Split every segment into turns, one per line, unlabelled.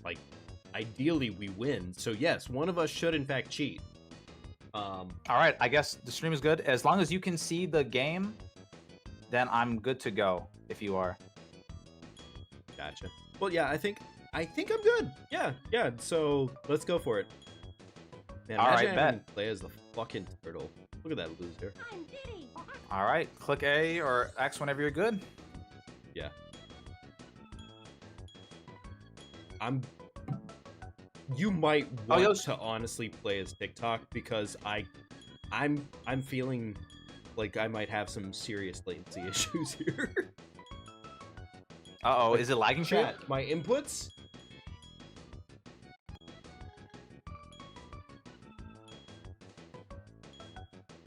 like, ideally we win. So yes, one of us should in fact cheat.
All right, I guess the stream is good. As long as you can see the game, then I'm good to go. If you are.
Gotcha. Well, yeah, I think I'm good. Yeah. So let's go for it. Man,
All
imagine
right,
having
bet.
to play as the fucking turtle. Look at that loser.
I'm Diddy.
All right, click A or X whenever you're good.
Yeah. You might want to honestly play as TikTok because I'm feeling like I might have some serious latency issues here.
Uh-oh, is it lagging shit?
Chat, my inputs?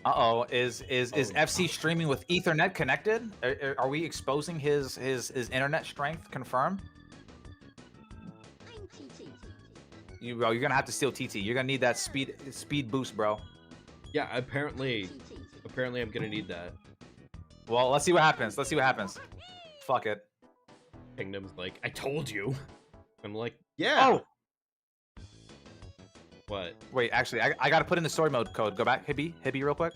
Uh-oh, is FC streaming with Ethernet connected? Are we exposing his internet strength? Confirmed?
I'm TT.
Bro, you're gonna have to steal TT. You're gonna need that speed boost, bro.
Yeah, apparently I'm gonna need that.
Well, let's see what happens. Let's see what happens. Fuck it.
Kingdom's like, I told you. I'm like, yeah.
Oh!
What?
Wait, actually, I gotta put in the story mode code. Go back, Hibby real quick.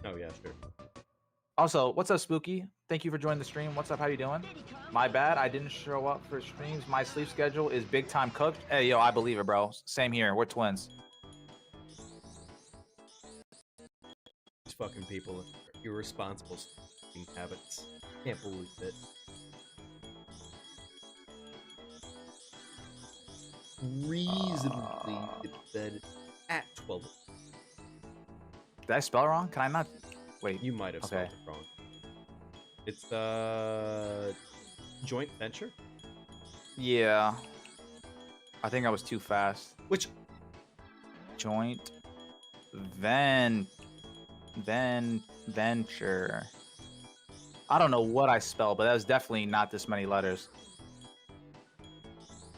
Oh yeah, sure.
Also, what's up, Spooky? Thank you for joining the stream. What's up? How you doing? My bad, I didn't show up for streams. My sleep schedule is big time cooked. Hey, yo, I believe it, bro. Same here. We're twins.
These fucking people, irresponsible sleeping habits. Can't believe it. Reasonably get bed at 12.
Did I spell wrong? Can I not? Wait.
You might have spelled it wrong. It's joint venture?
Yeah. I think I was too fast.
Which
joint venture. I don't know what I spelled, but that was definitely not this many letters.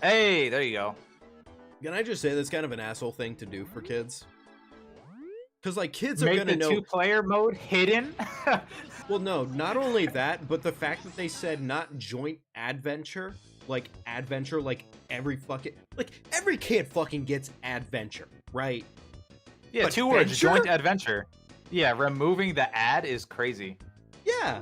Hey, there you go.
Can I just say that's kind of an asshole thing to do for kids? Because like kids are
Make
gonna
the
know
two-player mode hidden.
Well, no, not only that, but the fact that they said not joint adventure, like every kid fucking gets adventure, right?
Yeah,
But
2 words,
venture?
joint adventure. Yeah, removing the ad is crazy.
Yeah.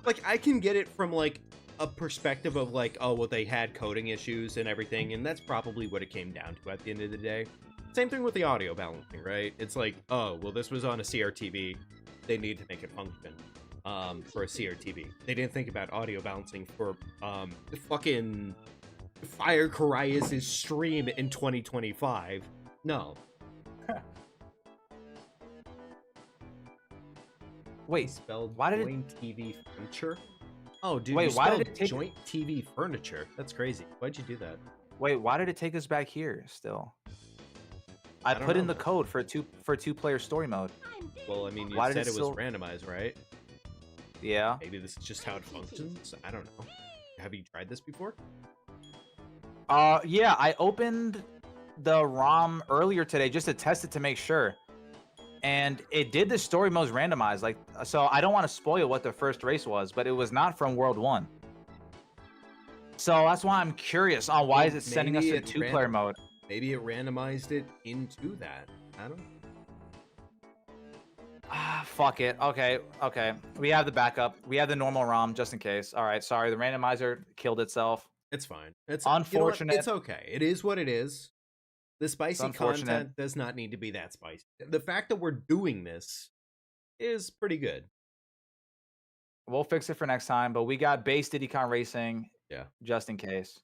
Like I can get it from like a perspective of like, oh, well, they had coding issues and everything, and that's probably what it came down to at the end of the day. Same thing with the audio balancing, right? It's like, oh, well, this was on a CRTV. They need to make it function for a CRTV. They didn't think about audio balancing for fucking Fire Carias' stream in 2025. No.
Wait,
Spelled
why did
joint TV furniture? Oh, dude,
Wait,
you
why did
spelled
it take
joint TV furniture? That's crazy. Why'd you do that?
Wait, why did it take us back here still? I
don't
put in
know.
the code for two-player story mode.
Well, I mean, you
Why did
said
it
it was
still-
randomized, right?
Yeah.
Maybe this is just how it functions. I don't know. Have you tried this before?
Yeah, I opened the ROM earlier today just to test it to make sure. And it did the story modes randomized. Like, so I don't want to spoil what the first race was, but it was not from World 1. So that's why I'm curious on why is it sending us
Maybe
to
it's
two-player mode.
Maybe it randomized it into that. I don't know.
Ah, fuck it. Okay. We have the backup. We have the normal ROM just in case. All right, sorry. The randomizer killed itself.
It's fine. It's
Unfortunate.
It's okay. It is what it is. The spicy
unfortunate.
content does not need to be that spicy. The fact that we're doing this is pretty good.
We'll fix it for next time, but we got base DiddyCon Racing.
Yeah.
Just in case.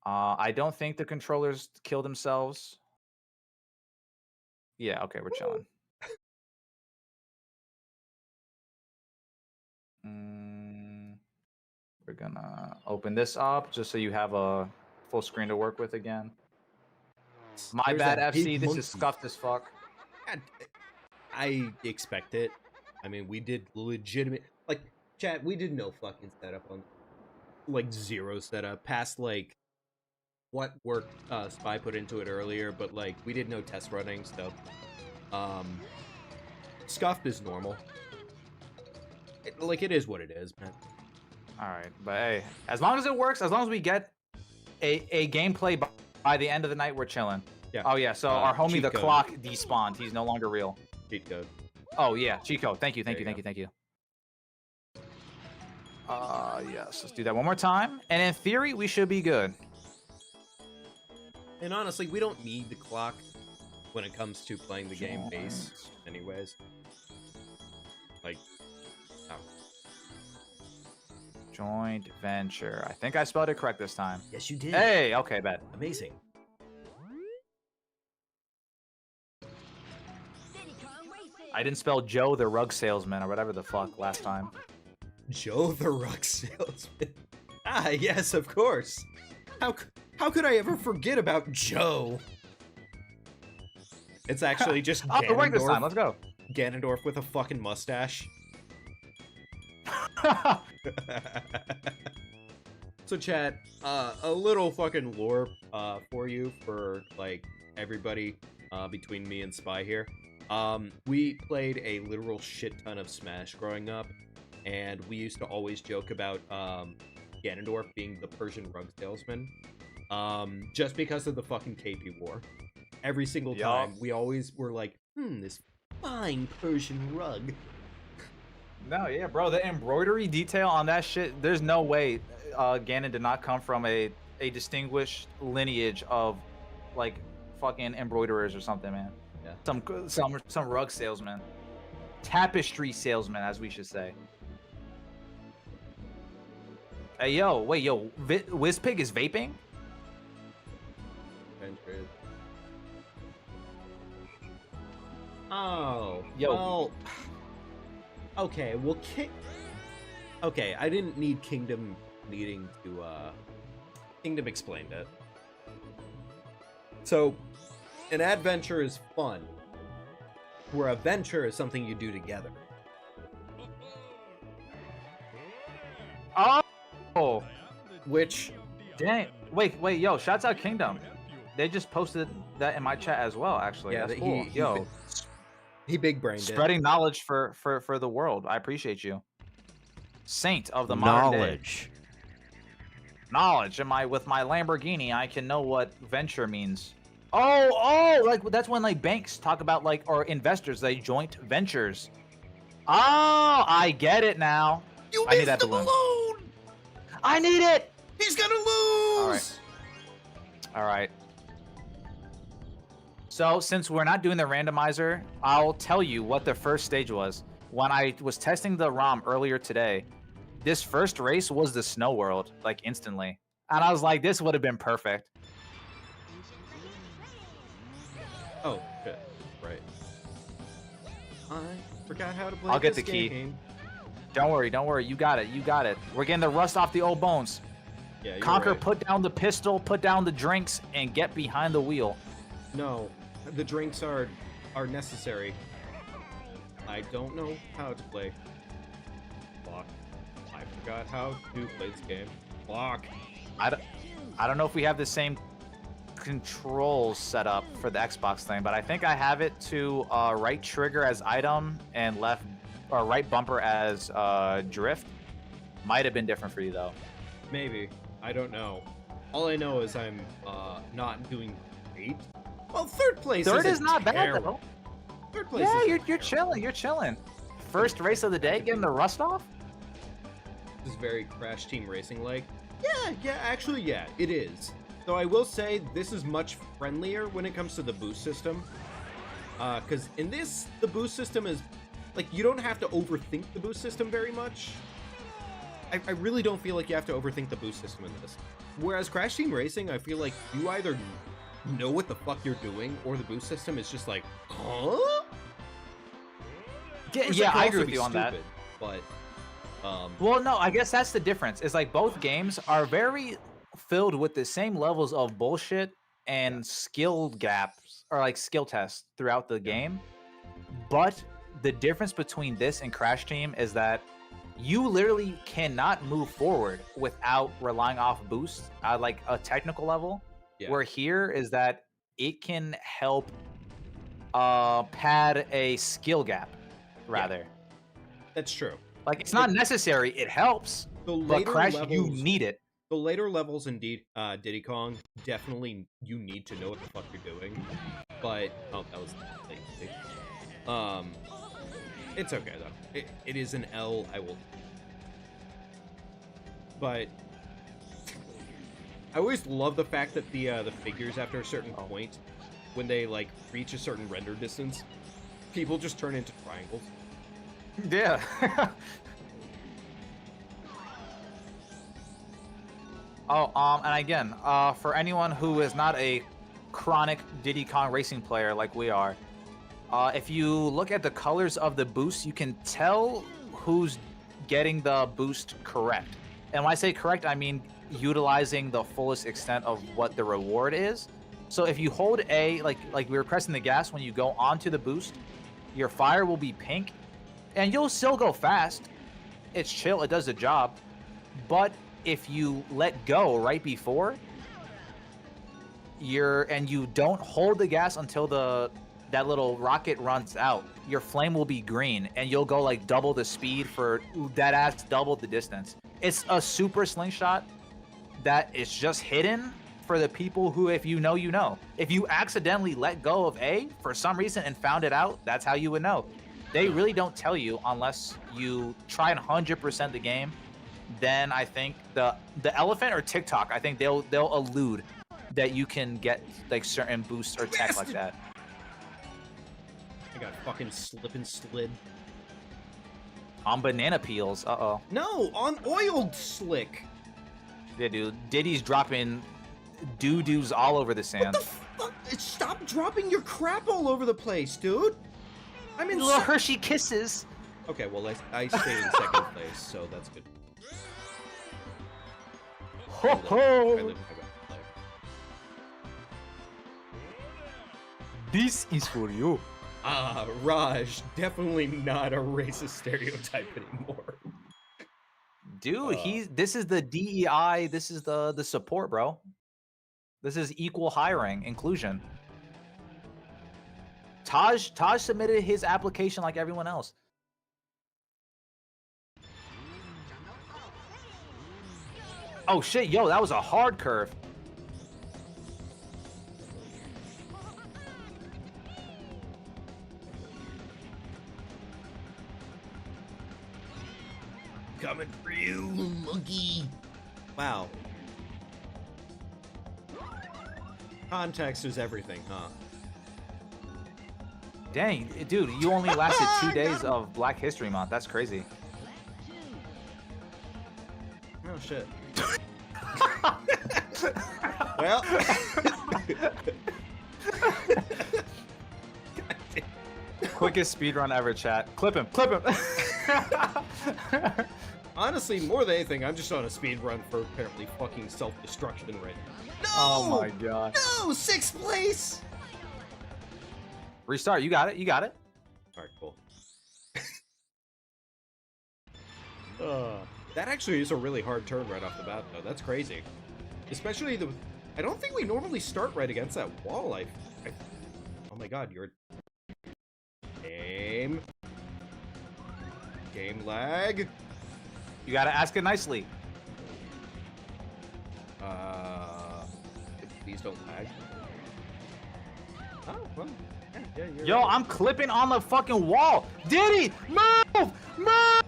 I don't think the controllers killed themselves. Yeah, okay, we're chilling. We're gonna open this up just so you have a full screen to work with again. My
There's
bad,
that
FC.
big
This
monkey.
is scuffed as fuck.
I expect it. I mean, we did legitimate, like, chat, we did no fucking setup on, like, zero setup, past, like, what work Spy put into it earlier, but, like, we did no test running, so, scuffed is normal. It is what it is, man.
All right, but hey, as long as it works, as long as we get a gameplay by the end of the night, we're chilling.
Yeah.
Oh yeah. So our homie
cheat
the
code.
clock despawned. He's no longer real.
Cheat code.
Oh yeah, Chico. Thank you.
There you
Thank you. Yes. Let's do that one more time. And in theory, we should be good.
And honestly, we don't need the clock when it comes to playing the game base, anyways. Like, oh.
Joint venture. I think I spelled it correct this time.
Yes, you did.
Hey. Okay. Bet.
Amazing.
Diddy Kong Racing.
I didn't spell Joe the rug salesman or whatever the fuck last time.
Joe the rug salesman. Ah, yes, of course. How could I ever forget about Joe? It's actually just
Oh, right this time.
Ganondorf,
Let's go.
Ganondorf with a fucking mustache. So chat, a little fucking lore for you for like everybody between me and Spy here. We played a literal shit ton of Smash growing up, and we used to always joke about Ganondorf being the Persian rug salesman, just because of the fucking KP War. Every single time, we always were like, this fine Persian rug.
No, yeah, bro. The embroidery detail on that shit. There's no way Ganon did not come from a distinguished lineage of like fucking embroiderers or something, man.
Yeah.
Some rug salesman, tapestry salesman, as we should say. Hey, yo, wait, yo, Wizpig is vaping?
Venture. Oh,
Yo.
well, okay, well, okay, I didn't need Kingdom needing to, Kingdom explained it. So, an adventure is fun, where a venture is something you do together.
Oh,
Which,
dang. Wait, yo, shouts out Kingdom. They just posted that in my chat as well, actually.
yeah,
That's
that
cool. Yo,
he big brained it.
spreading knowledge for the world. I appreciate you. Saint of the modern day. Knowledge. With my Lamborghini, I can know what venture means. Oh, like that's when like banks talk about like, or investors, they joint ventures. Oh, I get it now.
You
I need
missed
that
the
balloon.
balloon!
I need it.
He's gonna lose!
All right. So since we're not doing the randomizer, I'll tell you what the first stage was. When I was testing the ROM earlier today, this first race was the snow world, like instantly. And I was like, this would have been perfect.
Oh, shit. Right. I forgot how to play
I'll get
this
the key.
game.
Don't worry. You got it. We're getting the rust off the old bones.
Yeah, you're
Conquer,
right.
put down the pistol, put down the drinks, and get behind the wheel.
No, the drinks are necessary. I don't know how to play. Block. I forgot how to play this game. Block.
I don't know if we have the same controls set up for the Xbox thing, but I think I have it to right trigger as item and left or right bumper as drift. Might have been different for you though.
Maybe. I don't know. All I know is I'm not doing great. Well, third place.
Third
isn't
is not bad
terrible.
though.
Third place.
Yeah,
isn't
you're chilling. You're chilling. First race of the day, getting the rust off.
This is very Crash Team Racing like. Yeah, actually, yeah, it is. Though I will say this is much friendlier when it comes to the boost system. Because in this, the boost system is, like, you don't have to overthink the boost system very much. I really don't feel like you have to overthink the boost system in this. Whereas Crash Team Racing, I feel like you either know what the fuck you're doing, or the boost system is just like, huh? Which,
Yeah,
like, can
I
also
agree with
be
you on that.
stupid, But,
Well, no, I guess that's the difference. It's like both games are very filled with the same levels of bullshit and skill gaps or like skill tests throughout the game. But the difference between this and Crash Team is that you literally cannot move forward without relying off boost at like a technical level.
Yeah.
Where here is that it can help pad a skill gap rather.
that's true.
Like it's not necessary, it helps.
The
But
later
Crash,
levels,
you need it.
The later levels in Diddy Kong, definitely you need to know what the fuck you're doing. But oh, that was late. It's okay though. It is an L. I will. But I always love the fact that the figures after a certain point, when they like reach a certain render distance, people just turn into triangles.
Yeah. And again, for anyone who is not a chronic Diddy Kong racing player like we are, if you look at the colors of the boost, you can tell who's getting the boost correct. And when I say correct, I mean utilizing the fullest extent of what the reward is. So if you hold A, like we were pressing the gas when you go onto the boost, your fire will be pink, and you'll still go fast. It's chill, it does the job. But if you let go right before, and you don't hold the gas until that little rocket runs out, your flame will be green, and you'll go like double the speed for that ass double the distance. It's a super slingshot that is just hidden for the people who, if you know, you know. If you accidentally let go of A for some reason and found it out, that's how you would know. They really don't tell you unless you try and 100% the game. Then I think the elephant or TikTok, I think they'll allude that you can get like certain boosts or tech like that.
I got fucking slip and slid.
On banana peels, uh-oh.
No, on oiled slick.
Yeah, dude. Diddy's dropping doo-doos all over the sand.
What the fuck? Stop dropping your crap all over the place, dude. I'm in
little Hershey Kisses.
Okay, well, I stayed in second place, so that's good.
Ho ho! This is for you.
Raj, definitely not a racist stereotype anymore.
Dude, this is the DEI, this is the support, bro. This is equal hiring, inclusion. Taj submitted his application like everyone else. Oh shit, yo, that was a hard curve.
Coming for you, monkey. Wow. Context is everything, huh?
Dang, dude, you only lasted 2 days of Black History Month. That's crazy.
Oh shit. Well.
Quickest speedrun ever, chat. Clip him, clip him.
Honestly, more than anything, I'm just on a speed run for apparently fucking self-destruction right now. No!
Oh my god.
No! 6th place!
Restart, you got it, you got it.
Alright, cool. That actually is a really hard turn right off the bat, though. That's crazy. Especially I don't think we normally start right against that wall. Oh my god, you're... Game lag.
You gotta ask it nicely.
Please don't lag. Oh, well, yeah, you're
Yo,
right.
I'm clipping on the fucking wall. Diddy, move! Move!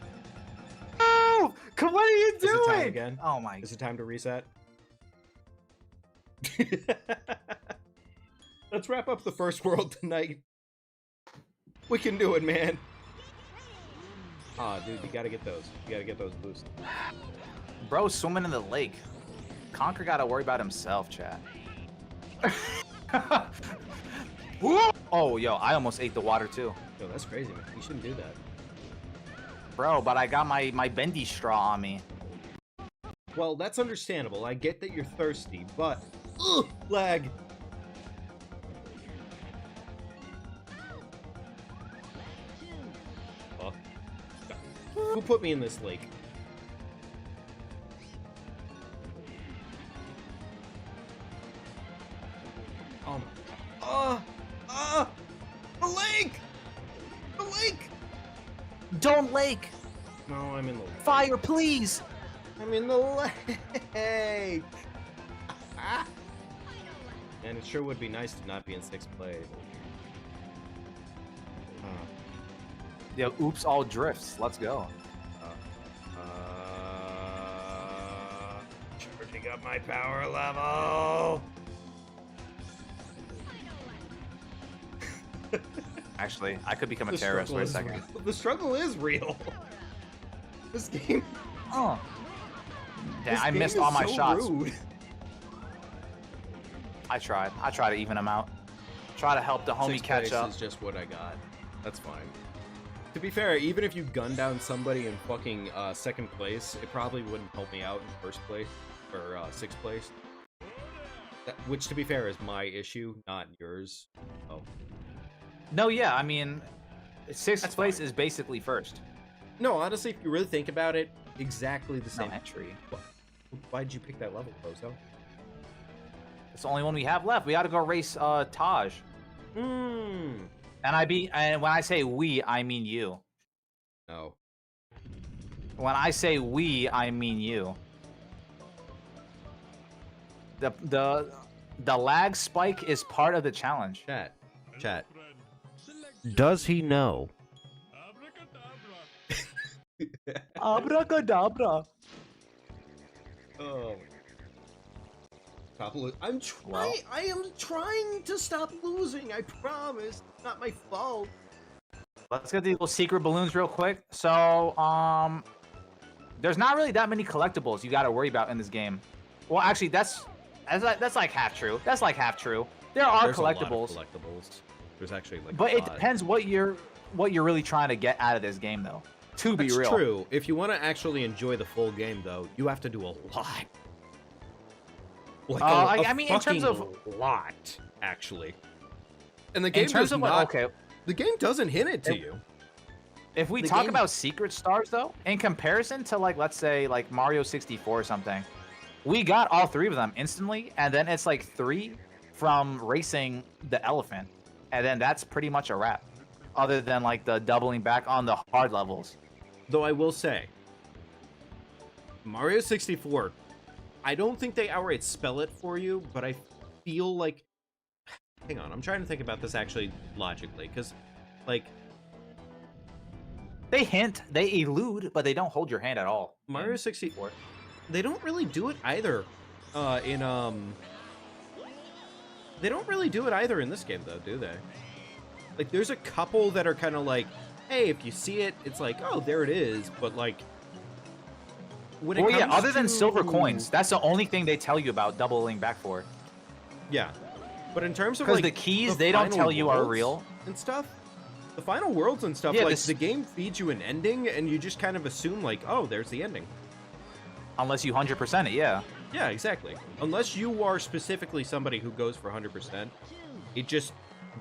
Move! Come, what are you
Is it time
doing?
again?
Oh my.
Is it time to reset? Let's wrap up the first world tonight. We can do it, man. Aw, dude, you gotta get those. You gotta get those boosts.
Bro, swimming in the lake. Conker gotta worry about himself, chat. Oh, yo, I almost ate the water too.
Yo, that's crazy, man. You shouldn't do that.
Bro, but I got my bendy straw on me.
Well, that's understandable. I get that you're thirsty, but... Ugh! Lag! Oh. Who put me in this lake? Oh my... The lake! The lake!
Don't lake!
No, I'm in the lake.
Fire, please!
I'm in the leg. Ah. And it sure would be nice to not be in 6th place.
Yo, oops, all drifts. Let's go.
Charging up my power level.
Actually, I could become a
The
terrorist for a
struggle is
second.
real. The struggle is real. This game.
Oh. Damn,
This
I
game
missed
is
all my
so
shots.
rude.
I tried. I tried to even them out. Try to help the homie
6th
catch
place
up.
is just what I got. That's fine. To be fair, even if you gun down somebody in fucking 2nd place, it probably wouldn't help me out in 1st place or 6th place. Which, to be fair, is my issue, not yours. Oh.
No, yeah, I mean, 6th
That's
place
fine.
is basically 1st.
No, honestly, if you really think about it, exactly the
No
same.
entry.
Why'd you pick that level, Bozo?
It's the only one we have left. We got to go race Taj.
Hmm.
And when I say we, I mean you.
No.
When I say we, I mean you. The lag spike is part of the challenge.
Chat. Does he know?
Abracadabra.
Oh. Stop I'm trying.
Well.
I am trying to stop losing. I promise. It's not my fault.
Let's get these little secret balloons real quick. So, there's not really that many collectibles you got to worry about in this game. Well, actually, that's like half true. That's like half true. There are
There's
collectibles,
a lot of collectibles. There's actually like.
but
a
it
lot.
depends what you're really trying to get out of this game, though. To be
That's
real,
true. If you want to actually enjoy the full game, though, you have to do a lot. Like
I mean, in terms of
lot, actually. And the game
in terms
does
of
not.
okay,
The game doesn't hint it to you.
if we
the
talk
game-
about secret stars, though, in comparison to like let's say like Mario 64 or something, we got all 3 of them instantly, and then it's like 3 from racing the elephant, and then that's pretty much a wrap. Other than like the doubling back on the hard levels.
Though I will say, Mario 64, I don't think they outright spell it for you, but I feel like... Hang on, I'm trying to think about this actually logically, because, like...
They hint, they elude, but they don't hold your hand at all.
Mario 64, they don't really do it either They don't really do it either in this game, though, do they? Like, there's a couple that are kind of like, hey, if you see it, it's like, oh, there it is, but, like... When it
Well, yeah,
comes
other than
to-
silver coins, that's the only thing they tell you about doubling back for.
Yeah. But in terms of,
Because
like...
the keys
the
they don't
final
tell you are
worlds
real.
and stuff, the final worlds and stuff,
Yeah,
like,
this-
the game feeds you an ending, and you just kind of assume, like, oh, there's the ending.
Unless you 100% it, yeah.
Yeah, exactly. Unless you are specifically somebody who goes for 100%, it just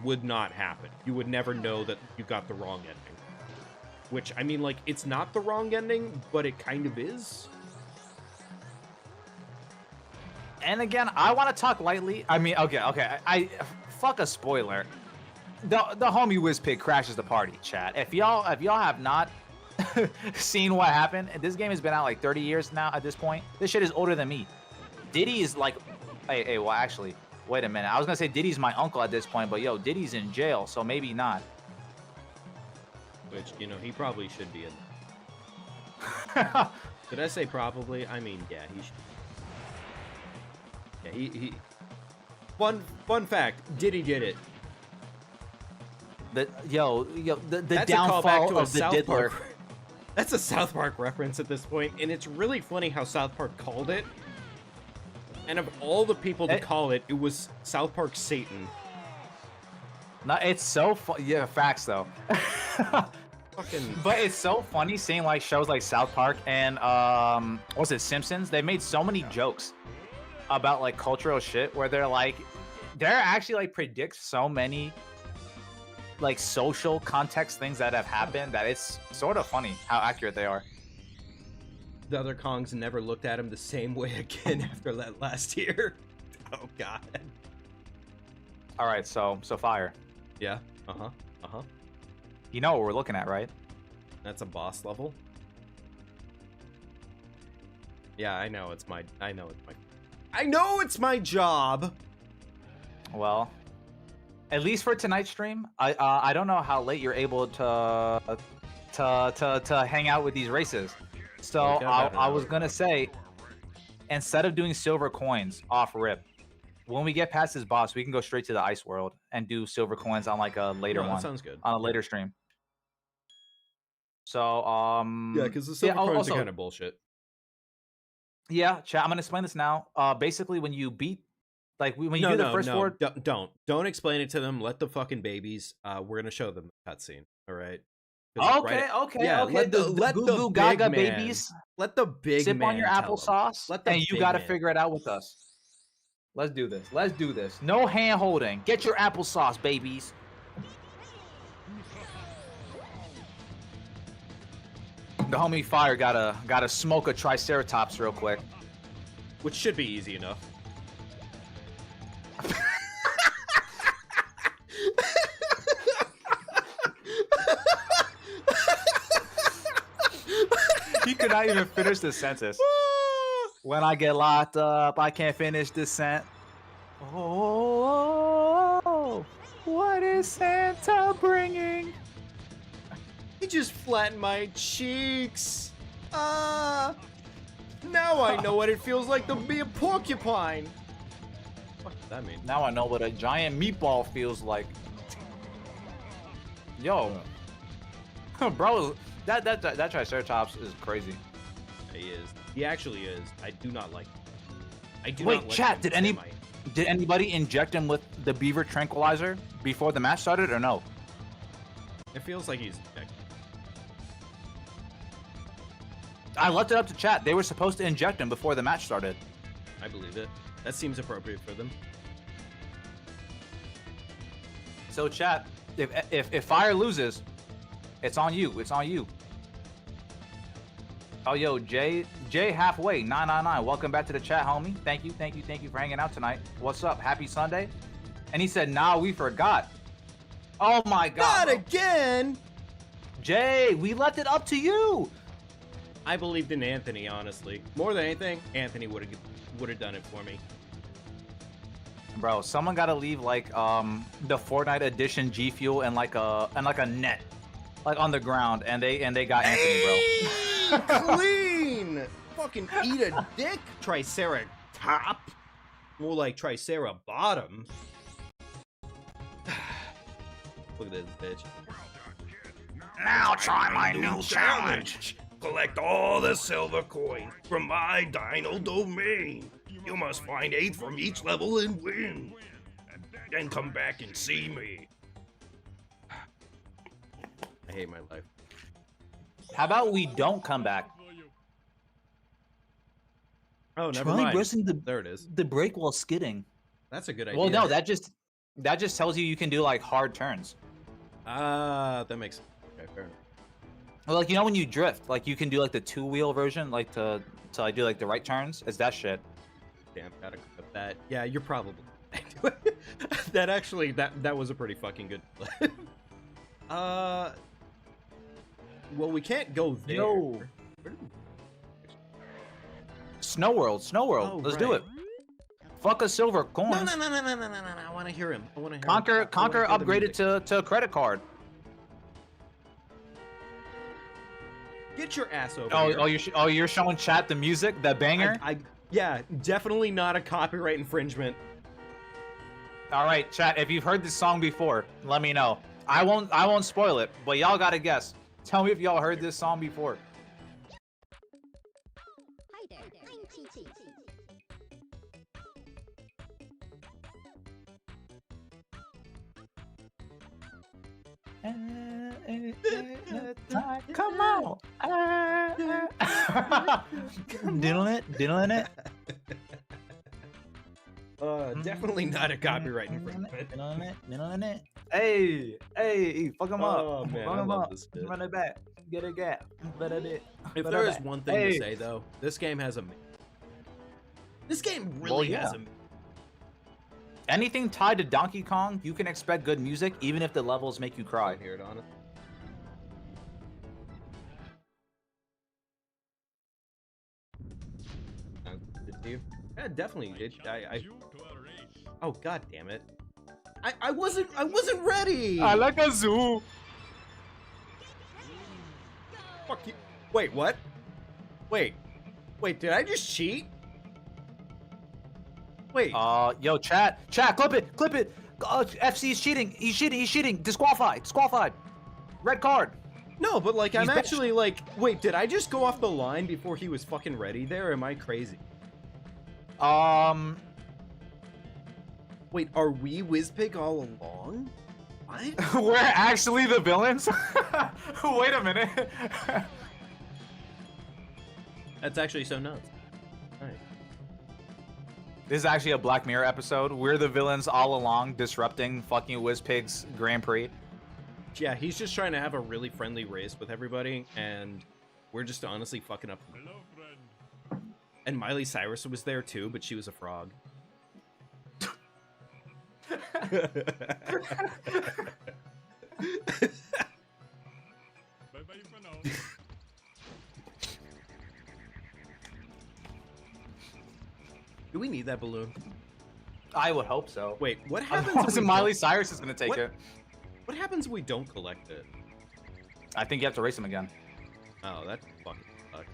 would not happen. You would never know that you got the wrong ending. Which, I mean, like, it's not the wrong ending, but it kind of is.
And again, I want to talk lightly. I mean, okay, I fuck a spoiler. The homie Wizpig crashes the party, chat. If y'all have not seen what happened, this game has been out like 30 years now at this point. This shit is older than me. Diddy is like, hey, well, actually, wait a minute. I was gonna say Diddy's my uncle at this point, but yo, Diddy's in jail, so maybe not.
Which, you know, he probably should be in. Did I say probably? I mean, yeah, he should. Yeah, he... Fun fact, Diddy did it.
The
That's a callback
downfall
to a
of the
South
diddler.
Park. That's a South Park reference at this point, and it's really funny how South Park called it. And of all the people to call it, it was South Park Satan.
No, it's so yeah, facts though.
Fucking...
But it's so funny seeing like shows like South Park and what's it, Simpsons? They made so many jokes about like cultural shit where they're actually like predict so many like social context things that have happened that it's sort of funny how accurate they are.
The other Kongs never looked at him the same way again after that last year. Oh god.
All right, so fire.
Yeah.
You know what we're looking at, right?
That's a boss level. Yeah, I know it's my. I know it's my job.
Well, at least for tonight's stream, I don't know how late you're able to hang out with these races. So I was gonna say, instead of doing silver coins off rip, when we get past this boss, we can go straight to the ice world and do silver coins on like a later
No, that
one.
sounds good.
On a later stream. So
Yeah, because the silver coins are kind of bullshit.
Yeah, chat. I'm gonna explain this now. Basically, when you beat, like when you do the first four,
don't explain it to them. Let the fucking babies. We're gonna show them the cutscene. All right.
Okay.
Yeah,
okay.
let the
Goo Goo
big
Gaga
man,
babies.
let the big
Sip
man
on your
tell
applesauce,
them.
and you gotta figure it out with us. Let's do this. Let's do this. No hand holding. Get your applesauce, babies. The homie Fire gotta smoke a Triceratops real quick.
Which should be easy enough.
He could not even finish the sentence. When I get locked up, I can't finish this sentence. Oh, what is Santa bringing?
He just flattened my cheeks. Now I know what it feels like to be a porcupine. What does that mean?
Now I know what a giant meatball feels like. Yo, bro, that Triceratops is crazy.
He is. He actually is. I do not like him. I do
Wait,
not like
chat,
him.
did anybody inject him with the beaver tranquilizer before the match started or no?
It feels like he's.
I left it up to chat. They were supposed to inject him before the match started.
I believe it. That seems appropriate for them.
So chat, if Fire loses, it's on you. It's on you. Oh yo, Jay halfway 999. Welcome back to the chat, homie. Thank you for hanging out tonight. What's up? Happy Sunday. And he said, "Nah, we forgot." Oh my God!
Not again.
Jay, we left it up to you.
I believed in Anthony, honestly. More than anything, Anthony would have done it for me.
Bro, someone gotta leave like the Fortnite edition G Fuel and like a net, like on the ground, and they got Anthony, bro.
Clean. Fucking eat a dick, Triceratop. More like Tricerabottom. Look at this bitch.
Now try my new challenge.
Collect all the silver coins from my dino domain. You must find 8 from each level and win. Then come back and see me.
I hate my life.
How about we don't come back?
Oh, never
Try
mind.
pressing
There it is.
the brake while skidding.
That's a good idea.
Well, no, that just tells you can do like hard turns.
That makes sense. Okay, fair enough.
Well, like, you know when you drift, like you can do like the 2-wheel version, like to like do like the right turns. It's that shit.
Damn, gotta cut that. Yeah, you're probably that actually that was a pretty fucking good play. Well, we can't go there.
No. Snow World.
Oh,
Let's do it. Fuck a silver coin.
No. I want to hear him. I want to hear
Conquer
him.
upgraded to a credit card.
Get your ass over here.
You're showing chat the music, the banger.
Yeah, definitely not a copyright infringement.
All right, chat. If you've heard this song before, let me know. I won't spoil it, but y'all gotta guess. Tell me if y'all heard this song before.
Hi there, I'm TT.
Come on. Diddling it.
Definitely not a copyright infringement.
Diddling it. Hey, fuck him up.
Oh man,
Fuck
I
him
love
up.
this bit.
Run it back. Get a gap.
If there is one thing to say though, this game has a. This game really has a.
Anything tied to Donkey Kong, you can expect good music, even if the levels make you cry.
Hear it on it. Yeah, definitely. Oh god damn it! I wasn't ready.
I like a zoo.
Fuck you. Wait, what? Wait, did I just cheat? Wait.
Yo, chat, clip it. FC is cheating. He's cheating. Disqualified. Red card.
No, but like, I'm
He's
actually like, wait, did I just go off the line before he was fucking ready there? Am I crazy? Wait, are we Wizpig all along? What?
We're actually the villains? Wait a minute.
That's actually so nuts. Alright.
This is actually a Black Mirror episode. We're the villains all along, disrupting fucking Wizpig's Grand Prix.
Yeah, he's just trying to have a really friendly race with everybody, and we're just honestly fucking up. And Miley Cyrus was there too, but she was a frog. Do we need that balloon?
I would hope so.
Wait, what happens
Otherwise,
if we
Miley
don't-
Cyrus is gonna take
What?
it.
What happens if we don't collect it?
I think you have to race him again.
Oh, that fucking sucks.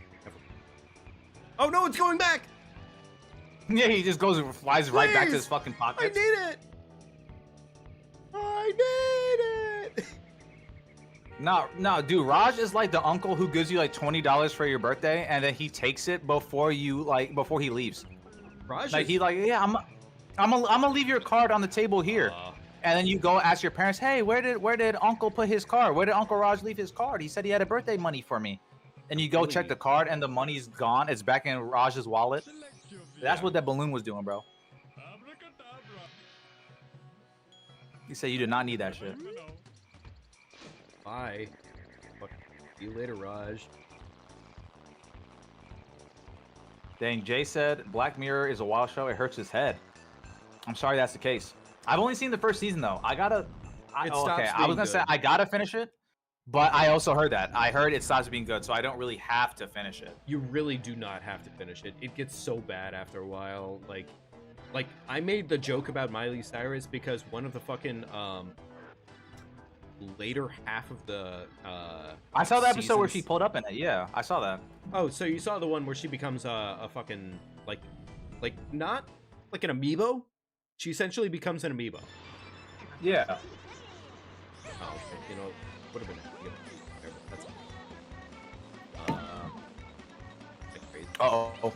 Oh no, it's going back!
Yeah, he just goes and flies right back to his
Please!
fucking
I
pockets.
need it! I need it!
No, dude. Raj is like the uncle who gives you like $20 for your birthday, and then he takes it before he leaves.
Raj
Like
is-
he like, yeah, I'm gonna leave your card on the table here. And then you go ask your parents, hey, where did Uncle put his card? Where did Uncle Raj leave his card? He said he had a birthday money for me. And you go check the card, and the money's gone. It's back in Raj's wallet. That's what that balloon was doing, bro. You said you did not need that shit.
Bye. Fuck. See you later, Raj.
Dang, Jay said Black Mirror is a wild show. It hurts his head. I'm sorry that's the case. I've only seen the first season though. I was gonna say I gotta finish it, but I also heard that. I heard it stops being good, so I don't really have to finish it.
You really do not have to finish it. It gets so bad after a while. Like I made the joke about Miley Cyrus because one of the fucking later half of the
I saw the episode where she
seasons-
pulled up in it. Yeah, I saw that.
Oh, so you saw the one where she becomes a fucking like not like an amiibo? She essentially becomes an amiibo.
Yeah.
Oh, okay. You know, would have been that's like crazy.
Uh-oh.
Oh,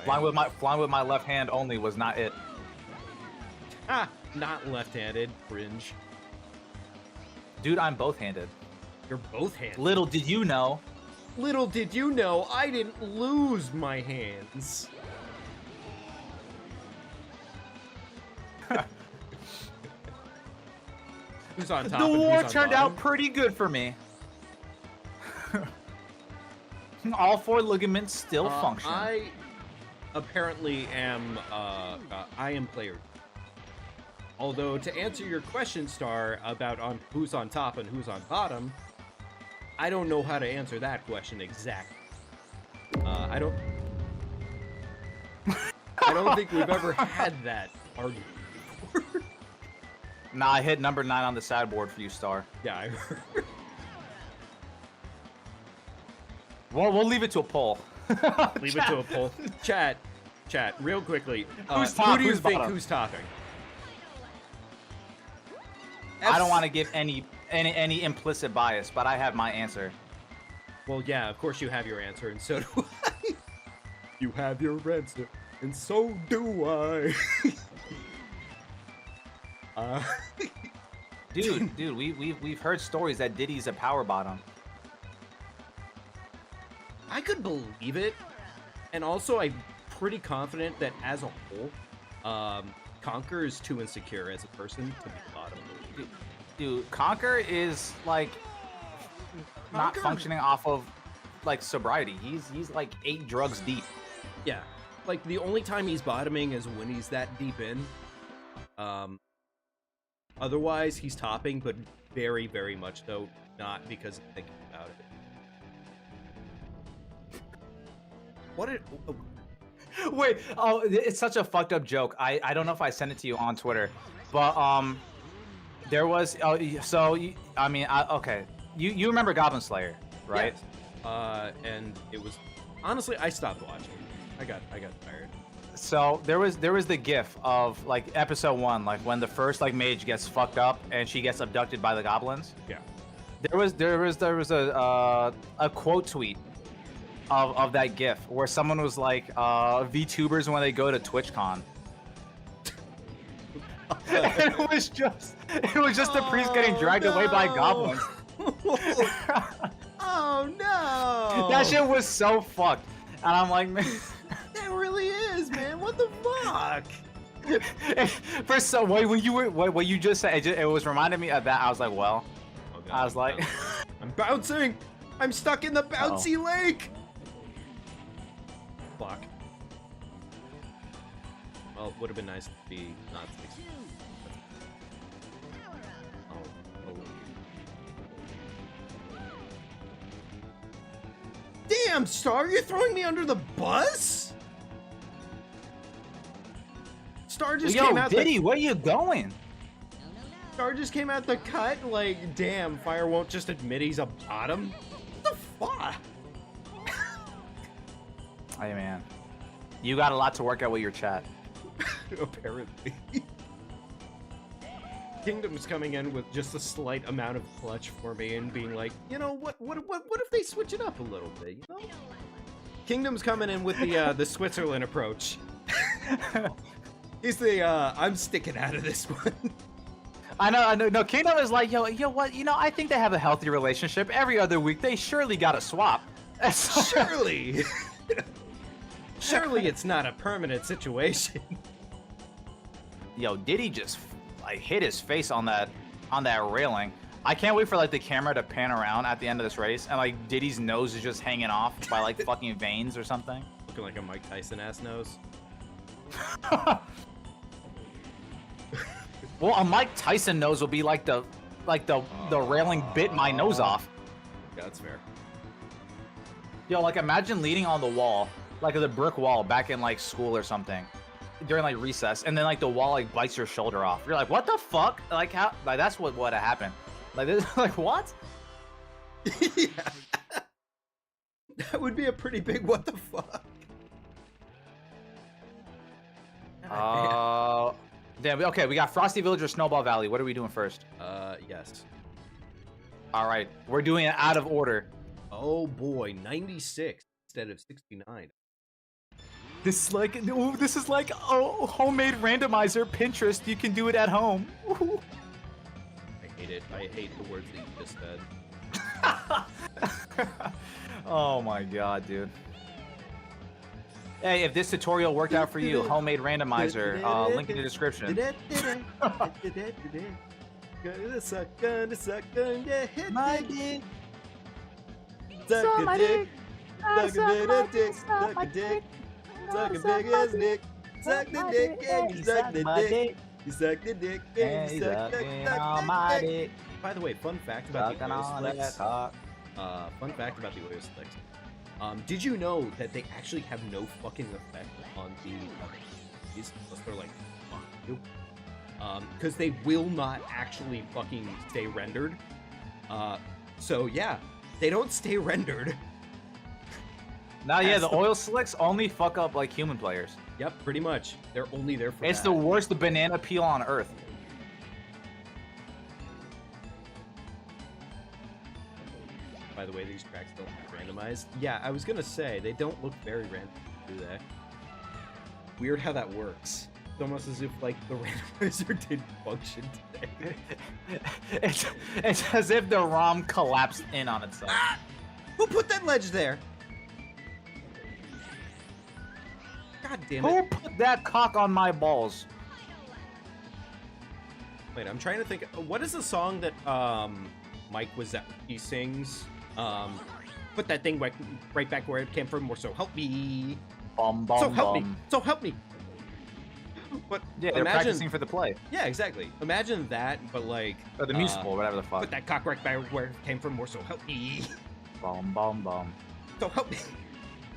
Flying with my left hand only was not it.
Ah, not left-handed. Cringe.
Dude, I'm both-handed.
You're both handed.
Little did you know.
Little did you know, I didn't lose my hands. Who's on top?
The
and who's
war
on
turned
bottom?
out pretty good for me. All 4 ligaments still function.
I apparently am. I am player. Although to answer your question, Star, about on who's on top and who's on bottom, I don't know how to answer that question exactly. I don't. I don't think we've ever had that argument before.
Nah, I hit number 9 on the sideboard for you, Star.
Yeah, I heard.
Well, we'll leave it to a poll.
Leave it to a poll. Chat, real quickly.
Who's
Who
top,
do you
who's
think
bottom?
who's topping?
I don't want to give any implicit bias, but I have my answer.
Well, yeah, of course you have your answer, and so do I. You have your answer, and so do I.
Dude, we've heard stories that Diddy's a power bottom.
I could believe it, and also I'm pretty confident that as a whole, Conquer is too insecure as a person to be bottom.
Dude, Conquer is like not
Conquer-
functioning off of like sobriety. He's like 8 drugs deep.
Yeah, like the only time he's bottoming is when he's that deep in. Otherwise, he's topping, but very, very much so not because he's thinking about it. What?
Wait, oh, it's such a fucked up joke. I don't know if I sent it to you on Twitter, but there was okay, you remember Goblin Slayer, right?
Yes. And it was honestly I stopped watching. I got tired.
So there was the gif of like episode 1, like when the first like mage gets fucked up and she gets abducted by the goblins.
Yeah.
There was a quote tweet of that gif where someone was like VTubers when they go to TwitchCon. It was just the priest getting dragged away by goblins.
Oh no!
That shit was so fucked, and I'm like, man.
That really is, man. What the fuck?
For so when you just said it was reminding me of that. I was like, well,
Oh, God,
I was like,
I'm bouncing. I'm stuck in the bouncy lake. Fuck. Well, it would have been nice to be not 60. Oh. Damn, Star, you're throwing me under the bus? Star just came out
Diddy, where you going?
Star just came out the cut, like, damn, Fire won't just admit he's a bottom? What the fuck?
Hey, man. You got a lot to work out with your chat.
Apparently. Kingdom's coming in with just a slight amount of clutch for me and being like, you know, what if they switch it up a little bit, you know? Kingdom's coming in with the Switzerland approach. He's the, I'm sticking out of this one.
I know. No, Kingdom is like, yo, what? You know, I think they have a healthy relationship. Every other week, they surely got to swap.
Surely. Surely it's not a permanent situation.
Yo, Diddy just like hit his face on that railing. I can't wait for like the camera to pan around at the end of this race and like Diddy's nose is just hanging off by like fucking veins or something.
Looking like a Mike Tyson ass nose.
Well, a Mike Tyson nose will be like the railing bit my nose off.
Yeah, that's fair.
Yo, like imagine leaning on the wall, like the brick wall back in like school or something, during like recess, and then like the wall like bites your shoulder off. You're like, what the fuck? Like how? Like that's what would have happened. Like this, like what?
Yeah. That would be a pretty big what the fuck.
Damn. Okay, we got Frosty Village or Snowball Valley. What are we doing first?
Yes.
All right, we're doing it out of order.
Oh boy, 96 instead of 69.
This is like homemade randomizer Pinterest. You can do it at home. Ooh.
I hate it. I hate the words that you just said.
Oh my god, dude. Hey, if this tutorial worked out for you, homemade randomizer, link in the description.
Gonna suck, gonna hit
My
dick.
dick.
Suck a dick. Suck a bit of dick. Suck a dick. Suck a big ass dick. Suck the dick and you suck the dick. You suck the dick and you suck the dick. By the way, fun fact about the oil slicks. Fun fact about the oil slicks. Did you know that they actually have no fucking effect on the unless they're like, fuck you. Because they will not actually fucking stay rendered. So yeah, they don't stay rendered.
Now, yeah, the oil slicks only fuck up like human players.
Yep, pretty much. They're only there for
It's
that.
the worst banana peel on earth.
By the way, these tracks don't look randomized. Yeah, I was gonna say, they don't look very random, do they? Weird how that works. It's almost as if, like, the randomizer didn't function today.
It's as if the ROM collapsed in on itself.
Ah! Who put that ledge there? God damn it.
Who put that cock on my balls?
Wait, I'm trying to think. What is the song that Mike Wazowski sings? Put that thing right back where it came from, or so help me.
Bum, bum,
So help me.
bum.
So help me. But
Yeah, they're practicing for the play.
Yeah, exactly. Imagine that, but like
Or the musical, whatever the fuck.
put that cock right back where it came from, or so help me.
Bum, bum, bum.
So help me.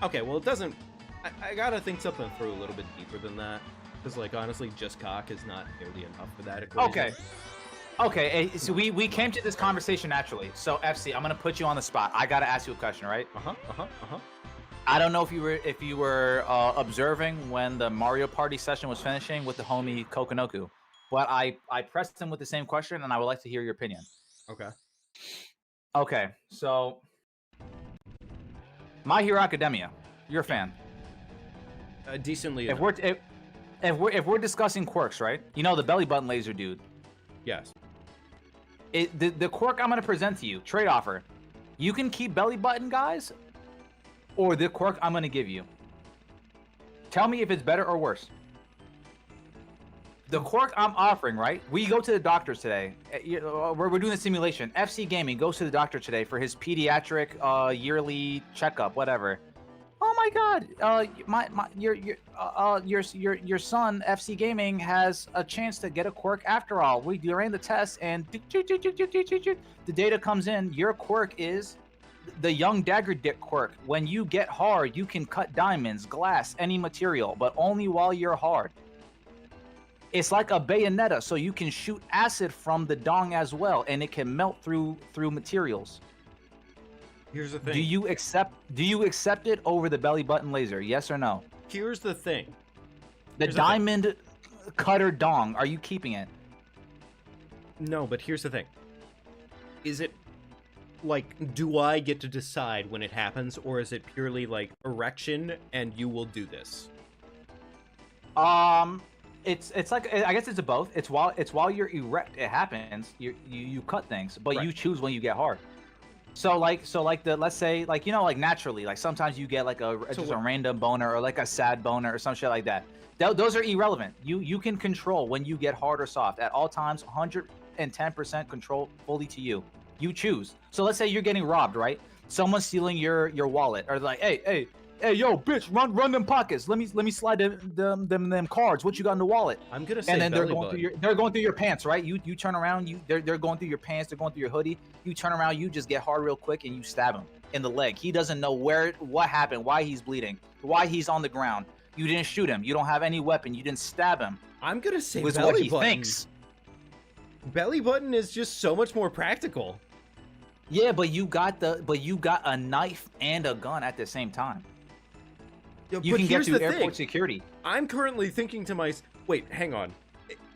Okay, well it doesn't I gotta think something through a little bit deeper than that. Because, like, honestly, just cock is not nearly enough for that equation.
Okay. Okay, so we came to this conversation naturally. So FC, I'm gonna put you on the spot. I gotta ask you a question, right? I don't know if you were observing when the Mario Party session was finishing with the homie Kokonoku, but I pressed him with the same question, and I would like to hear your opinion.
Okay.
Okay, so My Hero Academia, you're a fan.
Decently.
If we're discussing quirks, right? You know the belly button laser dude.
Yes.
The quirk I'm gonna present to you, trade offer. You can keep belly button guys, or the quirk I'm gonna give you. Tell me if it's better or worse. The quirk I'm offering, right? We go to the doctors today. We're doing a simulation. FC Gaming goes to the doctor today for his pediatric yearly checkup, whatever. Oh my God! Your son FC Gaming has a chance to get a quirk after all. We ran the test, and the data comes in. Your quirk is the Young Dagger Dick quirk. When you get hard, you can cut diamonds, glass, any material, but only while you're hard. It's like a bayonetta, so you can shoot acid from the dong as well, and it can melt through materials.
Here's the thing.
Do you accept it over the belly button laser? Yes or no?
Here's the thing.
The diamond cutter dong, are you keeping it?
No, but here's the thing. Is it like, do I get to decide when it happens, or is it purely like erection and you will do this?
It's like, I guess it's a both. It's while you're erect, it happens. You cut things, but
Right.
you choose when you get hard. So like let's say, like, you know, like naturally, like sometimes you get like just a random boner or like a sad boner or some shit like that. Those are irrelevant. You can control when you get hard or soft at all times. 110% control fully to you. You choose. So let's say you're getting robbed, right? Someone's stealing your wallet, or like, hey, yo, bitch, run them pockets. Let me slide them cards. What you got in the wallet?
I'm gonna say
And then they're
belly
going
button.
through your pants, right? You turn around, they're going through your pants, they're going through your hoodie. You turn around, you just get hard real quick, and you stab him in the leg. He doesn't know what happened, why he's bleeding, why he's on the ground. You didn't shoot him. You don't have any weapon. You didn't stab him.
I'm gonna say
Was
belly
what he
button.
thinks.
Belly button is just so much more practical.
Yeah, but you got a knife and a gun at the same time.
Yeah,
You
but
can get
here's
through
the
airport
thing.
security.
I'm currently thinking to myself, wait, hang on.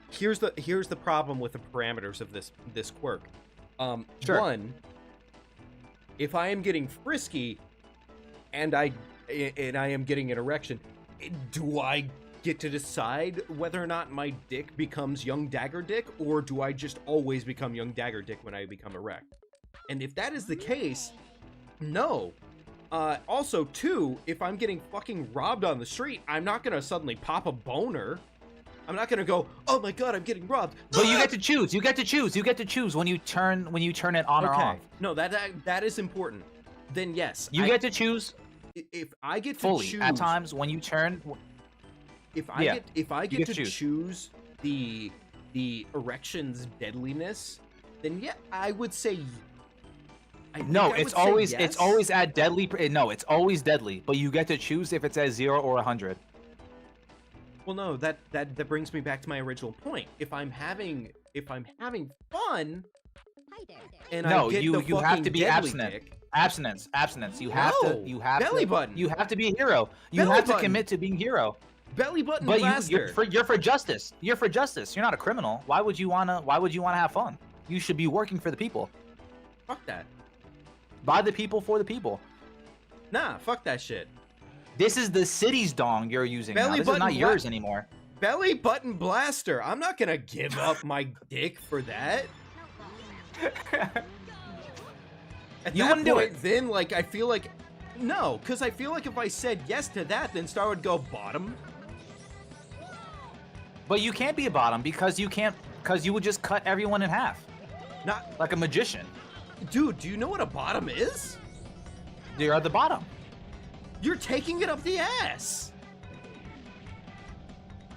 Here's the problem with the parameters of this quirk.
Sure.
One, if I am getting frisky and I am getting an erection, do I get to decide whether or not my dick becomes Young Dagger Dick, or do I just always become Young Dagger Dick when I become erect? And if that is the case, no. Also, two, if I'm getting fucking robbed on the street, I'm not gonna suddenly pop a boner. I'm not gonna go, oh my god, I'm getting robbed.
But you get to choose. You get to choose when you turn it on or off.
No, that is important. Then yes,
You get to choose
if I get to
fully
choose
at times when you turn.
if I get
get
to
to
choose the erection's deadliness, then yeah, I would say.
No,
it's
it's always at deadly. No, it's always deadly. But you get to choose if it's at 0 or 100.
Well, no, that brings me back to my original point. If I'm having fun,
Hi there.
and
No,
I get
you
the
have
fucking
to be
deadly
abstinent.
dick,
Abstinence. You have
No, belly button.
You have to be a hero. You
Belly
have to
button.
commit to being hero.
belly button
But
blaster.
you're for justice. You're for justice. You're not a criminal. Why would you wanna have fun? You should be working for the people.
Fuck that.
By the people, for the people.
Nah, fuck that shit.
This is the city's dong you're using now.
Belly
This is not
button
yours anymore.
Belly button blaster. I'm not gonna give up my dick for that. At
You
that
wouldn't do
point,
it.
Then, like, I feel like no, because I feel like if I said yes to that, then Star would go bottom.
But you can't be a bottom because you would just cut everyone in half.
Not,
Like a magician.
dude. Do you know what a bottom is?
You're at the bottom.
You're taking it up the ass.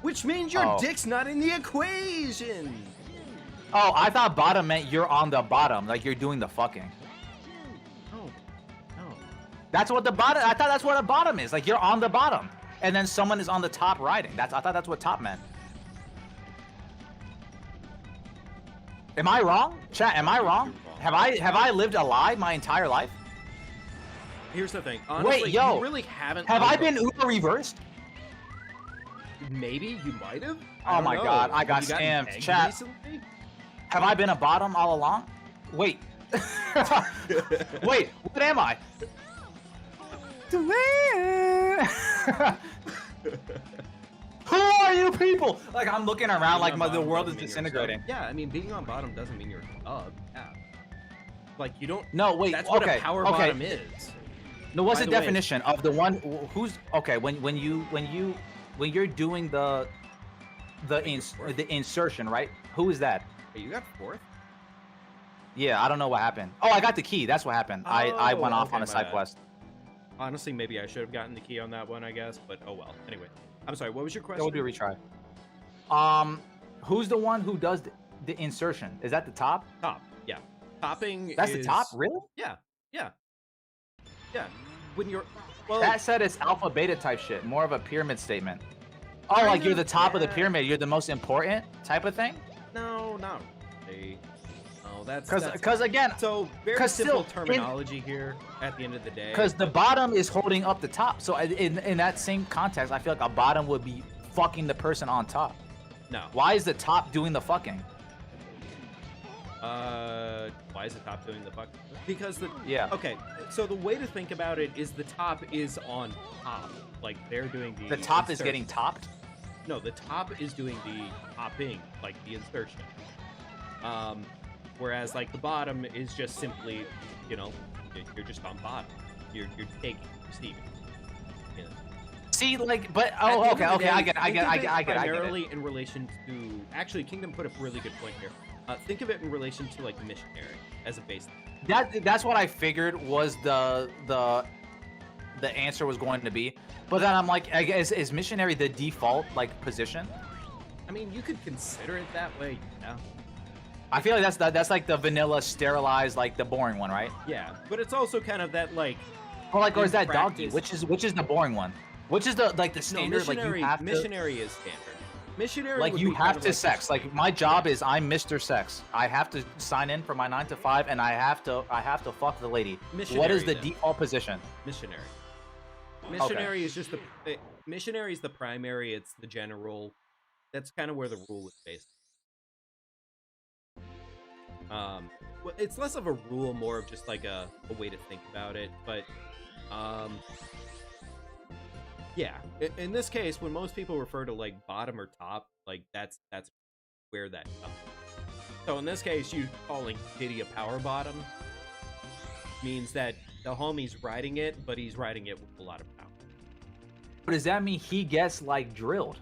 Which means your
Oh.
dick's not in the equation.
Oh, I thought bottom meant you're on the bottom, like you're doing the fucking.
No, no.
That's what the bottom. I thought that's what a bottom is. Like you're on the bottom. and then someone is on the top riding. I thought that's what top meant. Am I wrong? Chat, am I wrong? Have I lived a lie my entire life?
Here's the thing. Honestly,
Wait, yo,
you really haven't.
have I been Uber reversed?
Maybe you might have.
Oh my God, I got
Have you gotten
scammed.
pegged
Chat.
recently?
Have I been a bottom all along? Wait. Wait, what am I? Who are you people? Like, I'm looking around like the world is disintegrating.
Yeah, I mean, being on bottom doesn't mean you're a sub. Yeah. Like, you don't.
No, wait.
That's what
okay,
a power
okay.
bottom is.
No, what's
By
the
the way-
definition of the one who's okay when you're doing the insertion, right? Who is that?
Hey, you got fourth?
Yeah, I don't know what happened. Oh, I got the key. That's what happened. I went off
okay,
on a
my
side
bad.
quest.
Honestly, maybe I should have gotten the key on that one, I guess, but oh well. Anyway, I'm sorry, what was your question?
We'll do a retry. Who's the one who does the insertion? Is that the top?
Top, yeah. Topping
That's
is...
the top, really?
Yeah, yeah. Yeah. When you're... Well,
That said it's alpha beta type shit, more of a pyramid statement. Oh,
Kind
like you're
of,
the top of the
yeah.
pyramid, you're the most important type of thing?
no, not really. No, that's...
Because again,
So, very
'cause
simple
still,
terminology here at the end of the day.
because the bottom is holding up the top. So in that same context, I feel like a bottom would be fucking the person on top.
No.
Why is the top doing the fucking?
Why is the top doing the fuck? Because the...
Yeah.
Okay, so the way to think about it is the top is on top. Like, they're doing the...
The top is
insertion.
getting topped?
No, the top is doing the topping, like the insertion. Whereas like the bottom is just simply, you know, you're just on bottom. You're taking, receiving. You know.
See, like, but
At the
oh,
end
okay,
of the
okay,
day,
I get it.
think of it
it.
Primarily in relation to, actually, Kingdom put a really good point here. Think of it in relation to like missionary as a base.
That's what I figured was the answer was going to be. But then I'm like, I guess, is missionary the default like position?
I mean, you could consider it that way, yeah.
I feel like that's like the vanilla sterilized, like the boring one, right?
Yeah, but it's also kind of that like.
Or like, or is
in
that doggy?
practice-
Which is the boring one? Which is the like the
No,
standard? Like
missionary,
you have to,
missionary is standard. Missionary.
like
would
you
be kind
have
of
to
like
sex. Like my job is I'm Mr. Sex. I have to sign in for my 9 to 5, and I have to fuck the lady. What
Missionary,
is the
then.
default position?
Missionary. Missionary is just the missionary is the primary. It's the general. That's kind of where the rule is based. Well, it's less of a rule, more of just like a way to think about it. But yeah, in this case, when most people refer to like bottom or top, like that's where that comes from. So in this case, you calling Diddy a power bottom means that the homie's riding it, but he's riding it with a lot of power.
But does that mean he gets like drilled?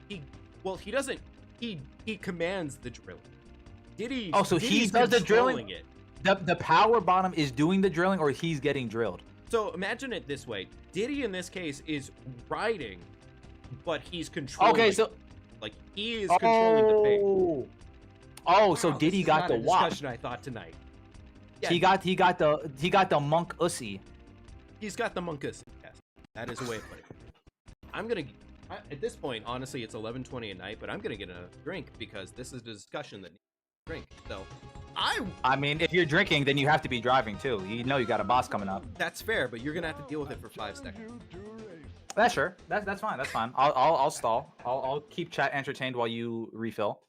He doesn't. He commands the drilling. Diddy.
Oh, so he
Diddy's
does the
controlling
drilling?
It.
The power bottom is doing the drilling, or he's getting drilled?
So imagine it this way: Diddy in this case is riding, but he's controlling.
Okay, so
like he is controlling the pace.
Oh, so
Wow,
Diddy
this is
got
not
the
a
wop.
discussion I thought tonight. Yeah,
He got the monk ussy.
he's got the monkus. Yes, that is a way of putting it. I'm gonna. At this point, honestly, it's 11:20 at night, but I'm gonna get a drink because this is a discussion that needs a drink. So,
I mean, if you're drinking, then you have to be driving too. You know you got a boss coming up.
that's fair, but you're gonna have to deal with it for 5 seconds.
That's sure. That's fine. That's fine. I'll stall. I'll keep chat entertained while you refill.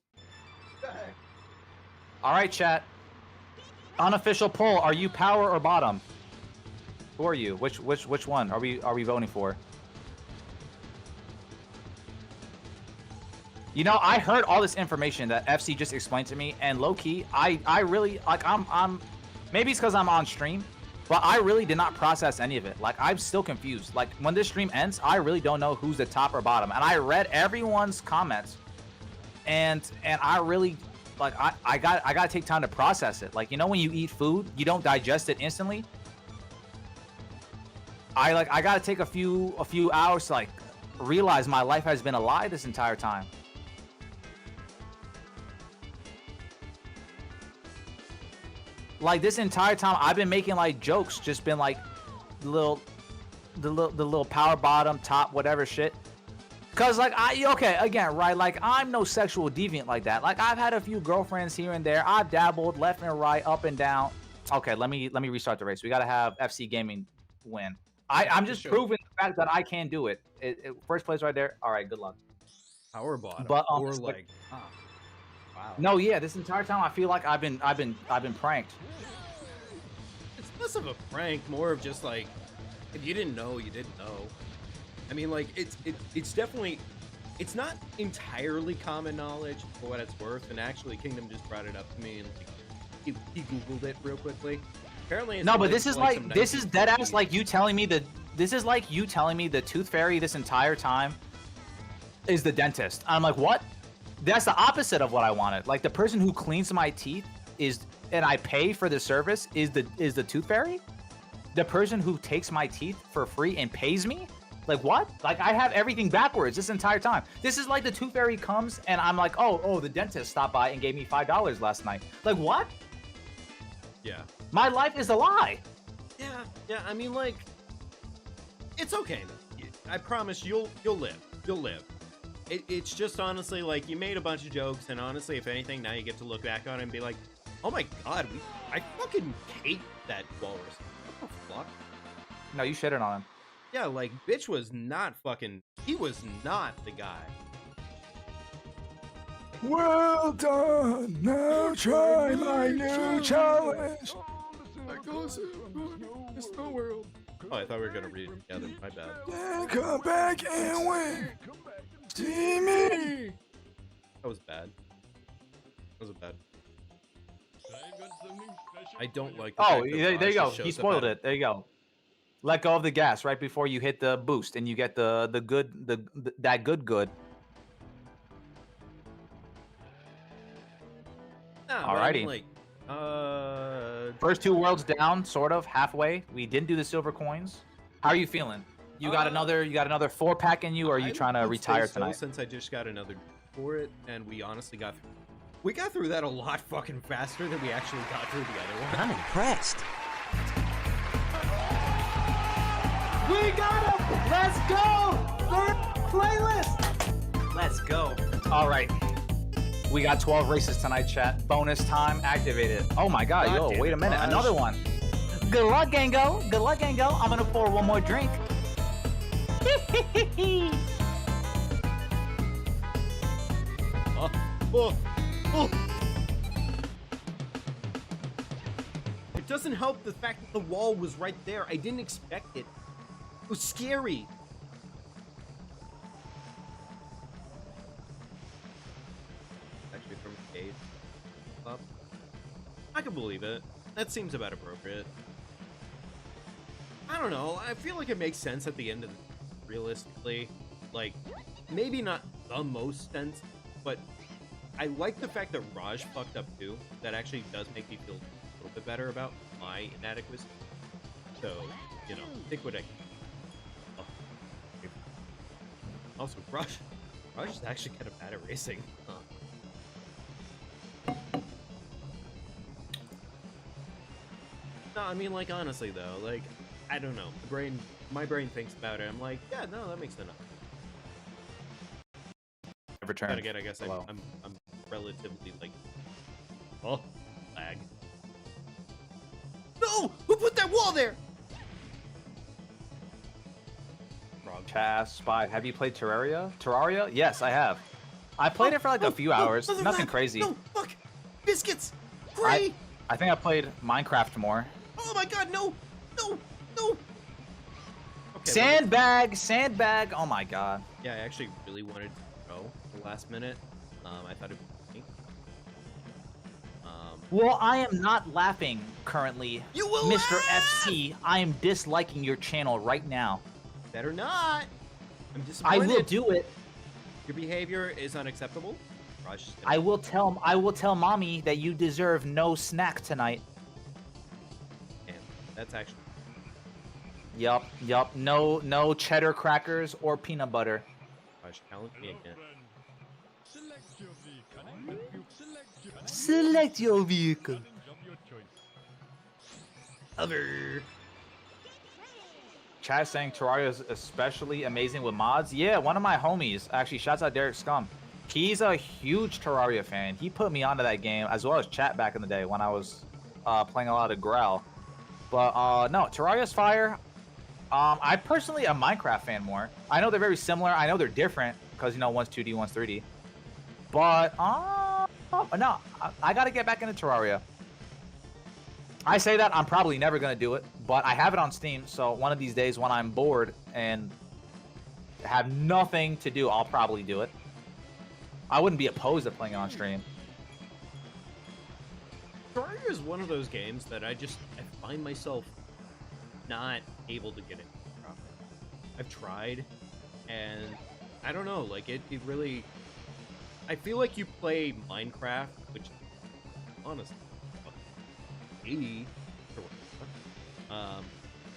All right, chat. Unofficial poll: are you power or bottom? Who are you? Which one are we voting for? You know, I heard all this information that FC just explained to me, and low key, I really like. I'm maybe it's because I'm on stream, but I really did not process any of it. Like, I'm still confused. Like, when this stream ends, I really don't know who's the top or bottom. And I read everyone's comments, and I really like I gotta take time to process it. Like, you know, when you eat food, you don't digest it instantly. I gotta take a few hours to like realize my life has been a lie this entire time. Like, this entire time I've been making like jokes, just been like little the little power bottom, top, whatever shit. Cause like okay, again, right? Like I'm no sexual deviant like that. Like I've had a few girlfriends here and there. I've dabbled left and right, up and down. Okay, let me restart the race. We gotta have FC Gaming win. I'm just proving the fact that I can do it. First place right there. All right, good luck.
Power bottom.
But
or like, wow.
No, yeah, this entire time I feel like I've been pranked.
It's less of a prank, more of just like, if you didn't know, you didn't know. I mean, like, it's definitely, it's not entirely common knowledge for what it's worth. And actually, Kingdom just brought it up to me and like, he googled it real quickly. Apparently, it's
no, but
like,
this is like this is dead ass like you telling me that this is like you telling me the Tooth Fairy this entire time is the dentist. I'm like, what? That's the opposite of what I wanted. Like the person who cleans my teeth is, and I pay for the service is the Tooth Fairy. The person who takes my teeth for free and pays me. Like what? Like I have everything backwards this entire time. This is like the Tooth Fairy comes and I'm like, oh, the dentist stopped by and gave me $5 last night. Like what?
Yeah.
My life is a lie.
Yeah. I mean, like, it's okay. I promise you'll live. You'll live. It's just honestly like you made a bunch of jokes, and honestly, if anything, now you get to look back on it and be like, oh my god, I fucking hate that walrus. What the fuck?
No, you shitted on him.
Yeah, like, bitch was not fucking... He was not the guy.
Well done! Now try my new challenge!
I goes in Snow World. Oh, I thought we were gonna read it together. My bad.
Then come back and win! See me!
That was bad. That was bad. I don't like the fact that
there you
Raj
go.
just
He
shows up
spoiled
at-
it. There you go. Let go of the gas right before you hit the boost, and you get that good.
Nah, but I mean,
Alrighty.
like,
First two worlds down, sort of halfway. We didn't do the silver coins. How are you feeling? You got another 4-pack in you, or are you trying to retire tonight?
Since I just got another for it, and we honestly got through that a lot fucking faster than we actually got through the other one.
I'm impressed.
We got him! Let's go! Third playlist! Let's go. All right. We got 12 races tonight, chat. Bonus time activated. Oh my god,
God damn
wait
it,
a minute.
Raj.
Another one. Good luck, Gango. Good luck, Gango. I'm gonna pour one more drink.
It doesn't help the fact that the wall was right there. I didn't expect it. It was scary. Actually, from the cave up. I can believe it. That seems about appropriate. I don't know. I feel like it makes sense at the end of the, realistically. Like, maybe not the most sense, but I like the fact that Raj fucked up too. That actually does make me feel a little bit better about my inadequacy. So, you know, think what I. Oh. Also, Raj is actually kind of bad at racing. Huh. No, I mean, like, honestly though, like, I don't know. My brain thinks about it. I'm like, yeah, no, that makes sense.
Return.
But again, I guess I'm relatively like, oh, lag. No, who put that wall there? Frog.
Chas, Spy. Have you played Terraria? Terraria? Yes, I have. I played it for like a few hours. Nothing crazy.
No, fuck, biscuits. Free.
I think I played Minecraft more.
Oh my god, no. Okay,
Sandbag. Oh my god.
yeah, I actually really wanted to go the last minute. I thought it would be me.
Well, I am not laughing currently.
You will
Mr.
laugh!
FC, I am disliking your channel right now.
Better not. I'm
I
disappointed.
will do it.
Your behavior is unacceptable. Raj is gonna-
I will tell mommy that you deserve no snack tonight.
Damn, that's actually.
Yup. No cheddar crackers or peanut butter.
Raj, challenge me again.
Select your vehicle.
Hover.
chat saying Terraria is especially amazing with mods. Yeah, one of my homies, actually, shouts out Derek Scum. He's a huge Terraria fan. He put me onto that game as well as chat back in the day when I was playing a lot of Growl. But no, Terraria's fire. I personally am Minecraft fan more. I know they're very similar. I know they're different because you know one's 2D, one's 3D. But no, I gotta get back into Terraria. I say that I'm probably never gonna do it, but I have it on Steam. So one of these days when I'm bored and have nothing to do, I'll probably do it. I wouldn't be opposed to playing it on stream.
Terraria is one of those games that I find myself not able to get into. I've tried, and I don't know, like it really. I feel like you play Minecraft, which honestly,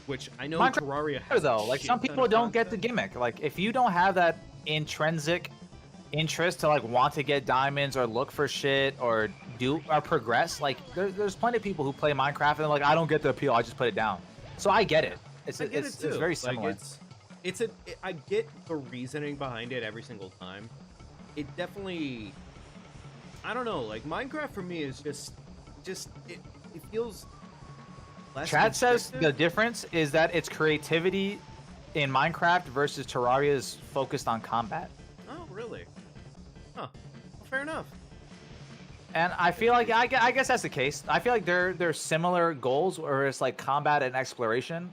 which I know
Minecraft
Terraria has
though, like some people don't get the gimmick. Like if you don't have that intrinsic interest to like want to get diamonds or look for shit or do or progress, like there's plenty of people who play Minecraft and like I don't get the appeal, I just put it down. So I get it. It's very similar.
Like, I get the reasoning behind it every single time. It definitely, I don't know, like Minecraft for me is just it feels less
Chad says
restrictive.
the difference is that it's creativity in Minecraft versus Terraria is focused on combat.
Oh, really? Huh. Well, fair enough.
And I feel like I guess that's the case. I feel like they're similar goals, where it's like combat and exploration,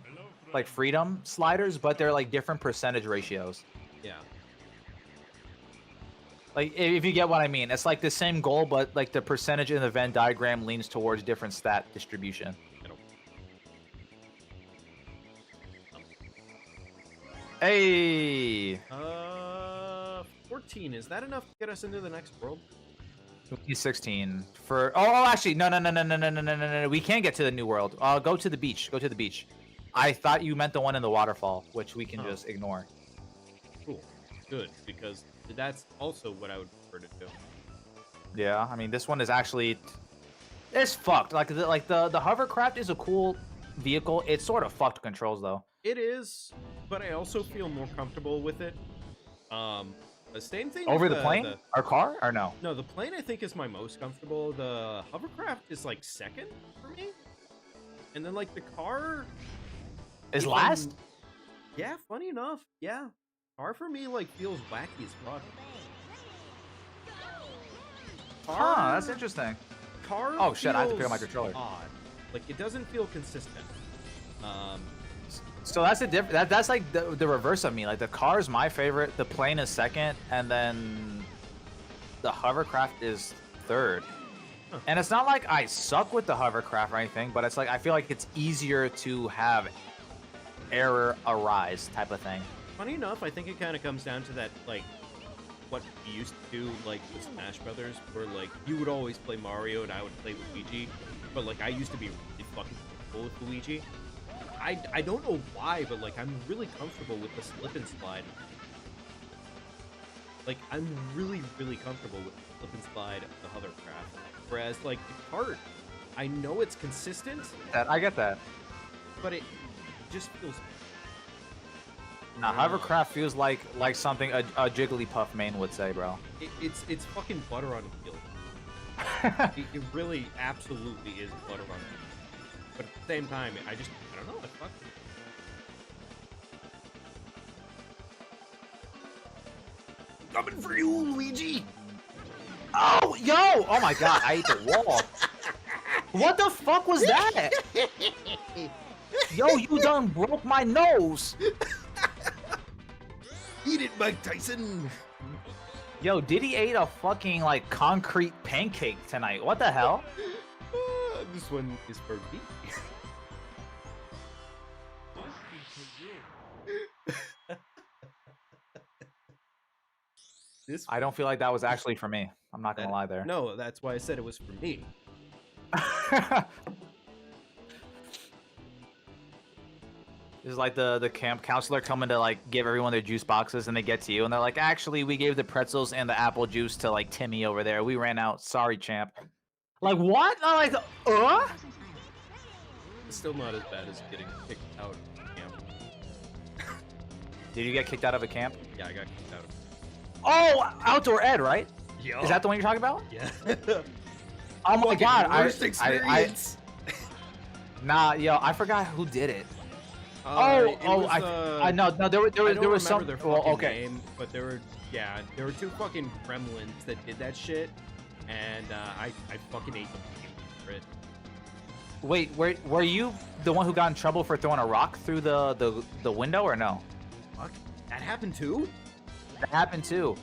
like freedom sliders, but they're like different percentage ratios.
Yeah.
Like if you get what I mean, it's like the same goal, but like the percentage in the Venn diagram leans towards different stat distribution.
I don't.
Hey,
14. Is that enough to get us into the next world?
2016 for. Oh, actually, no. We can't get to the new world. Go to the beach. Go to the beach. I thought you meant the one in the waterfall, which we can just ignore.
Cool. Good, because that's also what I would prefer to do.
Yeah, I mean this one is actually, it's fucked. Like the hovercraft is a cool vehicle. It's sort of fucked controls though.
It is, but I also feel more comfortable with it. The same thing
Over
with
the plane or car or no?
No, the plane I think is my most comfortable. The hovercraft is like second for me, and then like the car
Is last?
Yeah, funny enough, yeah. Car for me like feels wacky as fuck.
Huh, that's interesting.
Car.
Oh shit! I have to pick up my
feels
controller.
Odd. Like it doesn't feel consistent.
So that's the difference. That's like the reverse of me. Like the car is my favorite, the plane is second, and then the hovercraft is third.
Huh.
And it's not like I suck with the hovercraft or anything, but it's like I feel like it's easier to have error arise type of thing.
Funny enough, I think it kind of comes down to that, like, what we used to do, like, with Smash Brothers, where, like, you would always play Mario and I would play Luigi, but, like, I used to be really fucking comfortable with Luigi. I don't know why, but, like, I'm really comfortable with the slip and slide. Like, I'm really, really comfortable with the slip and slide of the hovercraft. Whereas, like, the kart, I know it's consistent,
I get that.
but it just feels...
Now, hovercraft feels like something a Jigglypuff main would say, bro.
It's fucking butter on wheels. It really, absolutely is butter on wheels. But at the same time, I don't know. It's fucking...
Coming for you, Luigi.
Oh, yo! Oh my god, I ate the wall. What the fuck was that? Yo, you done broke my nose.
Eat it, Mike Tyson.
Yo, Diddy ate a fucking, like, concrete pancake tonight. What the hell?
This one is for me.
I don't feel like that was actually for me. I'm not gonna lie there.
No, that's why I said it was for me.
This is like the camp counselor coming to like give everyone their juice boxes, and they get to you, and they're like, "Actually, we gave the pretzels and the apple juice to like Timmy over there. We ran out. Sorry, champ." Like what? I'm like,
It's still not as bad as getting kicked out of camp.
Did you get kicked out of a camp?
Yeah, I got kicked out of.
Oh, outdoor ed, right?
Yeah.
Is that the one you're talking about?
Yeah.
Oh my
Fucking
god,
worst experience.
Nah, yo, I forgot who did it.
It was,
I know. No, there
I don't
was some.
remember their
Well,
fucking
okay.
name, but there were two fucking gremlins that did that shit, and I fucking ate them for it.
Wait, were you the one who got in trouble for throwing a rock through the window or no?
Fuck, that happened too?
That happened too.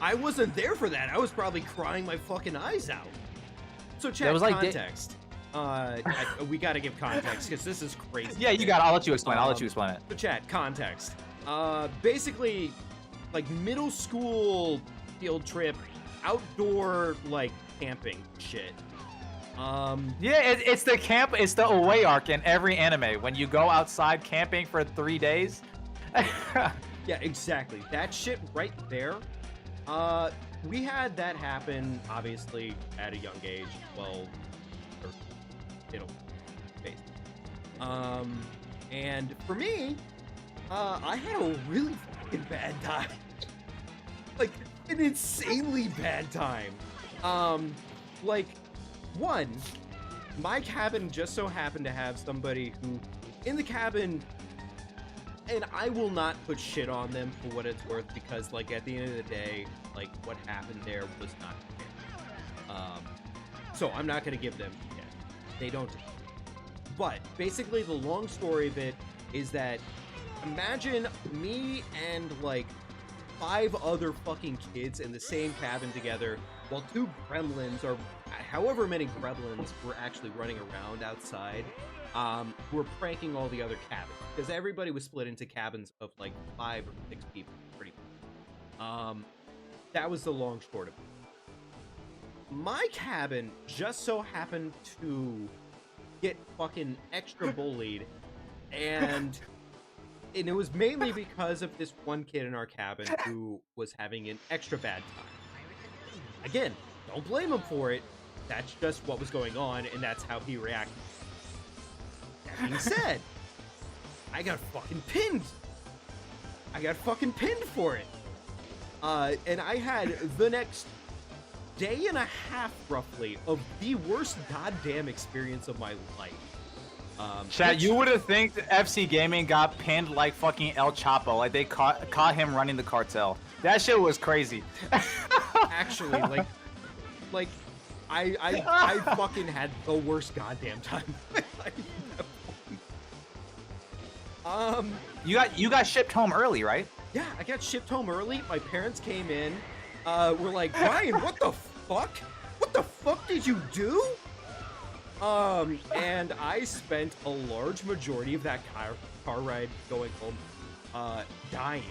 I wasn't there for that. I was probably crying my fucking eyes out. So check
was like
context. We gotta give context because this is crazy.
Yeah, you got it. I'll let you explain. I'll let you explain it.
So chat context. Basically, like middle school field trip, outdoor like camping shit.
Yeah, it's the camp. It's the away arc in every anime when you go outside camping for 3 days.
Yeah, exactly. That shit right there. We had that happen obviously at a young age. Well, and for me, I had a really fucking bad time. Like an insanely bad time. Like one, my cabin just so happened to have somebody who in the cabin, and I will not put shit on them for what it's worth because like at the end of the day, like what happened there was not fair. So I'm not gonna give them shit. They don't. But basically the long story of it is that imagine me and like 5 other fucking kids in the same cabin together while 2 gremlins or however many gremlins were actually running around outside were pranking all the other cabins because everybody was split into cabins of like 5 or 6 people pretty much. That was the long short of it. My cabin just so happened to get fucking extra bullied, and it was mainly because of this one kid in our cabin who was having an extra bad time. Again, don't blame him for it. That's just what was going on, and that's how he reacted. That being said, I got fucking pinned. I got fucking pinned for it. And I had the next day and a half, roughly, of the worst goddamn experience of my life.
Chat, you would have think that FC Gaming got pinned like fucking El Chapo, like they caught him running the cartel. That shit was crazy.
Actually, like I fucking had the worst goddamn time of my life.
You got shipped home early, right?
Yeah, I got shipped home early. My parents came in. We're like, Brian, what the fuck? What the fuck did you do? And I spent a large majority of that car ride going home, dying.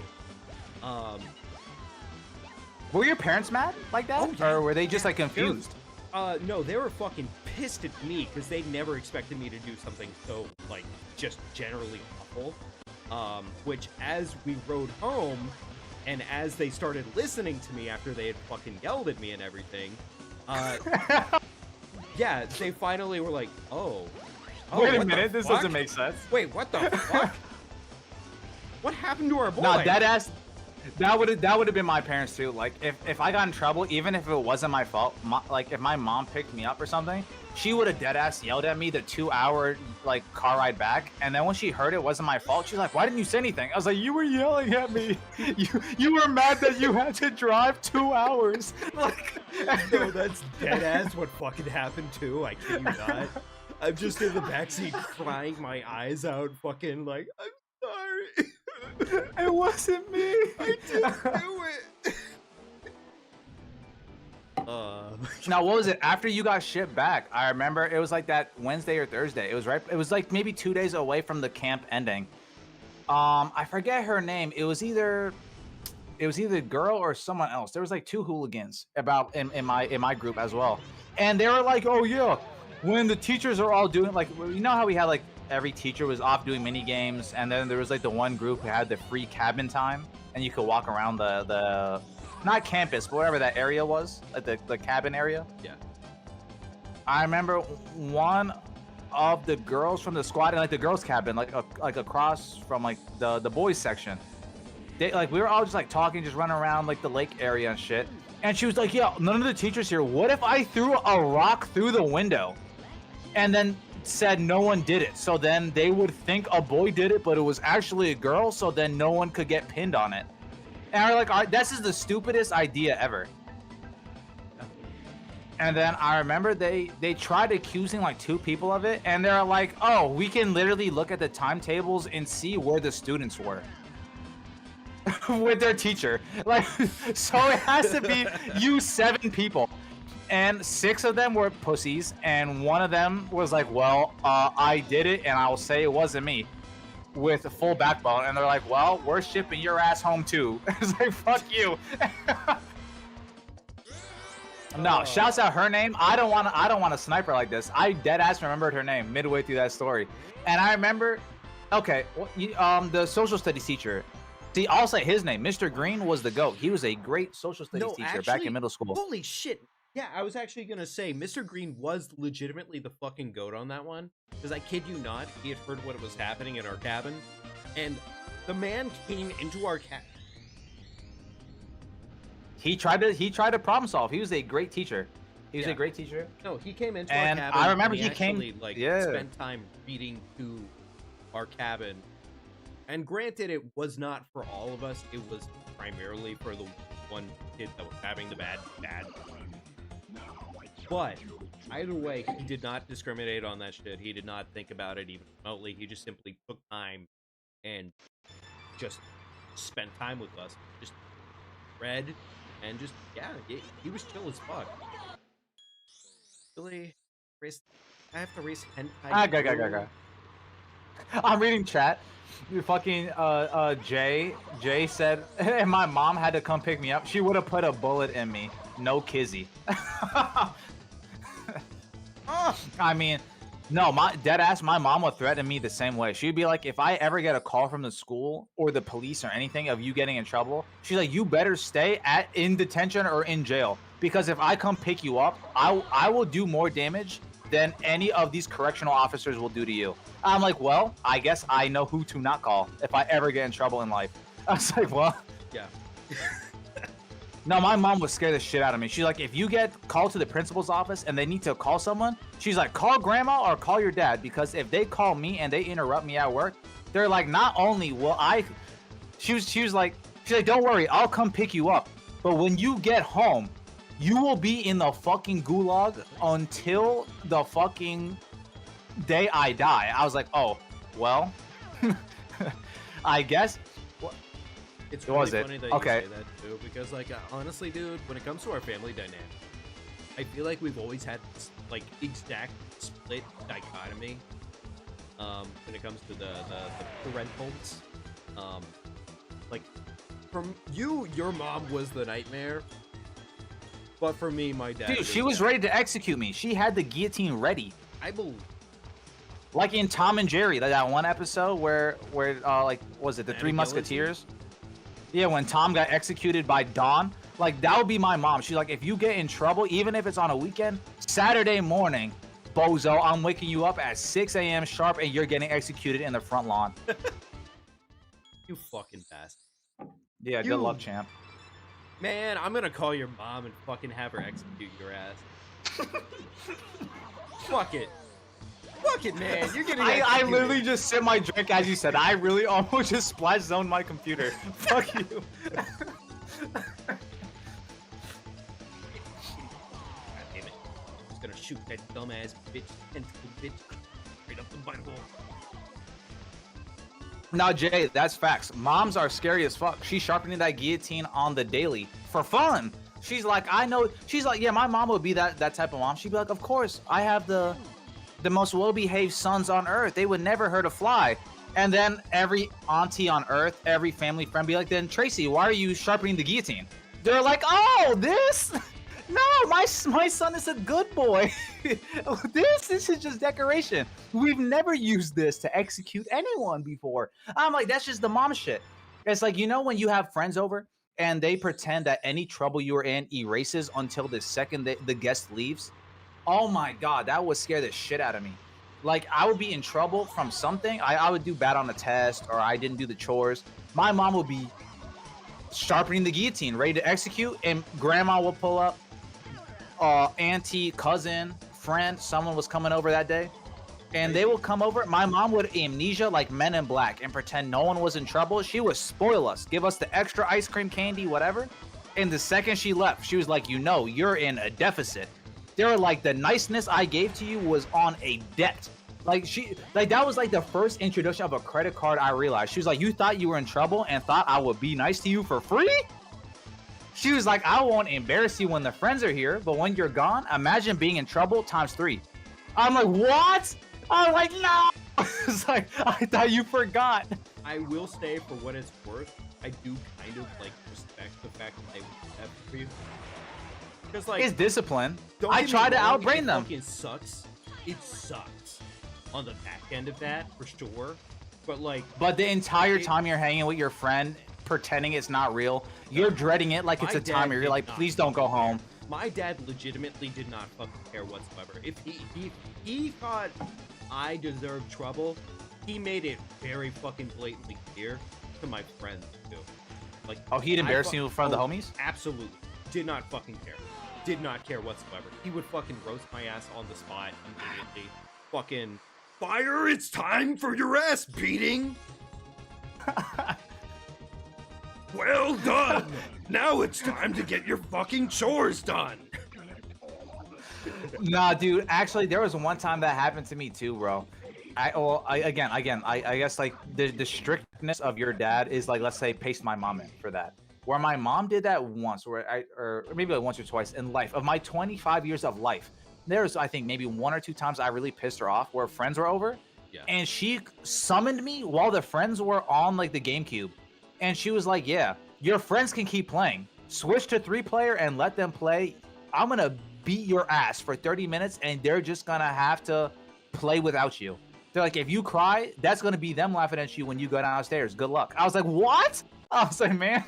Were your parents mad like that?
Oh, yeah.
Or were they just like confused?
No, they were fucking pissed at me because they never expected me to do something so, like, just generally awful. Which, as we rode home, and as they started listening to me after they had fucking yelled at me and everything, yeah, they finally were like, oh,
Wait a
what the
minute, this
fuck?
doesn't make sense.
Wait, what the fuck? What happened to our boy?
Nah, that would have been my parents too. Like if I got in trouble, even if it wasn't my fault, like if my mom picked me up or something, she would have dead ass yelled at me the 2-hour like car ride back. And then when she heard it wasn't my fault, she's like, "Why didn't you say anything?" I was like, "You were yelling at me. You were mad that you had to drive 2 hours." Like,
no, that's dead ass what fucking happened too. I kid you not. I'm just in the backseat crying my eyes out, fucking like, I'm sorry.
it wasn't me.
I didn't do it.
Now, what was it? After you got shipped back, I remember it was like that Wednesday or Thursday. It was like maybe 2 days away from the camp ending. I forget her name. It was either girl or someone else. There was like 2 hooligans in my group as well, and they were like, "Oh yeah, when the teachers are all doing like, you know how we had like every teacher was off doing mini games, and then there was like the one group who had the free cabin time, and you could walk around the not campus, but whatever that area was, like the cabin area."
Yeah.
I remember one of the girls from the squad in like the girls' cabin, like across from like the boys section. we were all just like talking, just running around like the lake area and shit. And she was like, "Yeah, none of the teachers here. What if I threw a rock through the window?" And then said no one did it. So then they would think a boy did it, but it was actually a girl. So then no one could get pinned on it. And we're like, all right, this is the stupidest idea ever. And then I remember they tried accusing like 2 people of it, and they're like, "Oh, we can literally look at the timetables and see where the students were with their teacher." Like, so it has to be you 7 people, and 6 of them were pussies, and 1 of them was like, "Well, I did it, and I'll say it wasn't me," with a full backbone. And they're like, "Well, we're shipping your ass home too." It's like, fuck you. No, shouts out her name. I don't want a sniper like this. I dead ass remembered her name midway through that story, and I remember, okay, the social studies teacher. See, I'll say his name. Mr. Green was the GOAT. He was a great social studies teacher back in middle school.
Holy shit! Yeah, I was actually gonna say Mr. Green was legitimately the fucking GOAT on that one. Because I kid you not, he had heard what was happening in our cabin, and the man came into our cabin.
He tried to problem solve. He was a great teacher. He was a great teacher.
No, he came into
And
our cabin.
I remember
and
he came-
actually, like,
yeah.
spent time reading to our cabin. And granted, it was not for all of us. It was primarily for the one kid that was having the bad. But either way, he did not discriminate on that shit. He did not think about it even remotely. He just simply took time and just spent time with us. Just read. And just, yeah, he was chill as fuck. Really? I have to race hentai.
Go. I'm reading chat. You fucking Jay said, "And my mom had to come pick me up. She would have put a bullet in me. No kizzy." I mean, no, my dead ass, my mom would threaten me the same way. She'd be like, if I ever get a call from the school or the police or anything of you getting in trouble, she's like, "You better stay in detention or in jail, because if I come pick you up, I will do more damage than any of these correctional officers will do to you." I'm like, well, I guess I know who to not call if I ever get in trouble in life. I was like, well,
Yeah.
no, my mom would scare the shit out of me. She's like, if you get called to the principal's office and they need to call someone, she's like, call grandma or call your dad, because if they call me and they interrupt me at work, they're like, not only will she was like, don't worry, I'll come pick you up, but when you get home, you will be in the fucking gulag until the fucking day I die. I was like, oh, well, I guess.
It's
Was
really
it?
funny that
Okay.
you say that too, because like honestly, dude, when it comes to our family dynamic, I feel like we've always had this, like, exact split dichotomy. When it comes to the parentals, like, from you, your mom was the nightmare, but for me, my dad.
Dude, she was ready to execute me. She had the guillotine ready.
I believe.
Like in Tom and Jerry, that one episode where like, was it the Three
Guillotine?
Musketeers? Yeah, when Tom got executed by Don, like, that would be my mom. She's like, if you get in trouble, even if it's on a weekend, Saturday morning, bozo, I'm waking you up at 6 a.m. sharp and you're getting executed in the front lawn.
You fucking bastard.
Yeah, good luck, champ.
Man, I'm gonna call your mom and fucking have her execute your ass. Fuck it. Fuck it, man. You're getting
I
executed.
literally just sipped my drink as you said. I really almost just splash zoned my computer. Fuck you.
God damn it. I'm just gonna shoot that dumbass bitch, tentacle bitch, straight up the butthole.
No, Jay, that's facts. Moms are scary as fuck. She's sharpening that guillotine on the daily for fun. She's like, I know. She's like, yeah, my mom would be that type of mom. She'd be like, of course, I have the most well-behaved sons on earth. They would never hurt a fly. And then every auntie on earth, every family friend be like, then Tracy, why are you sharpening the guillotine? They're like, oh, this? No, my son is a good boy. This is just decoration. We've never used this to execute anyone before. I'm like, that's just the mom shit. It's like, you know, when you have friends over and they pretend that any trouble you're in erases until the second the guest leaves. Oh my God, that would scare the shit out of me. Like, I would be in trouble from something. I would do bad on a test, or I didn't do the chores. My mom would be sharpening the guillotine, ready to execute, and grandma will pull up. Auntie, cousin, friend, someone was coming over that day, and they will come over. My mom would amnesia like Men in Black and pretend no one was in trouble. She would spoil us, give us the extra ice cream, candy, whatever. And the second she left, she was like, you know, you're in a deficit. They were like, the niceness I gave to you was on a debt. Like that was like the first introduction of a credit card. I realized she was like, you thought you were in trouble and thought I would be nice to you for free? She was like, I won't embarrass you when the friends are here, but when you're gone, imagine being in trouble times 3. I'm like, what? I'm like, no. It's like, I thought you forgot.
I will say, for what it's worth, I do kind of like respect the fact that they would do that for you. Because like,
It's discipline.
don't
I
get me
try to
wrong,
outbrain
it
them.
fucking sucks. It sucks on the back end of that for sure. But like,
But the entire time you're hanging with your friend, pretending it's not real, you're dreading it like it's
My
a timer.
dad
You're
did
like,
not
please don't go home.
my dad legitimately did not fucking care whatsoever. If he thought I deserved trouble, he made it very fucking blatantly clear to my friends too. Like,
Oh, he'd embarrass you in front of the homies?
Absolutely. Did not fucking care. Did not care whatsoever. He would fucking roast my ass on the spot immediately. Fucking
Fire, it's time for your ass beating. Well done. Now it's time to get your fucking chores done.
Nah, dude. Actually, there was one time that happened to me too, bro. I guess like the strictness of your dad is like, let's say, paste my mom in for that. Where my mom did that once, or maybe like once or twice in life. Of my 25 years of life, there's, I think, maybe 1 or 2 times I really pissed her off where friends were over.
Yeah.
And she summoned me while the friends were on like the GameCube. And she was like, yeah, your friends can keep playing. Switch to 3-player and let them play. I'm going to beat your ass for 30 minutes and they're just going to have to play without you. They're like, if you cry, that's going to be them laughing at you when you go downstairs. Good luck. I was like, what? I was like, man,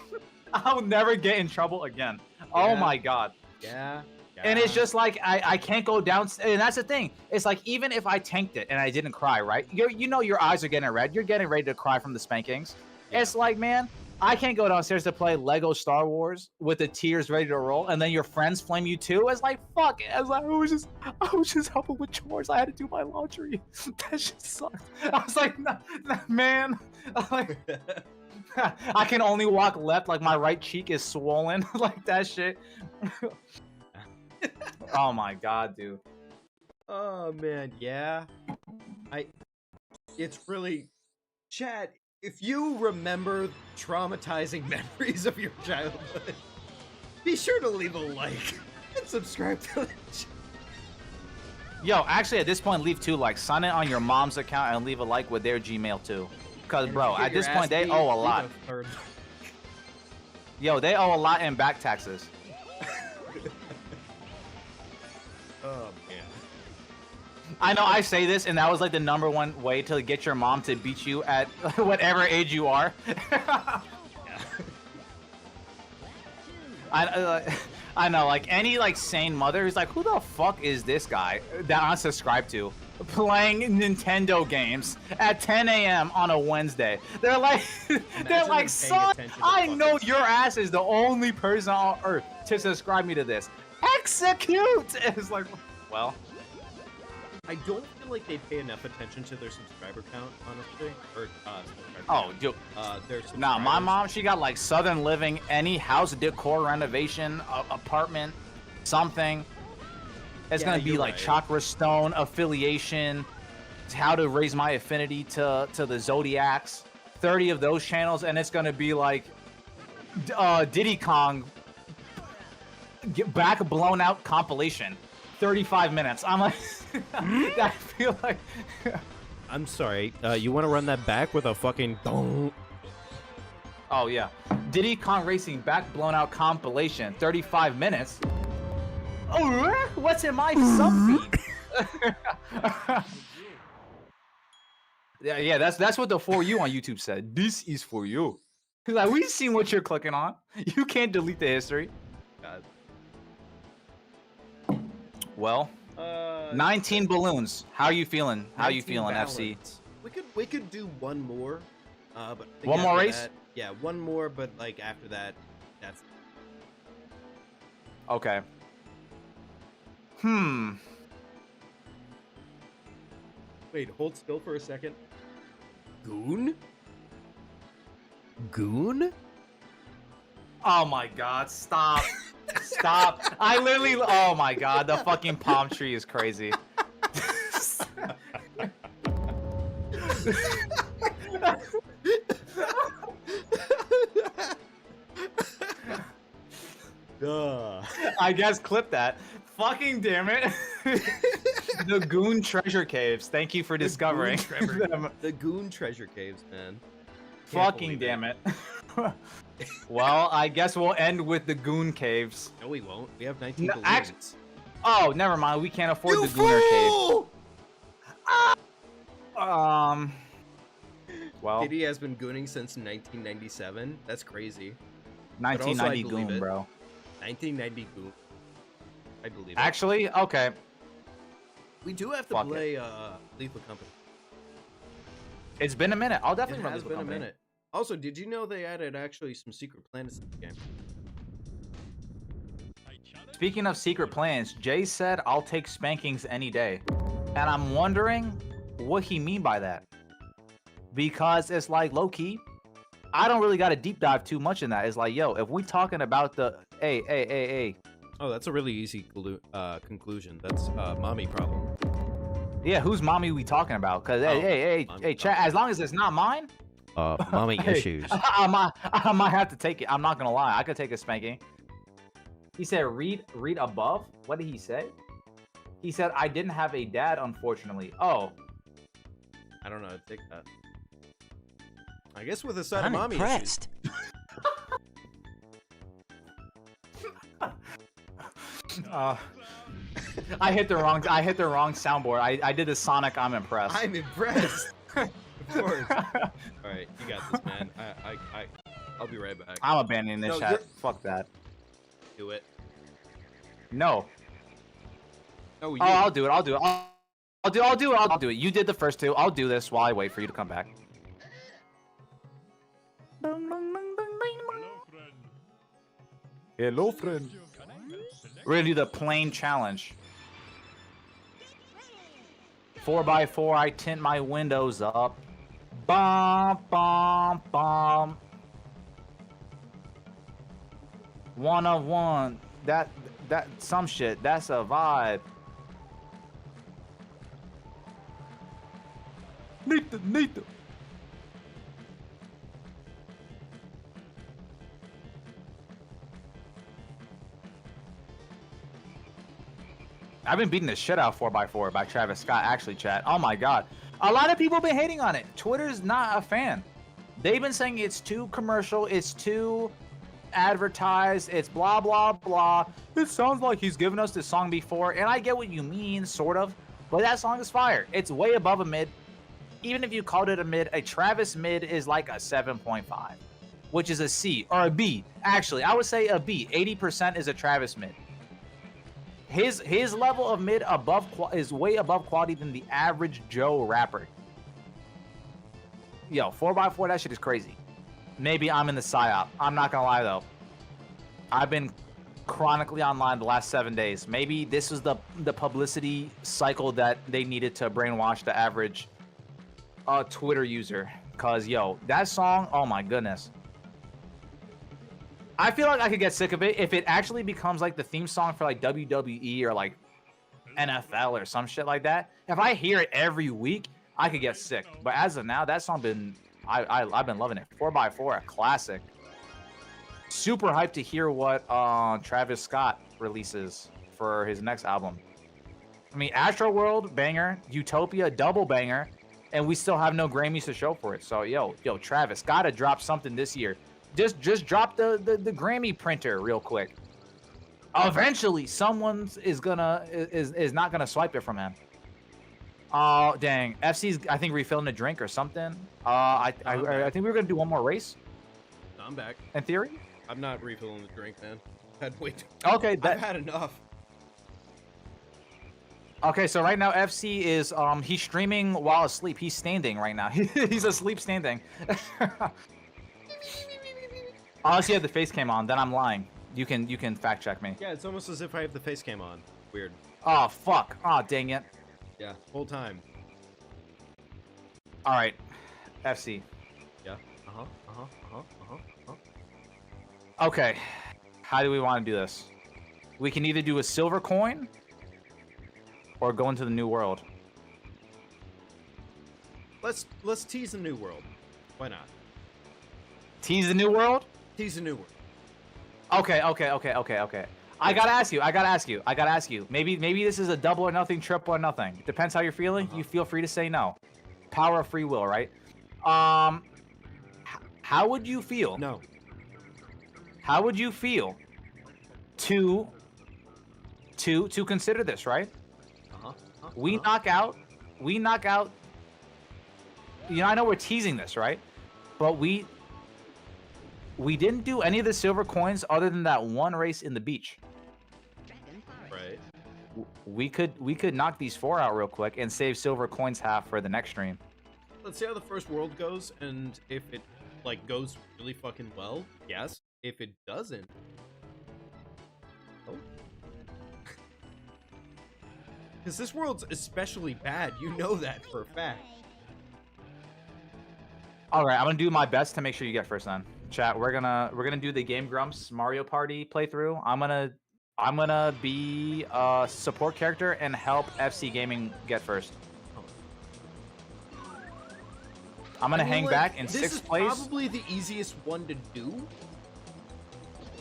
I'll never get in trouble again. Oh my God.
yeah.
And it's just like, I can't go down. And that's the thing. It's like, even if I tanked it and I didn't cry, right? You know your eyes are getting red. You're getting ready to cry from the spankings.
Yeah.
It's like, man, I can't go downstairs to play Lego Star Wars with the tears ready to roll, and then your friends flame you too. It's like, fuck it. I was just helping with chores. I had to do my laundry. That shit sucked. I was like, nah, man. I'm like, I can only walk left, like my right cheek is swollen. Like that shit. Oh my God, dude.
Oh man, yeah. It's really, Chad, if you remember traumatizing memories of your childhood, be sure to leave a like and subscribe to the channel.
Yo, actually, at this point, leave 2 likes. Sign in on your mom's account and leave a like with their Gmail too. Because,
And
bro,
if you
at
get
this
your
point,
ass
they
beat,
owe a
leave
lot.
third.
Yo, they owe a lot in back taxes.
Oh man.
I know I say this, and that was like the #1 way to get your mom to beat you at whatever age you are. I know, like any like sane mother who's like, who the fuck is this guy that I subscribe to playing Nintendo games at 10 a.m. on a Wednesday? They're like,
them paying
son,
attention to
I
fucking
know your ass is the only person on earth to subscribe me to this. Execute! It's like, well.
I don't feel like they pay enough attention to their subscriber count, honestly. Or subscriber
Oh,
count.
dude.
Their
Nah, my
subscribers.
mom, she got like Southern Living, any house decor renovation, apartment, something. It's
Yeah,
gonna be
you're
like
right.
Chakra Stone affiliation, how to raise my affinity to the Zodiacs, 30 of those channels, and it's gonna be like Diddy Kong get back blown out compilation, 35 minutes. I'm like, I feel like.
I'm sorry. You want to run that back with a fucking dong?
Oh yeah, Diddy Kong Racing back blown out compilation, 35 minutes. Oh, what's in my sub feed? yeah, that's what the For You on YouTube said. This is for you. He's like, we've seen what you're clicking on. You can't delete the history.
God.
Well, 19 balloons. How are you feeling? How you
19
feeling, FC?
balance. We could do one more. But I think
One more
after
race?
that- Yeah, one more, but like after that, that's
Okay.
Wait, hold still for a second. Goon? Goon?
Oh my god, stop. Stop. I literally, oh my god, the fucking palm tree is crazy. I guess clip that. Fucking damn it. The Goon Treasure Caves. Thank you for discovering them.
The Goon Treasure Caves, man.
Fucking damn it. Well, I guess we'll end with the Goon Caves.
No, we won't. We have 19 balloons.
Oh, never mind. We can't afford the Gooner Cave. Well,
Diddy has been gooning since 1997. That's crazy.
1990 Goon,
it.
bro.
1990 Goon. I believe it.
Actually, okay.
We do have to
Fuck
play Lethal Company.
It's been a minute. I'll definitely
It
run
has
Lethal
been
Company.
a minute. Also, did you know they added actually some secret planets in the game?
Speaking of secret plans, Jay said, I'll take spankings any day. And I'm wondering what he mean by that. Because it's like, low-key, I don't really got to deep dive too much in that. It's like, yo, if we talking about the... Hey.
Oh, that's a really easy conclusion. That's mommy problem.
Yeah, whose mommy we talking about? Because, hey, chat, as long as it's not mine...
Mommy
Hey,
issues.
I might have to take it. I'm not gonna lie. I could take a spanking. He said, read above. What did he say? He said, I didn't have a dad, unfortunately. Oh.
I don't know how to take that. I guess with a side
I'm
of mommy
impressed.
I hit the wrong soundboard. I did the Sonic I'm impressed.
I'm impressed. Of course. All right, you got this, man. I'll be right back.
I'm abandoning this
No,
chat.
you're-
Fuck that.
Do it.
No.
Oh, you.
Oh, I'll do it. I'll do it. You did the first two. I'll do this while I wait for you to come back. Hello, friend. We're gonna do the plane challenge. 4x4, I tint my windows up. Bum, bum, bum. One of one. That some shit. That's a vibe. Nathan. I've been beating the shit out of 4x4 by Travis Scott, actually, chat. Oh my god. A lot of people have been hating on it. Twitter's not a fan. They've been saying it's too commercial, it's too advertised, it's blah, blah, blah. It sounds like he's given us this song before, and I get what you mean, sort of, but that song is fire. It's way above a mid. Even if you called it a mid, a Travis mid is like a 7.5, which is a C, or a B. Actually, I would say a B. 80% is a Travis mid. His level of mid is way above quality than the average Joe rapper. Yo, 4x4, that shit is crazy. Maybe I'm in the psyop. I'm not gonna lie though. I've been chronically online the last 7 days. Maybe this was the publicity cycle that they needed to brainwash the average Twitter user. Cause yo, that song, oh my goodness. I feel like I could get sick of it if it actually becomes like the theme song for like WWE or like NFL or some shit like that. If I hear it every week, I could get sick. But as of now, that song I've been loving it. 4x4, a classic. Super hyped to hear what Travis Scott releases for his next album. I mean, Astro World, banger. Utopia, double banger. And we still have no Grammys to show for it. So yo, Travis, gotta drop something this year. Just drop the Grammy printer real quick. Eventually, someone is not gonna swipe it from him. Oh dang, FC's I think refilling a drink or something. I think we were gonna do one more race.
I'm back.
In theory.
I'm not refilling the drink, man. Had wait.
Okay,
I've had enough.
Okay, so right now FC is he's streaming while asleep. He's standing right now. He's asleep standing. Unless you have the face cam on, then I'm lying. You can fact check me.
Yeah, it's almost as if I have the face cam on. Weird.
Oh fuck. Oh dang it.
Yeah, whole time.
All right, FC.
Yeah. Uh-huh.
Okay, how do we want to do this? We can either do a silver coin or go into the new world.
Let's tease the new world. Why not?
Tease the new world?
Tease the new world.
Okay. I gotta ask you. Maybe this is a double or nothing, triple or nothing. Depends how you're feeling. You feel free to say no. Power of free will, right? How would you feel?
No.
How would you feel to consider this, right? We knock out. You know, I know we're teasing this, right? But we didn't do any of the silver coins other than that one race in the beach.
Right.
We could knock these 4 out real quick and save silver coins half for the next stream.
Let's see how the first world goes, and if it like goes really fucking well, yes. If it doesn't, oh. Because this world's especially bad, you know that for a fact.
All right, I'm gonna do my best to make sure you get first. Then, chat. We're gonna do the Game Grumps Mario Party playthrough. I'm gonna be a support character and help FC Gaming get first. I'm gonna hang back in 6th place.
This is probably the easiest one to do.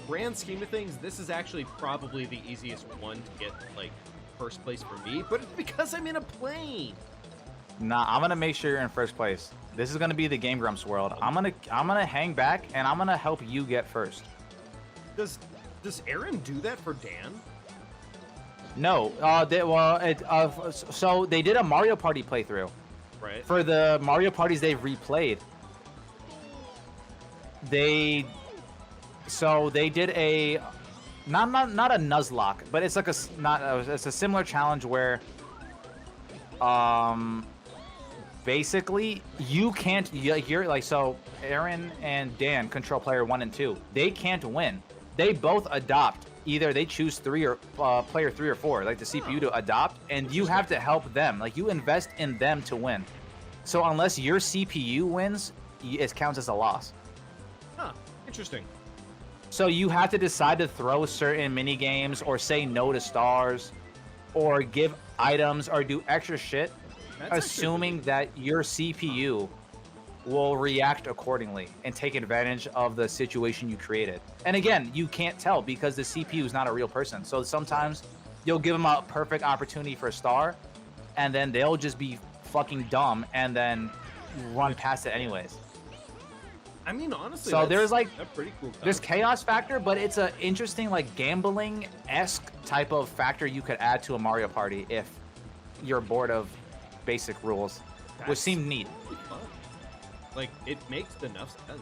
Grand scheme of things, this is actually probably the easiest one to get like first place for me, but it's because I'm in a plane.
Nah, I'm gonna make sure you're in first place. This is gonna be the Game Grumps world. I'm gonna hang back and I'm gonna help you get first.
Does Aaron do that for Dan?
No, so they did a Mario Party playthrough.
Right.
For the Mario Parties they've replayed, they did a not a Nuzlocke, but it's like it's a similar challenge where basically you can't you're like, so Aaron and Dan control player 1 and 2. They can't win. They both adopt. Either they choose 3 or player 3 or 4, like the CPU to adopt, and you have to help them. Like you invest in them to win. So unless your CPU wins, it counts as a loss.
Huh. Interesting.
So you have to decide to throw certain mini games or say no to stars or give items or do extra shit, assuming that your CPU will react accordingly and take advantage of the situation you created. And again, you can't tell because the CPU is not a real person. So sometimes you'll give them a perfect opportunity for a star and then they'll just be fucking dumb and then run past it anyways.
I mean, honestly,
so there's like
a pretty cool
there's chaos factor, but it's an interesting like gambling-esque type of factor you could add to a Mario Party if you're bored of basic rules, which seem neat.
Fun. Like it makes enough sense.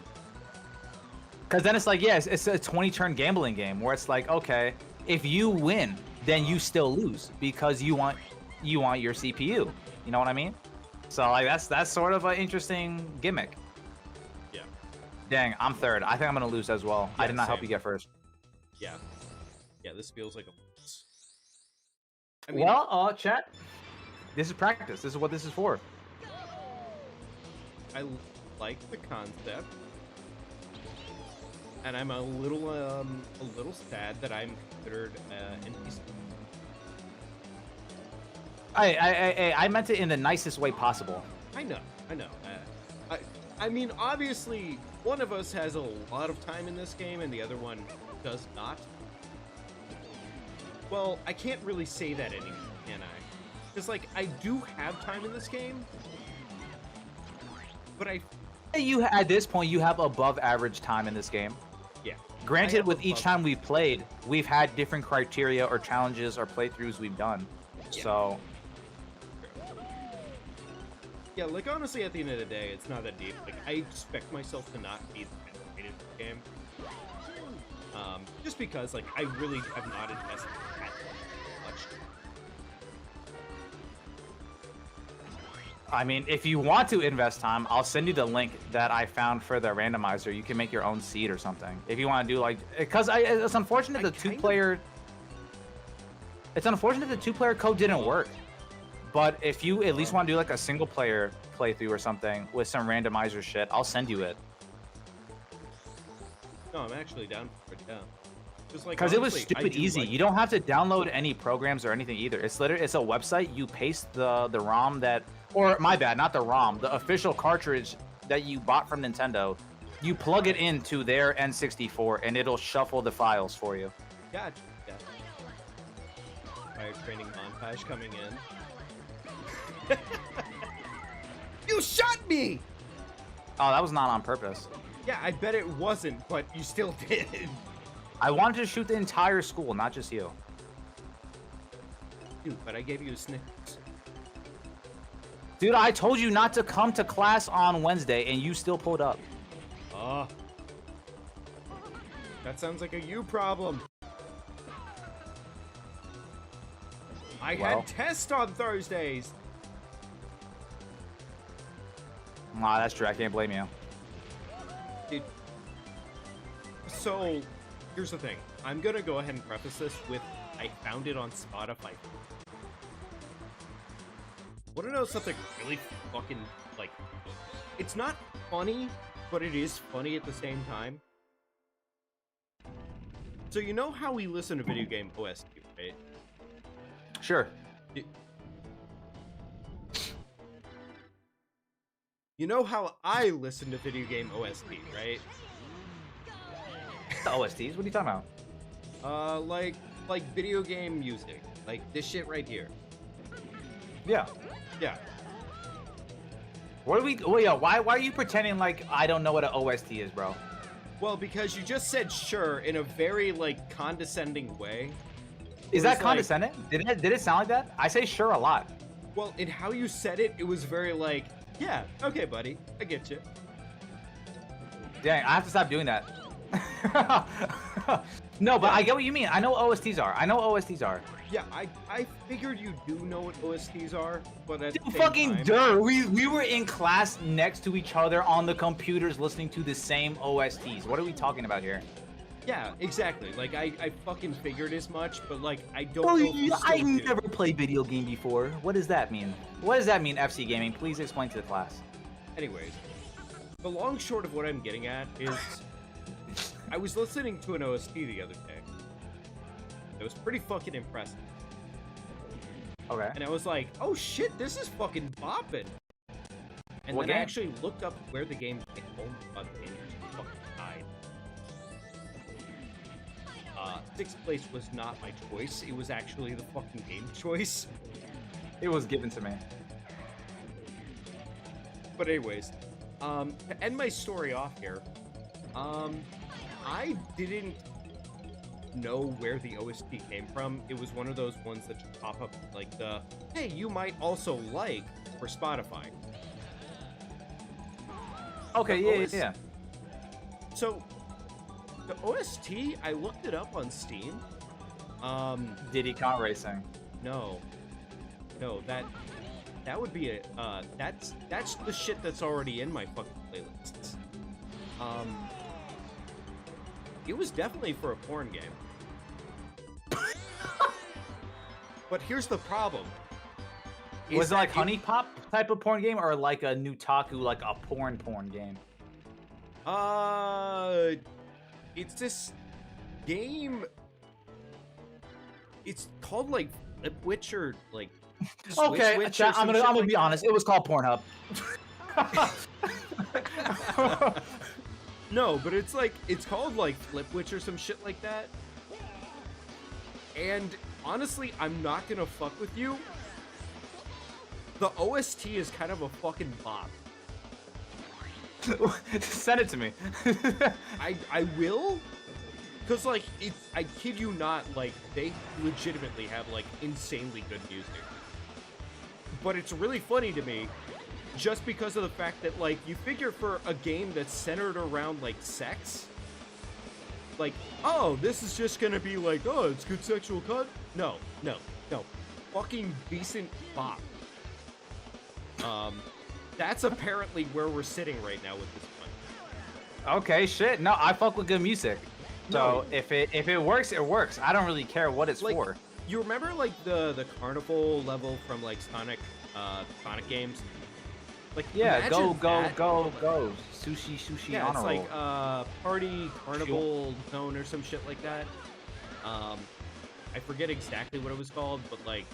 Because then it's like, yes, it's a 20-turn gambling game where it's like, okay, if you win, then you still lose because you want your CPU. You know what I mean? So like that's sort of an interesting gimmick.
Yeah.
Dang, I'm third. I think I'm gonna lose as well.
Yeah,
I did not help
same.
you get first.
Yeah. Yeah, this feels like a I mean,
well, chat. This is practice. This is what this is for.
I like the concept. And I'm a little sad that I'm considered an NPC.
I meant it in the nicest way possible.
I know. I mean, obviously, one of us has a lot of time in this game, and the other one does not. Well, I can't really say that anymore, can I? Because, like, I do have time in this game, but
at this point, you have above average time in this game.
Yeah.
Granted, with each time we've played, we've had different criteria or challenges or playthroughs we've done.
Yeah.
So.
Yeah, like, honestly, at the end of the day, it's not that deep. Like, I expect myself to not be the best in this game. Just because, like, I really have not invested that much.
I mean, if you want to invest time, I'll send you the link that I found for the randomizer. You can make your own seed or something. If you want to do like, because it's unfortunate the two-player. It's unfortunate the two-player code didn't work. But if you at least want to do like a single-player playthrough or something with some randomizer shit, I'll send you it.
No, I'm actually down for it. Yeah. Just like
Because it was
honestly,
stupid easy.
like-
You don't have to download any programs or anything either. It's literally it's a website. You paste the ROM that, or my bad, not the ROM, the official cartridge that you bought from Nintendo. You plug it into their N64 and it'll shuffle the files for you.
Gotcha. Yeah. Fire training montage coming in. You shot me!
Oh, that was not on purpose.
Yeah, I bet it wasn't, but you still did.
I wanted to shoot the entire school, not just you.
Dude, but I gave you a Snickers.
Dude, I told you not to come to class on Wednesday and you still pulled up.
Oh. That sounds like a you problem. I had tests on Thursdays.
Nah, that's true. I can't blame you.
So, here's the thing. I'm gonna go ahead and preface this with I found it on Spotify. Wanna know something really fucking, like, it's not funny, but it is funny at the same time? So you know how we listen to video game OST, right?
Sure.
You know how I listen to video game OST, right?
The OSTs? What are you talking about?
Like video game music. Like this shit right here.
Yeah.
Yeah.
What are we? Well, yeah. Why are you pretending like I don't know what an OST is, bro?
Well, because you just said sure in a very like condescending way.
Is
It
that
was
condescending? Did it sound like that? I say sure a lot.
Well, in how you said it, it was very like, yeah, okay, buddy, I get you.
Dang, I have to stop doing that. No, but I get what you mean. I know what OSTs are. I know what OSTs are.
Yeah, I figured you do know what OSTs are, but at the
Dude,
same
fucking
time,
dirt. We were in class next to each other on the computers listening to the same OSTs. What are we talking about here?
yeah, exactly. Like I fucking figured as much, but like I don't
Oh,
know if you
I
still do.
never played video game before. What does that mean? What does that mean, FC Gaming? Please explain to the class.
Anyways, the long short of what I'm getting at is I was listening to an OST the other day. It was pretty fucking impressive.
Okay.
And I was like, oh shit, this is fucking bopping. And
What
then I
game?
actually looked up where the game came home from and just fucking died. Sixth place was not my choice. It was actually the fucking game choice.
It was given to me.
But anyways, to end my story off here, I didn't know where the OST came from. It was one of those ones that just pop up like the, hey, you might also like for Spotify.
Okay,
The
yeah.
So, the OST, I looked it up on Steam.
Diddy Kong Racing.
No, that would be a, that's the shit that's already in my fucking playlists. It was definitely for a porn game. But here's the problem.
Was it like Honey Pop type of porn game or like a Nutaku, like a porn game?
It's this game. It's called like Flip Witch or like.
Okay,
Witch
chat,
or
I'm
some
gonna
shit like
be
that.
honest. It was called Pornhub.
No, but it's called like Flip Witch or some shit like that. And honestly, I'm not gonna fuck with you. The OST is kind of a fucking bop.
Send it to me.
I will, cause like I kid you not, like they legitimately have like insanely good music. But it's really funny to me, just because of the fact that like you figure for a game that's centered around like sex, like oh this is just gonna be like oh it's good sexual cut. No, fucking decent bop. That's apparently where we're sitting right now with this one.
Okay, shit. No, I fuck with good music. So
No.
if it works, it works. I don't really care what it's
Like,
for.
You remember like the carnival level from like Sonic games? Like
Yeah, go,
imagine
go,
that.
go, go. Sushi, sushi,
Yeah,
honor
it's like
roll.
party carnival zone or some shit like that. I forget exactly what it was called, but like,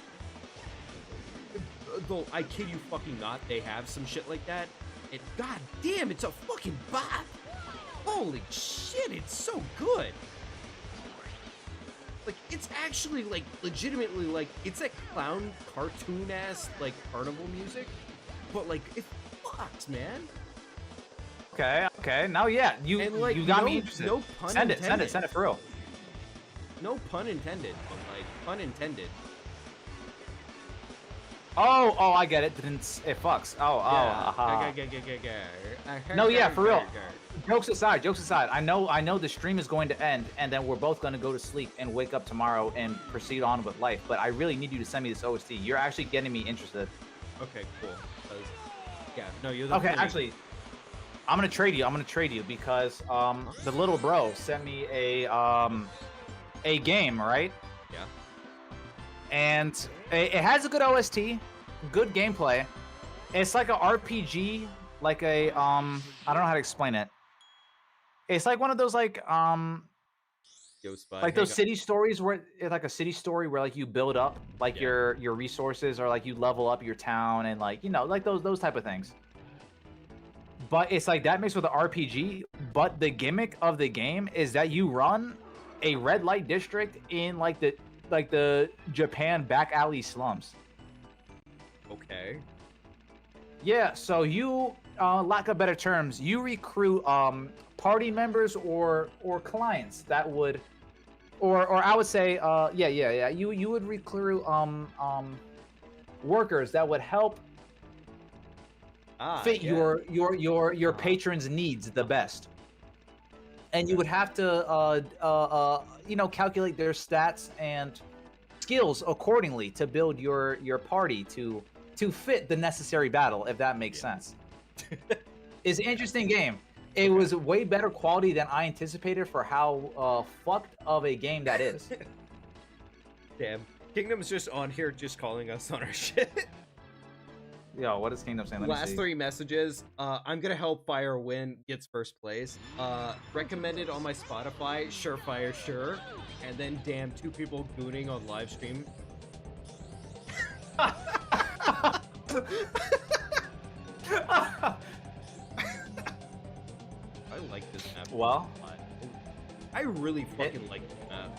I kid you fucking not, they have some shit like that. And god damn, it's a fucking bop. Holy shit, it's so good. Like, it's actually like legitimately like it's a clown cartoon ass like carnival music, but like it fucks, man.
Okay, okay. Now, yeah, you
And, like,
you got me
no-
interested.
no pun
send
intended.
it, send it for real.
No pun intended, but like pun intended.
Oh, oh, I get it. It fucks. Oh, aha. No, yeah, for real. Jokes aside. I know the stream is going to end, and then we're both going to go to sleep and wake up tomorrow and proceed on with life. But I really need you to send me this OST. You're actually getting me interested.
Okay, cool. Yeah, no, you're
Okay, actually, I'm gonna trade you because the little bro sent me a game, right?
Yeah.
And it has a good OST, good gameplay. It's like a RPG, like a I don't know how to explain it. It's like one of those like
Yo, Spy,
like those
hang
city stories where it's like a city story where like you build up like
Yeah.
your resources, or like you level up your town, and like, you know, like those type of things. But it's like that mixed with the RPG. But the gimmick of the game is that you run a red light district in like the Japan back alley slums.
on. Okay.
Yeah, so you, lack of better terms, you recruit party members or clients that would, or I would say, yeah. You would recruit workers that would help fit
yeah.
your patrons' needs the best. And you would have to you know, calculate their stats and skills accordingly to build your party to fit the necessary battle, if that makes sense. It's an interesting game. It was way better quality than I anticipated for how fucked of a game that is.
Damn. Kingdom's just on here just calling us on our shit.
Yo, what is Kingdom saying? Let me
Last
see.
3 messages. I'm gonna help Fire win, gets first place. Recommended on my Spotify, Surefire, sure. And then damn, 2 people gooning on live stream. I like this map.
Well,
a lot. I really fucking like this map.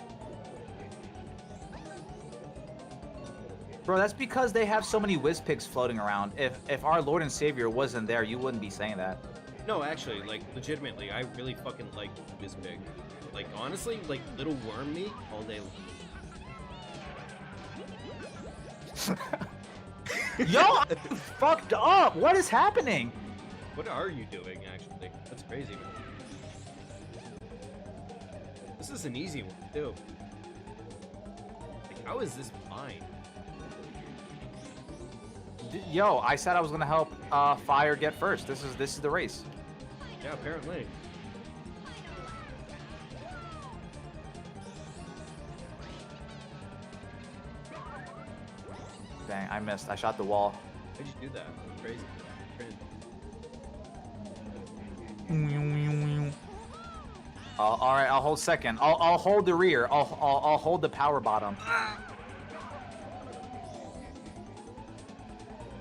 bro, that's because they have so many whiz pigs floating around. If our Lord and Savior wasn't there, you wouldn't be saying that.
No, actually, like, legitimately, I really fucking like this big. Like, honestly, like, little worm me all day long.
Yo, I'm fucked up. What is happening?
What are you doing, actually? That's crazy. This is an easy one, too. Like, how is this mine?
Yo, I said I was gonna help Fire get first. This is the race.
Yeah, apparently.
Dang, I missed. I shot the wall.
How'd you do that? That's crazy.
All right, I'll hold second. I'll hold the rear. I'll hold the power bottom.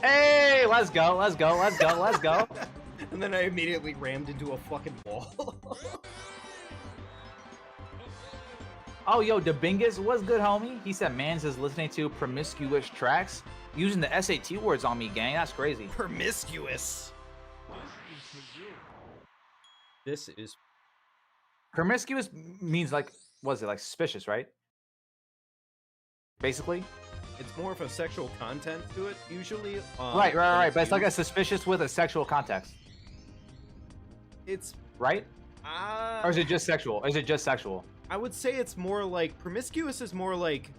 Hey, let's go.
And then I immediately rammed into a fucking wall.
Oh, yo, Debingus, what's good, homie? He said, "Mans is listening to promiscuous tracks, using the SAT words on me, gang. That's crazy."
Promiscuous. This is
Promiscuous means like, what is it, like suspicious, right? Basically.
it's more of a sexual content to it, usually.
Right.
when
But it's like a
used.
suspicious with a sexual context,
It's
right? Or is it just sexual?
I would say it's more like promiscuous is more like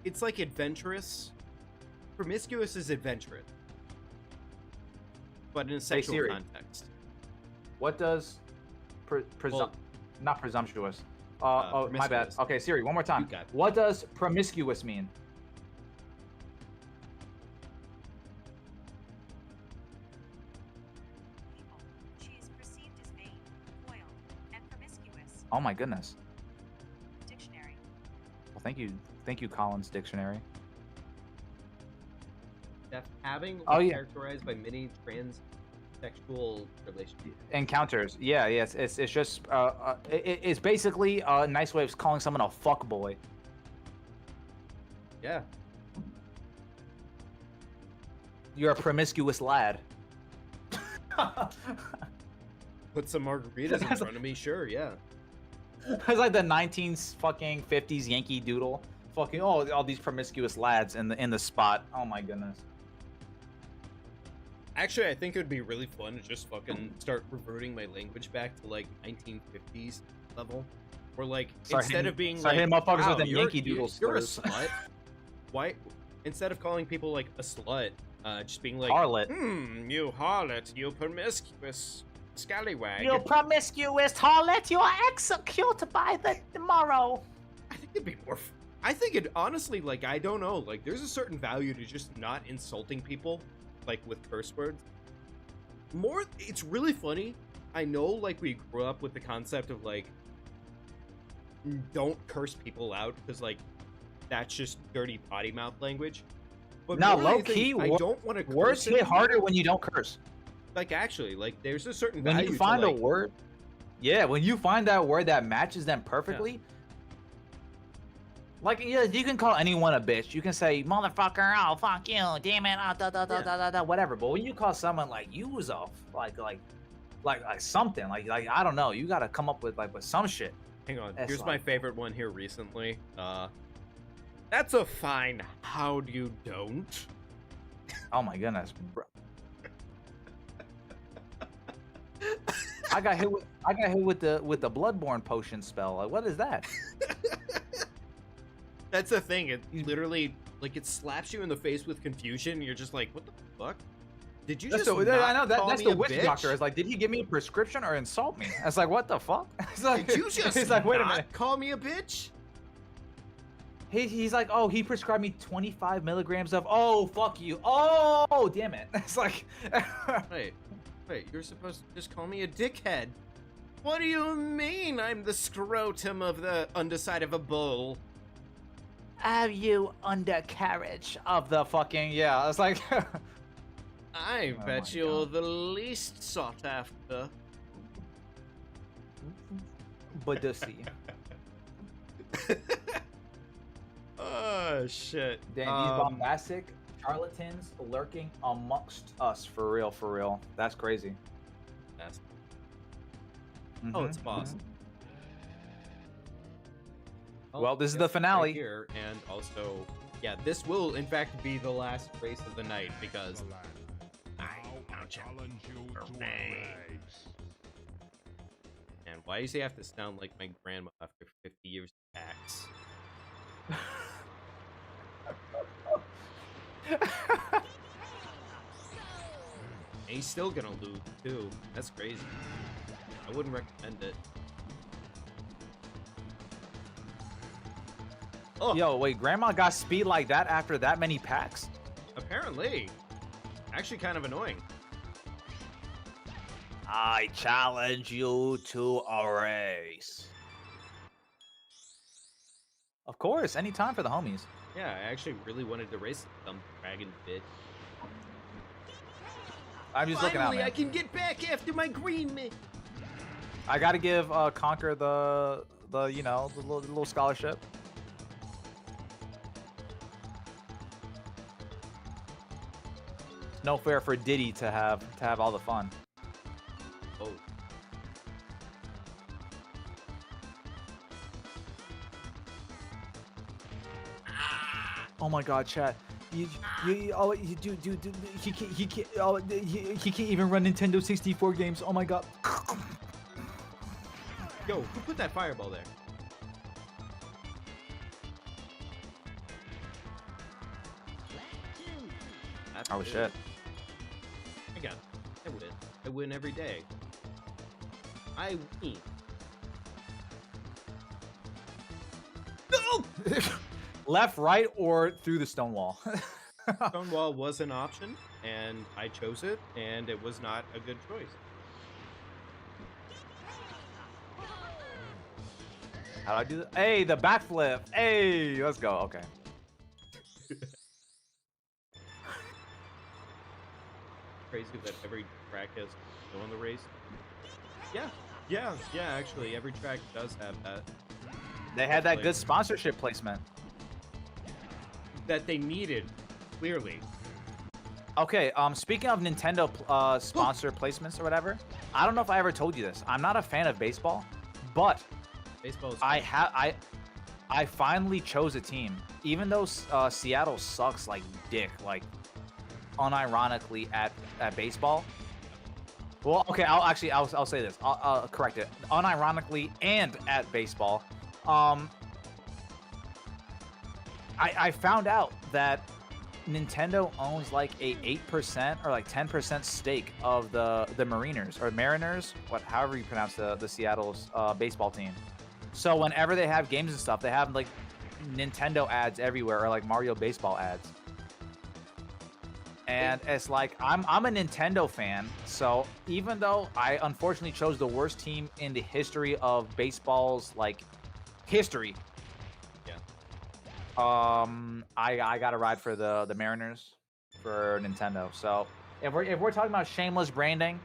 it's like adventurous. Promiscuous is adventurous. but in a sexual
Siri.
context.
What does
Well,
not presumptuous? Oh, my bad.
promiscuous.
Okay, Siri, one more time.
You got it.
What does promiscuous mean?
She is perceived as vain, foiled, and promiscuous.
Oh my goodness.
Dictionary.
Well, thank you, Collins Dictionary.
That having
Oh,
or
yeah.
characterized by many transsexual relationships.
Encounters. Yeah, yes. It's just it's basically a nice way of calling someone a fuck boy.
Yeah.
You're a promiscuous lad.
Put some margaritas in front of me, sure, yeah.
It's like the 1950s Yankee Doodle. Fucking all these promiscuous lads in the spot. Oh my goodness.
Actually, I think it would be really fun to just fucking start reverting my language back to like 1950s level. Where like instead of being like
hitting motherfuckers
wow,
with them
you're-
Yankee Doodle
you're a
slurs."
slut. Why instead of calling people like a slut, just being like
Harlot.
you harlot, you promiscuous scallywag.
You promiscuous harlot, you are executed by the tomorrow.
I think it'd be more. I think it honestly, like, I don't know, like, there's a certain value to just not insulting people, like, with curse words. It's really funny. I know, like, we grew up with the concept of, like, don't curse people out, because, like, that's just dirty potty mouth language. But
Now,
more than
low
anything,
key,
I don't want to curse.
Words hit
anymore.
harder when you don't curse.
Like, actually, like, there's a certain
When
value
you find
to,
a
like,
word, yeah, when you find that word that matches them perfectly. Like, yeah, you can call anyone a bitch. You can say, motherfucker, oh, fuck you, damn it, whatever. But when you call someone like, you was off, like something, like, I don't know, you gotta come up with, with some shit.
Hang on,
That's
here's my
like-
favorite one here recently. That's a fine how do you don't.
Oh my goodness, bro. I got hit with the bloodborne potion spell. Like, what is that?
That's the thing. It literally, like, it slaps you in the face with confusion. And you're just like, what the fuck? Did you just?
I know
not
that,
call
that's
me
the
a
witch
bitch?
doctor. It's like, did he give me a prescription or insult me? It's like, what the fuck? It's like,
Did you just?
He's like, wait a
not
minute.
Call me a bitch?
He's like, oh, he prescribed me 25 milligrams of. Oh, fuck you. Oh, damn it. It's like.
Wait. You're supposed to just call me a dickhead. What do you mean? I'm the scrotum of the underside of a bull.
Have you undercarriage of the fucking yeah? It's like.
I
Oh
bet
my
you're
God.
the least sought after.
But to see.
Oh shit.
Damn, these bombastic charlatans lurking amongst us for real. That's crazy.
Yes. Oh, it's a boss. Oh,
Well, this is
yes,
the finale.
right here, and also, yeah, this will in fact be the last race of the night because I challenge you to a race. And why does he have to sound like my grandma after 50 years of tax? And he's still gonna lose too. That's crazy. I wouldn't recommend it. Oh,
Yo, wait, Grandma got speed like that after that many packs?
apparently. Actually kind of annoying.
I challenge you to a race. Of course, any time for the homies.
Yeah, I actually really wanted to race some dragon bitch.
I'm just looking out,
Finally,
man.
I can get back after my green man.
I gotta give Conquer the you know the little scholarship. It's no fair for Diddy to have all the fun.
Oh.
Oh my God, Chad. You he can't even run Nintendo 64 games. Oh my God.
Yo, who put that fireball there? That's
Oh
good.
shit.
I got it. I win. I win every day. I win. No!
Left, right, or through the stone wall.
Stonewall was an option, and I chose it, and it was not a good choice.
How do I do that? Hey, the backflip. Hey, let's go. Okay.
Crazy that every track has go in the race. Yeah. Actually, every track does have that.
They had that
Definitely.
good sponsorship placement.
That they needed, clearly.
Okay, speaking of Nintendo sponsor placements or whatever, I don't know if I ever told you this. I'm not a fan of baseball, but
Baseball is
I finally chose a team, even though Seattle sucks like dick, like unironically at baseball. Well, okay, I'll say this. I'll correct it. Unironically and at baseball. I found out that Nintendo owns like a 8% or like 10% stake of the Mariners or Mariners, however you pronounce the Seattle's baseball team. So whenever they have games and stuff, they have like Nintendo ads everywhere or like Mario baseball ads. And it's like I'm a Nintendo fan, so even though I unfortunately chose the worst team in the history of baseball's like history, I got to ride for the Mariners for Nintendo. So if we're talking about shameless branding,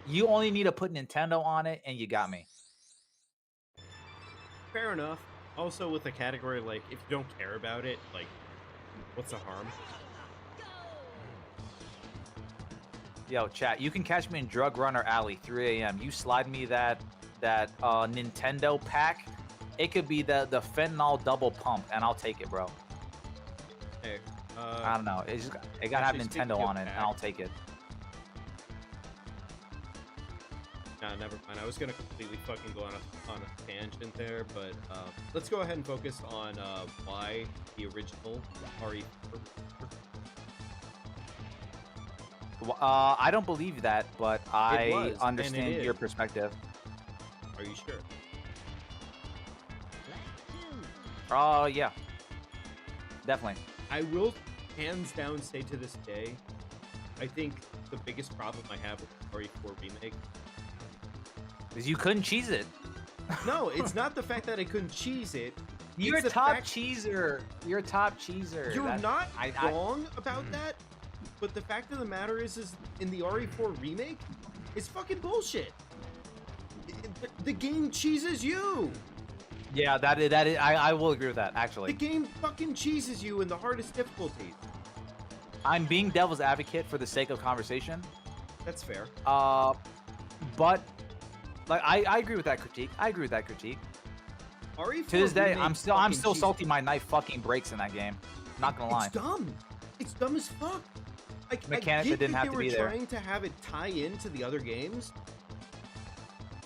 you only need to put Nintendo on it, and you got me.
fair enough. Also, with a category like if you don't care about it, like what's the harm?
Yo, chat, you can catch me in Drug Runner Alley, 3 a.m. You slide me that Nintendo pack. It could be the fentanyl double pump, and I'll take it, bro.
Hey,
I don't know. It gotta have
actually,
Nintendo
speaking of
on it, and I'll take it.
Nah, never mind. I was gonna completely fucking go on a tangent there, but let's go ahead and focus on why the original RE.
I don't believe that, but I
was, and it
understand your
is.
perspective.
Are you sure?
Oh, yeah. Definitely.
I will hands down say to this day, I think the biggest problem I have with RE4 remake.
Because you couldn't cheese it.
No, it's not the fact that I couldn't cheese it.
You're
it's
a
the
top
fact-
cheeser. You're a top cheeser.
You're
That-
not
I-
wrong about that, but the fact of the matter is in the RE4 remake, it's fucking bullshit. The game cheeses you.
Yeah, that is. I will agree with that.
The
Actually,
game fucking cheeses you in the hardest difficulty.
I'm being devil's advocate for the sake of conversation.
That's fair.
But like I agree with that critique.
RE4
To this day,
remake
I'm still
fucking
salty.
cheeses-
My knife fucking breaks in that game. Not gonna lie.
It's dumb. It's dumb as fuck. Like,
Mechanics
I
that
get
didn't
that
have
they
to
were
be there.
trying to have it tie into the other games,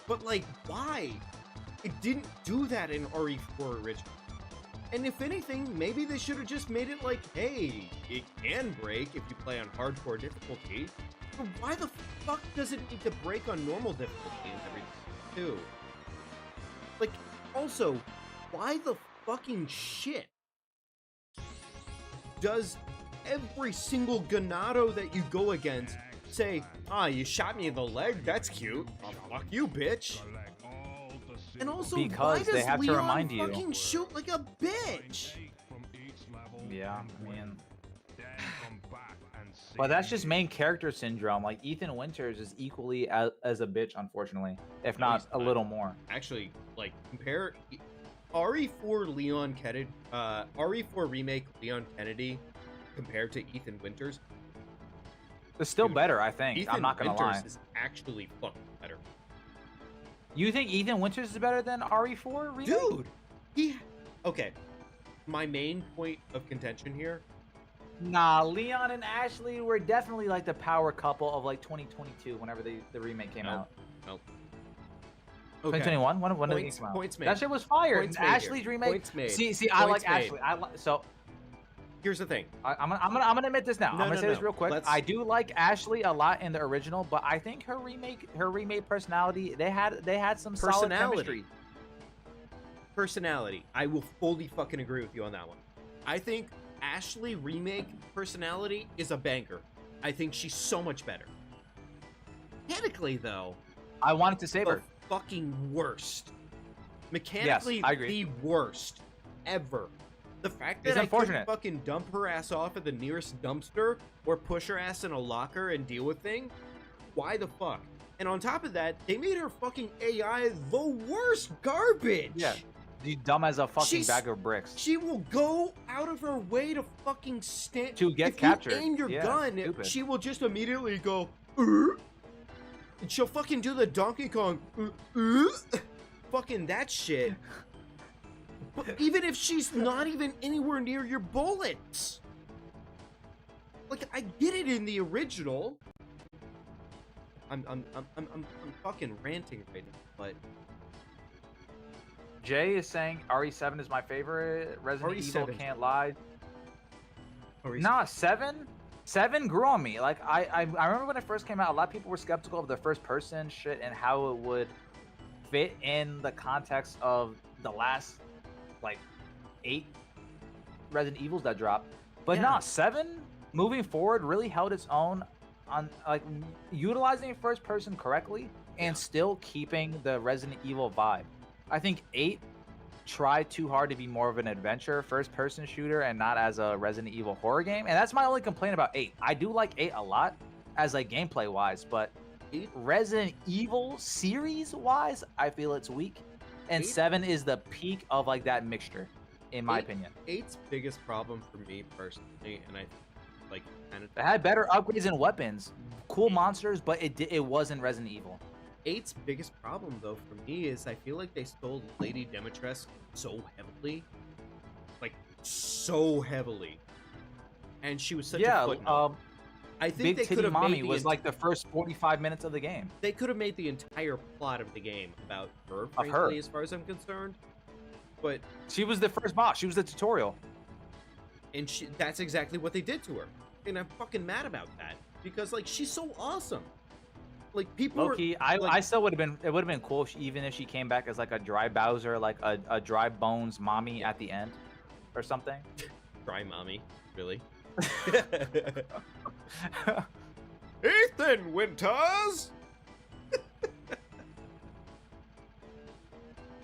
but like, why? It didn't do that in RE4 original. And if anything, maybe they should have just made it like, hey, it can break if you play on hardcore difficulty. But why the fuck does it need to break on normal difficulty and everything too? Like, also, why the fucking shit does every single Ganado that you go against say, you shot me in the leg? That's cute. Oh, fuck you, bitch. And also, why
Because
does
they have to
Leon
remind you.
fucking shoot like a bitch?
Yeah, I mean. But that's just main character syndrome. Like Ethan Winters is equally as a bitch, unfortunately, if
No,
not
he's
a
not.
little more.
Actually, like, compare RE4 Leon Kennedy, RE4 remake Leon Kennedy compared to Ethan Winters.
It's still
Dude,
better, I think.
Ethan
I'm not gonna
Winters
lie.
is actually fucking better.
You think Ethan Winters is better than RE4 remake?
Dude, okay. My main point of contention here.
Nah, Leon and Ashley were definitely like the power couple of like 2022 whenever the remake came out.
Nope. Okay.
2021? When did it
Points-
come out?
points made.
That shit was fire.
Points made
Ashley's
here.
remake.
Points made.
See, I like
Points made.
Ashley.
here's the thing.
I'm gonna admit this now.
No,
I'm gonna
no,
say this
no.
real quick.
Let's-
I do like Ashley a lot in the original, but I think her remake personality, they had some solid chemistry.
Personality. I will fully fucking agree with you on that one. I think Ashley remake personality is a banger. I think she's so much better. Mechanically, though,
I wanted to save
the
her.
fucking worst. Mechanically,
I agree.
the worst ever. The fact
It's
that I couldn't
unfortunate.
fucking dump her ass off at the nearest dumpster or push her ass in a locker and deal with thing, why the fuck? And on top of that, they made her fucking AI the worst garbage.
Yeah. She's dumb as a fucking
She's-
bag of bricks.
She will go out of her way to fucking stand.
To get
if
captured.
you aim your
Yeah,
gun,
stupid.
she will just immediately go. And she'll fucking do the Donkey Kong. Fucking that shit. But even if she's not even anywhere near your bullets. Like, I get it in the original. I'm fucking ranting right now, but
Jay is saying RE7 is my favorite. Resident Evil
RE7.
can't lie.
Or
Nah, 7 grew on me. Like I remember when it first came out, a lot of people were skeptical of the first person shit and how it would fit in the context of the last like 8 Resident Evils that dropped. But
Yeah.
nah, 7 moving forward really held its own on like utilizing first person correctly and still keeping the Resident Evil vibe. I think 8 tried too hard to be more of an adventure first person shooter and not as a Resident Evil horror game. And that's my only complaint about 8. I do like 8 a lot as like gameplay wise, but
8
Resident Evil series wise, I feel it's weak. And
8
7 is the peak of like that mixture, in my
8
opinion.
8's biggest problem for me personally, and I like kind of
It had better upgrades and weapons, cool monsters, but it wasn't Resident Evil.
8's biggest problem though for me is I feel like they stole Lady Dimitrescu so heavily, like so heavily, and she was such a footnote. I think
Big
they could
Titty
have
Mommy
made
was like the first 45 minutes of the game.
they could have made the entire plot of the game about her,
Of
frankly,
her.
as far as I'm concerned. But
She was the first boss. She was the tutorial.
and that's exactly what they did to her, and I'm fucking mad about that because like she's so awesome. Like people were
Loki,
like,
I still would have been. It would have been cool even if she came back as like a dry Bowser, like a dry bones mommy at the end, or something.
Dry mommy, really. Ethan Winters.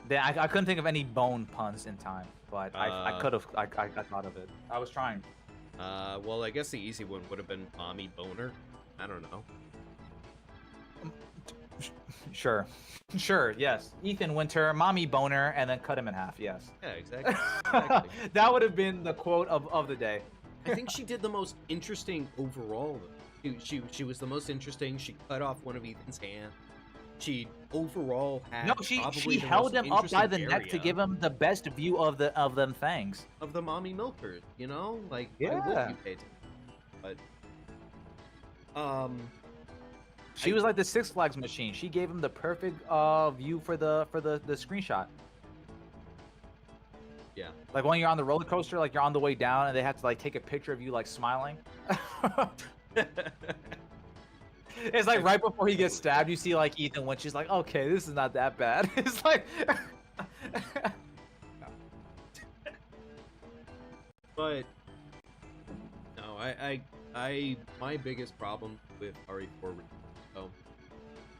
Then I couldn't think of any bone puns in time, but I could have. I thought of it. I was trying.
Well, I guess the easy one would have been mommy boner. I don't know.
Sure, sure, yes. Ethan Winter, mommy boner, and then cut him in half. Yes.
Yeah, exactly. Exactly.
That would have been the quote of the day.
I think she did the most interesting overall. She was the most interesting. She cut off one of Ethan's hands. She overall had
No, she
probably the
held
most
him up by the
interesting
neck to
area
give him the best view of them fangs.
of the mommy milkers. You know, like I would
Yeah.
be paid. But
She was like the Six Flags machine. She gave him the perfect view for the screenshot.
yeah.
Like when you're on the roller coaster, like you're on the way down, and they have to like take a picture of you like smiling. It's like right before he gets stabbed, you see like Ethan Winch is like, okay, this is not that bad. It's like,
But no, I my biggest problem with RE4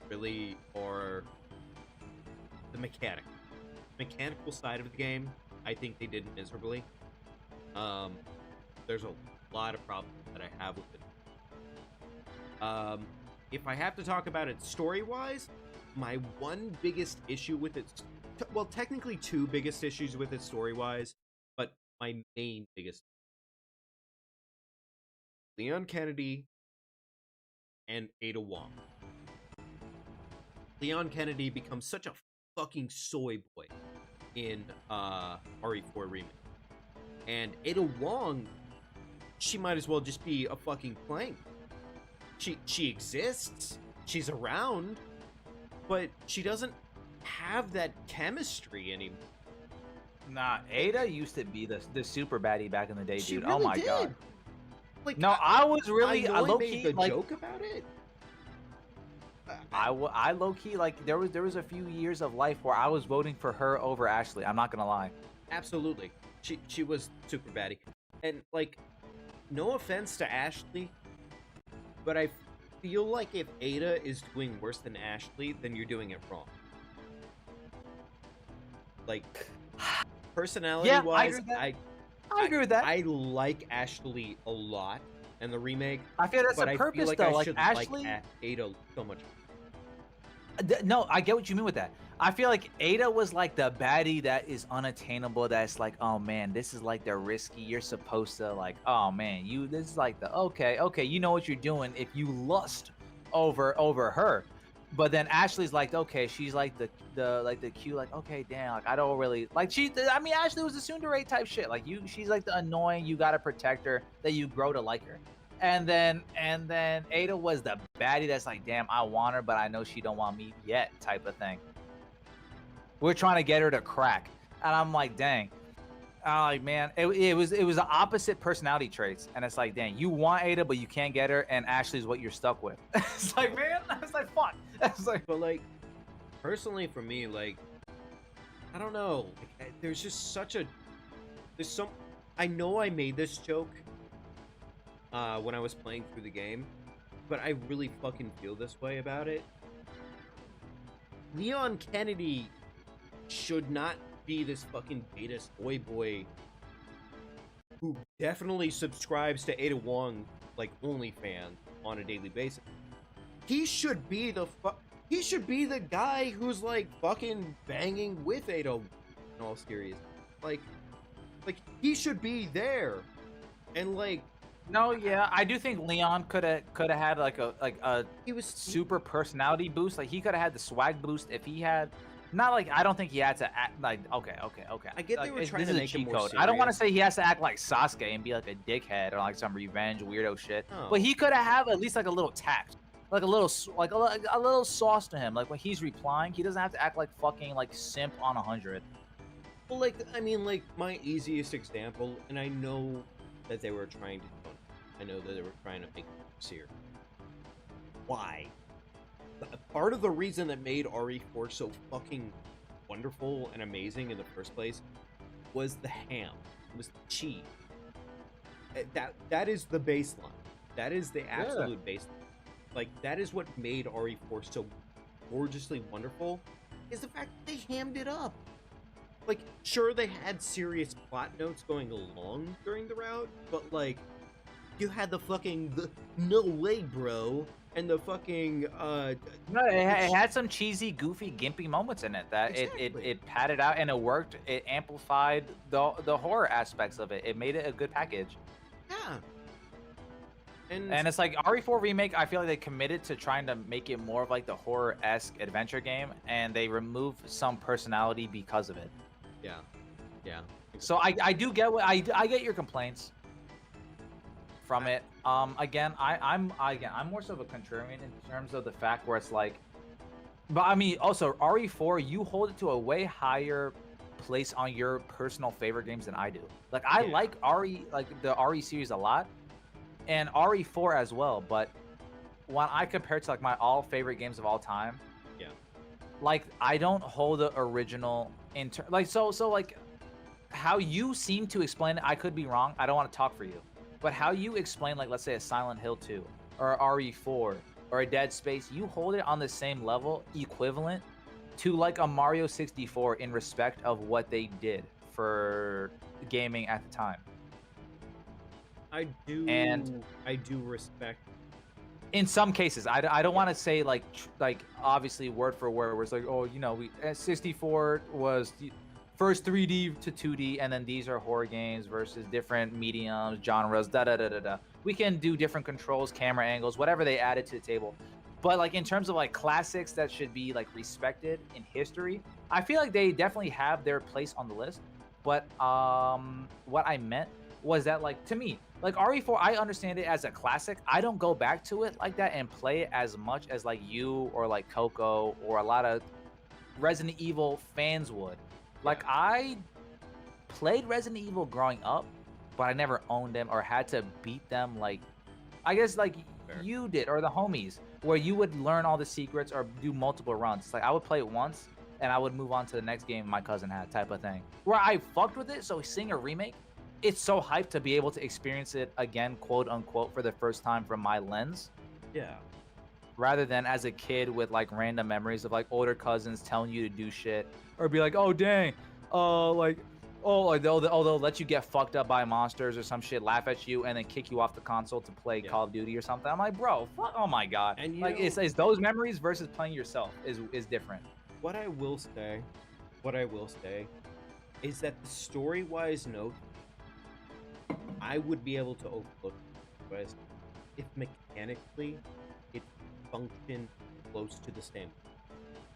really are the mechanical side of the game. I think they did miserably. There's a lot of problems that I have with it. If I have to talk about it story-wise, my one biggest issue with it, well, technically 2 biggest issues with it story-wise, but my main biggest, Leon Kennedy and Ada Wong. Leon Kennedy becomes such a fucking soy boy in RE4 Remake. And Ada Wong, she might as well just be a fucking plank. She exists, she's around, but she doesn't have that chemistry anymore.
Nah, Ada used to be the super baddie back in the day,
She
dude.
really
Oh my
did.
god.
Like,
No, I was really
I know I
low
made
key
the
like
joke about it.
I low key like there was a few years of life where I was voting for her over Ashley. I'm not gonna lie.
Absolutely. She was super baddie. And like, no offense to Ashley, but I feel like if Ada is doing worse than Ashley, then you're doing it wrong. Like, personality
Yeah, I
wise,
agree with that. I agree with that.
I like Ashley a lot in the remake,
I feel that's
but
the
I
purpose
feel like
though.
I
Like
should
Ashley,
like Ada so much.
No, I get what you mean with that. I feel like Ada was like the baddie that is unattainable. That's like, oh man, this is like the risky. You're supposed to like, oh man, this is like the okay, you know what you're doing if you lust over her. But then Ashley's like, okay, she's like the cute, like, okay, damn, like I don't really like I mean, Ashley was a tsundere type shit. Like she's like the annoying, you gotta protect her, that you grow to like her. And then Ada was the baddie that's like, damn, I want her, but I know she don't want me yet, type of thing. We're trying to get her to crack, and I'm like, dang. I'm like, man, it was the opposite personality traits, and it's like, dang, you want Ada, but you can't get her, and Ashley's what you're stuck with. It's like, man, I was like, fuck. I was like,
But like, personally for me, like, I don't know. Like, there's just I know I made this joke when I was playing through the game, but I really fucking feel this way about it. Leon Kennedy should not be this fucking beta soy boy who definitely subscribes to Ada Wong like OnlyFans on a daily basis. He should be the guy who's like fucking banging with Ada in all seriousness. Like he should be there. And like,
no, yeah, I do think Leon could have had like a
he was
super personality boost. Like he could have had the swag boost if he had. Not like, I don't think he had to act like, okay.
I get they
like,
were trying
this
to
is a
make him
cheat
more
code. I don't want to
serious.
say he has to act like Sasuke and be like a dickhead or like some revenge weirdo shit.
Oh.
But he could have at least like a little tact, like a little a little sauce to him. Like when he's replying, he doesn't have to act like fucking like simp on 100.
Well, like, I mean, like, my easiest example, and I know that they were trying to, I know that they were trying to make it sincere. Why? Part of the reason that made RE4 so fucking wonderful and amazing in the first place was the ham, was the cheese. That is the baseline. That is the absolute baseline. Like, that is what made RE4 so gorgeously wonderful, is the fact that they hammed it up. Like, sure, they had serious plot notes going along during the route, but like, you had the no way, bro, and the fucking
No, it had some cheesy, goofy, gimpy moments in it that
Exactly.
it padded out and it worked. It amplified the horror aspects of it. It made it a good package.
yeah.
And it's like RE4 Remake, I feel like they committed to trying to make it more of like the horror-esque adventure game, and they removed some personality because of it.
yeah.
So I do get what I get your complaints from it. Again, I'm more so of a contrarian in terms of the fact where it's like, but I mean also RE4, you hold it to a way higher place on your personal favorite games than I do. Like I
Yeah.
like the RE series a lot, and RE4 as well. But when I compare it to like my all favorite games of all time,
Yeah.
like I don't hold the original like so like how you seem to explain it. I could be wrong. I don't want to talk for you, but how you explain like let's say a Silent Hill 2 or a RE4 or a Dead Space, you hold it on the same level, equivalent to like a Mario 64 in respect of what they did for gaming at the time.
I do respect.
In some cases, I don't want to say like obviously word for word where it's like, oh, you know, 64 was the first 3D to 2D, and then these are horror games versus different mediums, genres, da. We can do different controls, camera angles, whatever they added to the table. But like in terms of like classics that should be like respected in history, I feel like they definitely have their place on the list. But what I meant was that like to me, like RE4, I understand it as a classic. I don't go back to it like that and play it as much as like you or like Coco or a lot of Resident Evil fans would. Like I played Resident Evil growing up, but I never owned them or had to beat them like, I guess like
Fair.
you did or the homies, where you would learn all the secrets or do multiple runs. It's like I would play it once and I would move on to the next game my cousin had, type of thing. Where I fucked with it, so seeing a remake, it's so hyped to be able to experience it again, quote unquote, for the first time from my lens,
Yeah.
rather than as a kid with like random memories of like older cousins telling you to do shit or be like, oh dang, like, oh, like they'll let you get fucked up by monsters or some shit, laugh at you, and then kick you off the console to play
Yeah.
Call of Duty or something. I'm like, bro, fuck, oh my god.
And you
Like
know-
it's those memories versus playing yourself is different.
What I will say is that the story-wise note, I would be able to overlook it if mechanically it functioned close to the standard.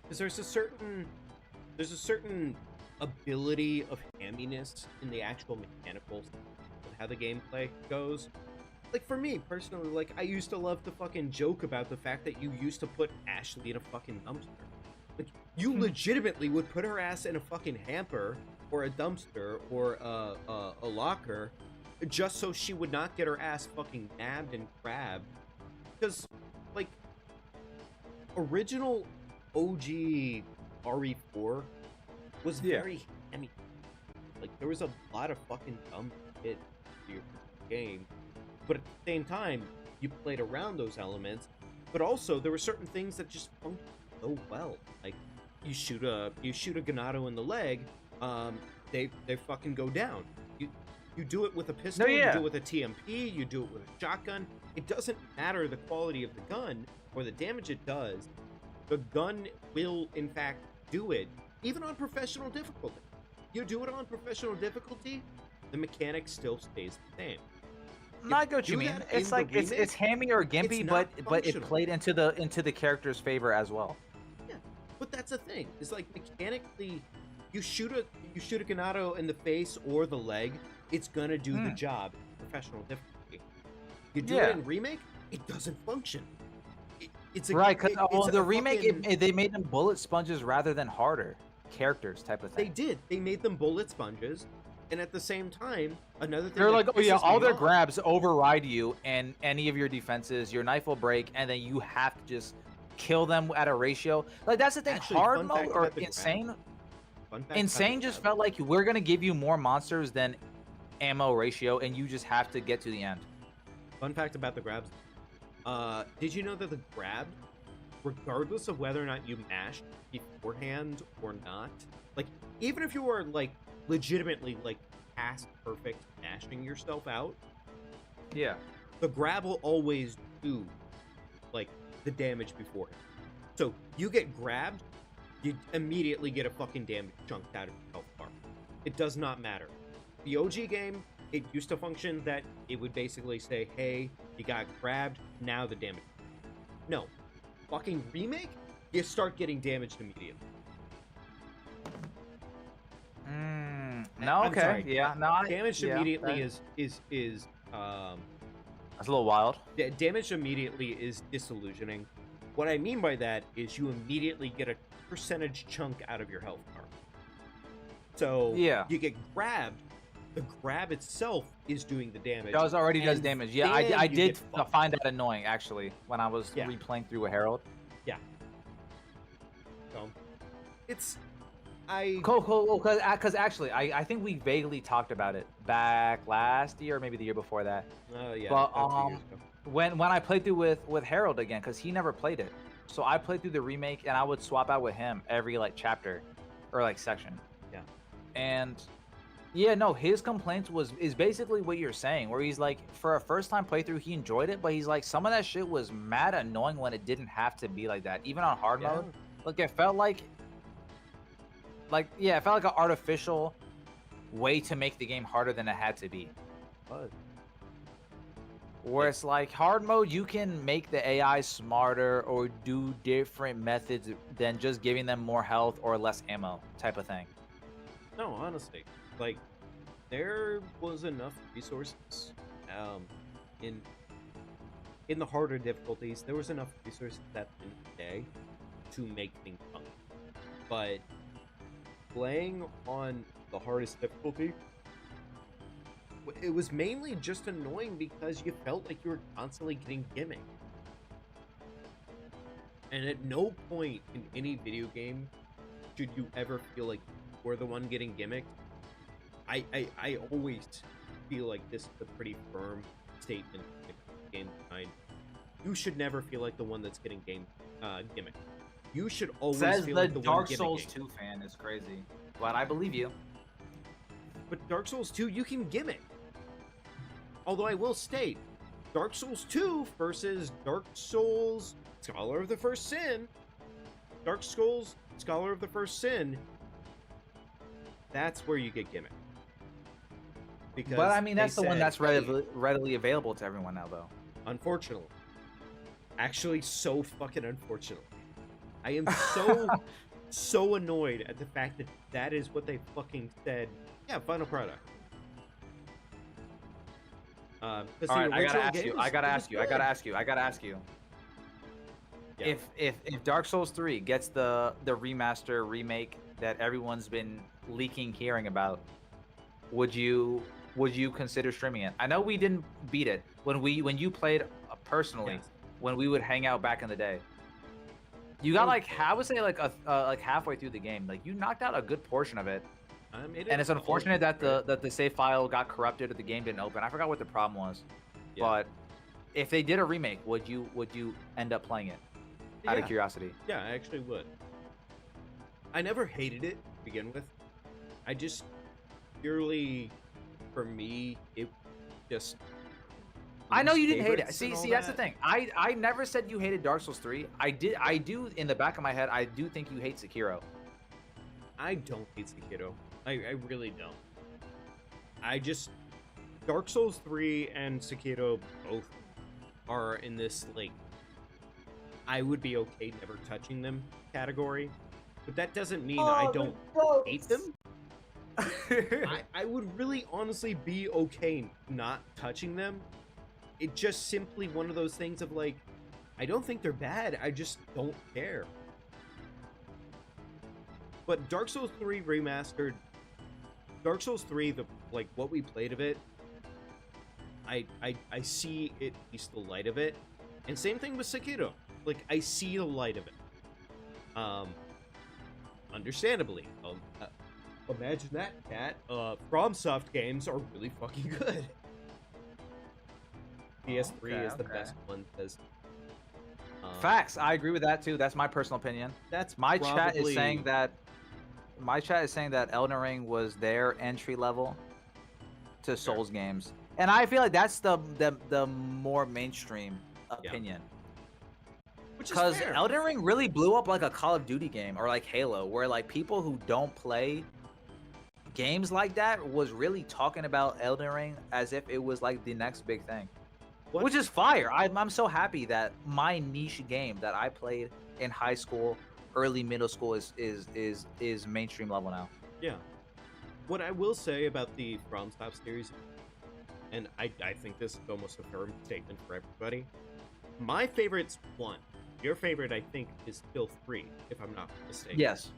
Because there's a certain ability of hamminess in the actual mechanicals of how the gameplay goes. Like for me personally, like I used to love to fucking joke about the fact that you used to put Ashley in a fucking dumpster. Like you legitimately would put her ass in a fucking hamper or a dumpster or a locker just so she would not get her ass fucking nabbed and grabbed. Because like original OG RE4 was very hammy. Like there was a lot of fucking dumb shit to your game, but at the same time you played around those elements, but also there were certain things that just functioned so well. Like you shoot a Ganado in the leg, they fucking go down. You do it with a pistol, you do it with a TMP, you do it with a shotgun. It doesn't matter the quality of the gun or the damage it does. The gun will in fact do it, even on professional difficulty. You do it on professional difficulty, the mechanic still stays the same.
No, I get what you mean. It's like it's hammy or gimpy, but it
functional.
played into the character's favor as well.
Yeah, but that's the thing. It's like mechanically, you shoot a Ganado in the face or the leg, it's gonna do the job. Professional difficulty. You do it in remake, it doesn't function. It's a,
right, because
it's
the
a
remake
fucking-
they made them bullet sponges rather than harder characters type of
They
thing.
did. They made them bullet sponges, and at the same time, another thing
They're
that
like, oh yeah,
pisses
all
me
their
off-
grabs override you and any of your defenses. Your knife will break, and then you have to just kill them at a ratio. Like that's the thing.
Actually,
Hard
fun
mode
fact
or
about the grab.
insane.
Fun fact about
Insane
the
just
grab.
felt like we're gonna give you more monsters than ammo ratio, and you just have to get to the end.
Fun fact about the grabs. Did you know that the grab, regardless of whether or not you mashed beforehand or not, like even if you were like legitimately like past perfect mashing yourself out,
Yeah.
the grab will always do like the damage beforehand. So you get grabbed, you immediately get a fucking damage chunked out of your health bar. It does not matter. The OG game, it used to function that it would basically say, hey, you got grabbed, now the damage. No. Fucking remake, you start getting damaged immediately.
No,
I'm
okay.
sorry.
Yeah, no.
Damaged
yeah,
immediately
that-
is
That's a little wild.
damage immediately is disillusioning. What I mean by that is you immediately get a percentage chunk out of your health bar. So
Yeah.
you get grabbed. The grab itself is doing the damage.
That already does
and
damage. Yeah,
then
I
you
did
get fucked.
find that annoying actually when I was
Yeah.
replaying through a Herald.
So it's I
Cool. Because actually, I think we vaguely talked about it back last year, or maybe the year before that.
yeah.
But,
a few years ago.
When I played through with Harold again, because he never played it, so I played through the remake and I would swap out with him every like chapter or like section.
Yeah.
And yeah, no, his complaints is basically what you're saying, where he's like, for a first time playthrough, he enjoyed it, but he's like, some of that shit was mad annoying when it didn't have to be like that, even on hard
Yeah.
mode. Like it felt like yeah, it felt like an artificial way to make the game harder than it had to be.
But
Where it's like hard mode, you can make the AI smarter or do different methods than just giving them more health or less ammo type of thing.
no, honestly, like there was enough resources in the harder difficulties. There was enough resources at the end of the day to make things fun. But playing on the hardest difficulty, it was mainly just annoying because you felt like you were constantly getting gimmicked. And at no point in any video game should you ever feel like you're the one getting gimmicked. I always feel like this is a pretty firm statement in the game design. You should never feel like the one that's getting gimmicked. You should always
Says
feel
the
like the
Dark
one
Souls
gimmicking.
2 fan is crazy, but I believe you.
But Dark Souls 2, you can gimmick. Although I will state, Dark Souls 2 versus Dark Souls Scholar of the First Sin, Dark Souls Scholar of the First Sin, that's where you get gimmicked. Because
But I mean, that's
they
the one
said,
that's
"Hey,
readily available to everyone now, though.
unfortunately. Actually, so fucking unfortunately. I am so annoyed at the fact that that is what they fucking said. Yeah, final product.
All right, I gotta ask you.
Yeah.
If Dark Souls 3 gets the remaster remake that everyone's been hearing about, would you consider streaming it? I know we didn't beat it when you played personally,
Yes.
when we would hang out back in the day. You got like I would say like like halfway through the game, like you knocked out a good portion of it. And it's unfortunate that the save file got corrupted or the game didn't open. I forgot what the problem was.
Yeah.
But if they did a remake, would you end up playing it? Out of
Yeah.
curiosity.
Yeah, I actually would. I never hated it to begin with. I just purely, for me, it just.
I know you didn't hate it.
favorites
See,
and all
that's the
that.
thing. I never said you hated Dark Souls 3. I do in the back of my head, I do think you hate Sekiro.
I don't hate Sekiro. I really don't. I just Dark Souls 3 and Sekiro both are in this like I would be okay never touching them category, but that doesn't mean I don't hate them. I would really honestly be okay not touching them. It's just simply one of those things of like, I don't think they're bad, I just don't care. But Dark Souls 3 remastered, Dark Souls 3, the like what we played of it, I see at least the light of it. And same thing with Sekiro. Like I see the light of it. Understandably. Imagine that, Cat. FromSoft games are really fucking good. PS3 is the best one because
Facts. I agree with that too. That's my personal opinion.
that's
My chat is
probably-
saying that Elden Ring was their entry level to Souls games, and I feel like that's the more mainstream opinion.
which is
Because
fair.
Elden Ring really blew up like a Call of Duty game or like Halo, where like people who don't play games like that was really talking about Elden Ring as if it was like the next big thing.
What-
Which is fire. I'm so happy that my niche game that I played in high school, early middle school is mainstream level now.
Yeah. What I will say about the FromSoft series, and I think this is almost a firm statement for everybody, my favorite's 1. Your favorite, I think, is still 3, if I'm not mistaken.
Yes.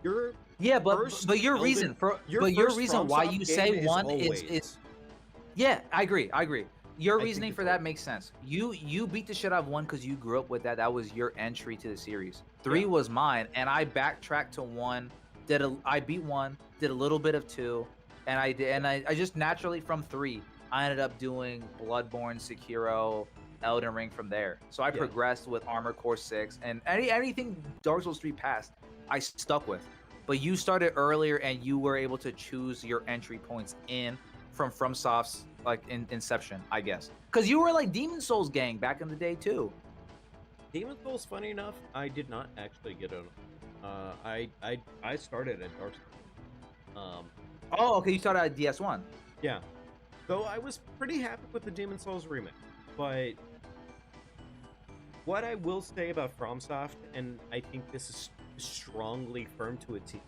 Your
Yeah, but
first
your
Elden-
reason for
your
but your
first
reason why
FromSoft
you
game
say
is
one
always.
is yeah, I agree. Your
I
reasoning
think
for
it's
that
always.
makes sense. You beat the shit out of 1 because you grew up with that. That was your entry to the series. 3
Yeah.
was mine, and I backtracked to 1. I beat 1, did a little bit of 2, and I just naturally from 3 I ended up doing Bloodborne, Sekiro, Elden Ring from there. So I
Yeah.
progressed with Armored Core 6, and anything Dark Souls 3 passed, I stuck with. But you started earlier, and you were able to choose your entry points in from FromSoft's like inception, I guess. Because you were like Demon Souls gang back in the day too.
Demon Souls, funny enough, I did not actually get on. I started at Dark Souls.
Oh, okay. You started at DS1.
Yeah. Though I was pretty happy with the Demon Souls remake, but what I will say about FromSoft, and I think this is strongly firm to a T,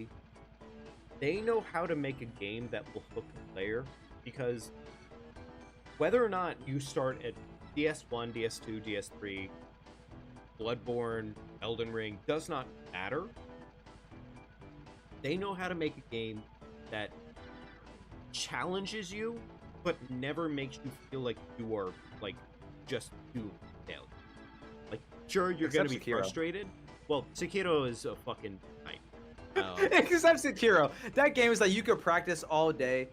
they know how to make a game that will hook the player, because whether or not you start at DS1, DS2, DS3, Bloodborne, Elden Ring, does not matter. They know how to make a game that challenges you, but never makes you feel like you are like just doomed to fail. Like, sure, you're gonna be
Except Sekiro.
frustrated. Well, Sekiro is a fucking night.
Except Sekiro. That game is like you could practice all day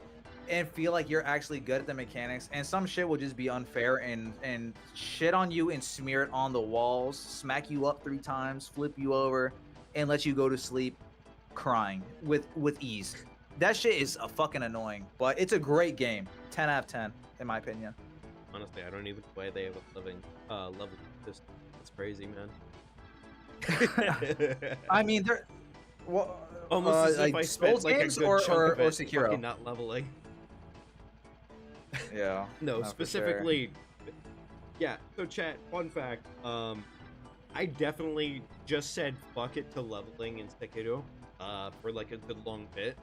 and feel like you're actually good at the mechanics, and some shit will just be unfair and shit on you and smear it on the walls, smack you up 3 times, flip you over, and let you go to sleep crying with ease. That shit is fucking annoying, but it's a great game. 10 out of 10 in my opinion.
Honestly, I don't even know why they have a level system. That's crazy, man.
I mean, they're
Almost as if
like
I spent
Souls
like a
games
good
or
chunk of it
Sekiro.
fucking not leveling.
Yeah.
No,
for
specifically. Yeah. So, chat. Fun fact. I definitely just said fuck it to leveling in Sekiro. For like a good long bit.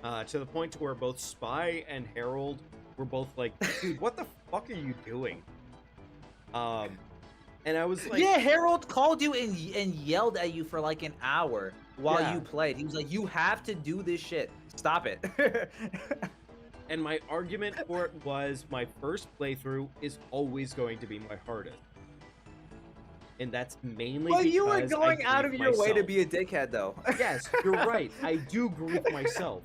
To the point to where both Spy and Harold were both like, dude, what the fuck are you doing? And I was like,
yeah, Harold called you and yelled at you for like an hour while
Yeah.
you played. He was like, "You have to do this shit. Stop it."
and my argument for it was my first playthrough is always going to be my hardest. And that's mainly
Well, you were
because I
going out of
grief
your way to
myself.
be a dickhead, though.
Yes, you're right. I do grief myself.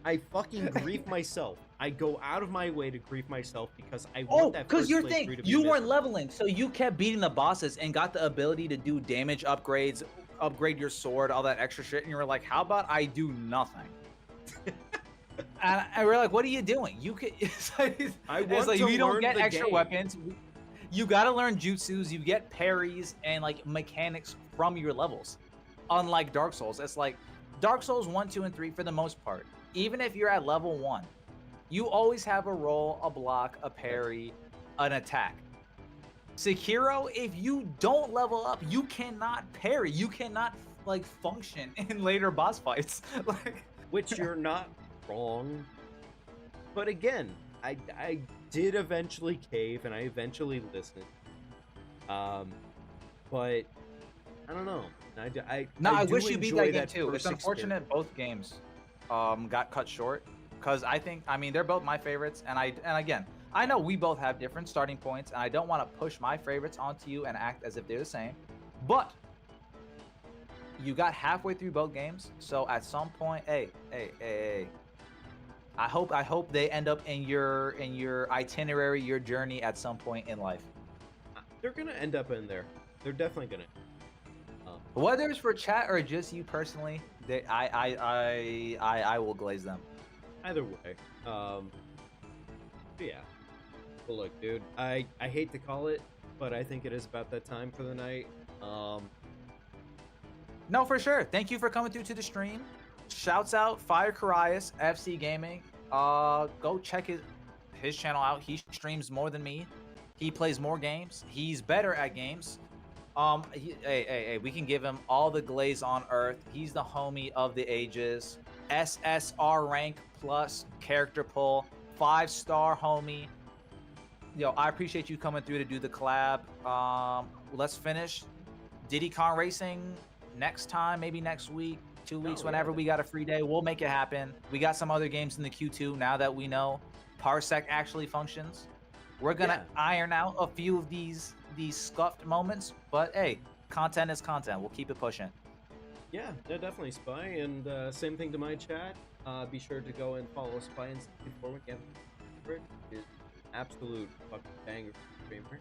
I fucking grief myself. I go out of my way to grief myself because I want
Oh,
that
because
first
your
playthrough
thing,
to be
you weren't
miserable.
leveling, so you kept beating the bosses and got the ability to do damage upgrades, upgrade your sword, all that extra shit, and you were like, "How about I do nothing?" and we're like, "What are you doing? You could." It's like,
I
it's
want
like
to
you don't
learn
get
the
extra
game.
weapons. You got to learn jutsus. You get parries and like mechanics from your levels. Unlike Dark Souls, it's like Dark Souls 1, 2, and 3 for the most part. Even if you're at level 1, you always have a roll, a block, a parry, an attack. Sekiro, if you don't level up, you cannot parry. You cannot like function in later boss fights. Like,
Which you're not wrong. But again, I did eventually cave and I eventually listened. But I don't know. I do
wish you beat
enjoy
that game too. It's
first
unfortunate both games got cut short because I mean they're both my favorites, and again I know we both have different starting points, and I don't want to push my favorites onto you and act as if they're the same, but you got halfway through both games, so at some point, hey, I hope they end up in your itinerary, your journey at some point in life.
They're gonna end up in there. They're definitely gonna.
Whether it's for chat or just you personally, I will glaze them.
Either way. But yeah. Well, look, dude. I hate to call it, but I think it is about that time for the night.
No, for sure. Thank you for coming through to the stream. Shouts out Fire Carias, FC Gaming. Go check his channel out. He streams more than me. He plays more games. He's better at games. Hey, we can give him all the glaze on earth. He's the homie of the ages. SSR rank plus character pull. 5-star homie. Yo, I appreciate you coming through to do the collab. Let's finish Diddy Kong Racing next time, maybe next week, 2 weeks, whenever we got a free day. We'll make it happen. We got some other games in the queue too, now that we know Parsec actually functions. We're gonna iron out a few of these scuffed moments, but hey, content is content. We'll keep it pushing.
Yeah, definitely Spy, and same thing to my chat. Be sure to go and follow Spy and 64 when you have it. Is absolute fucking banger streamer.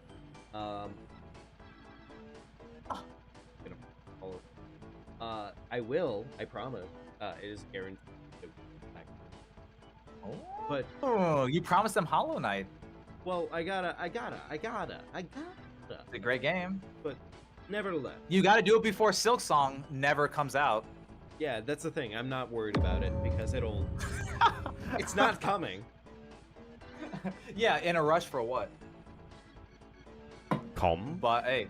Gonna follow. I promise. It is guaranteed. But
Oh, you promised them Hollow Knight.
well, I gotta.
It's a great game.
But nevertheless,
You got to do it before Silk Song never comes out.
yeah, that's the thing. I'm not worried about it because it'll. It's not coming.
Yeah, in a rush for what?
Come.
But hey,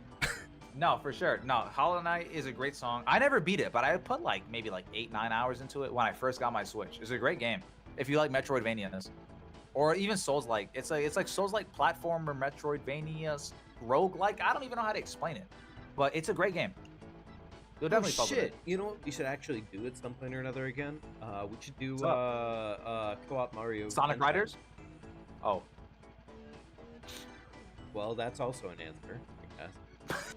no, for sure. No, Hollow Knight is a great song. I never beat it, but I put maybe 8-9 hours into it when I first got my Switch. It's a great game if you like Metroidvanias, or even Souls-like. It's like Souls-like platformer, Metroidvanias, roguelike. I don't even know how to explain it, but it's a great game. You'll
Oh
definitely fuck with it.
shit! You know what we should actually do at some point or another again? We should do
What's up?
co-op Mario.
Sonic
Sunshine.
Riders? Oh.
Well, that's also an answer, I guess.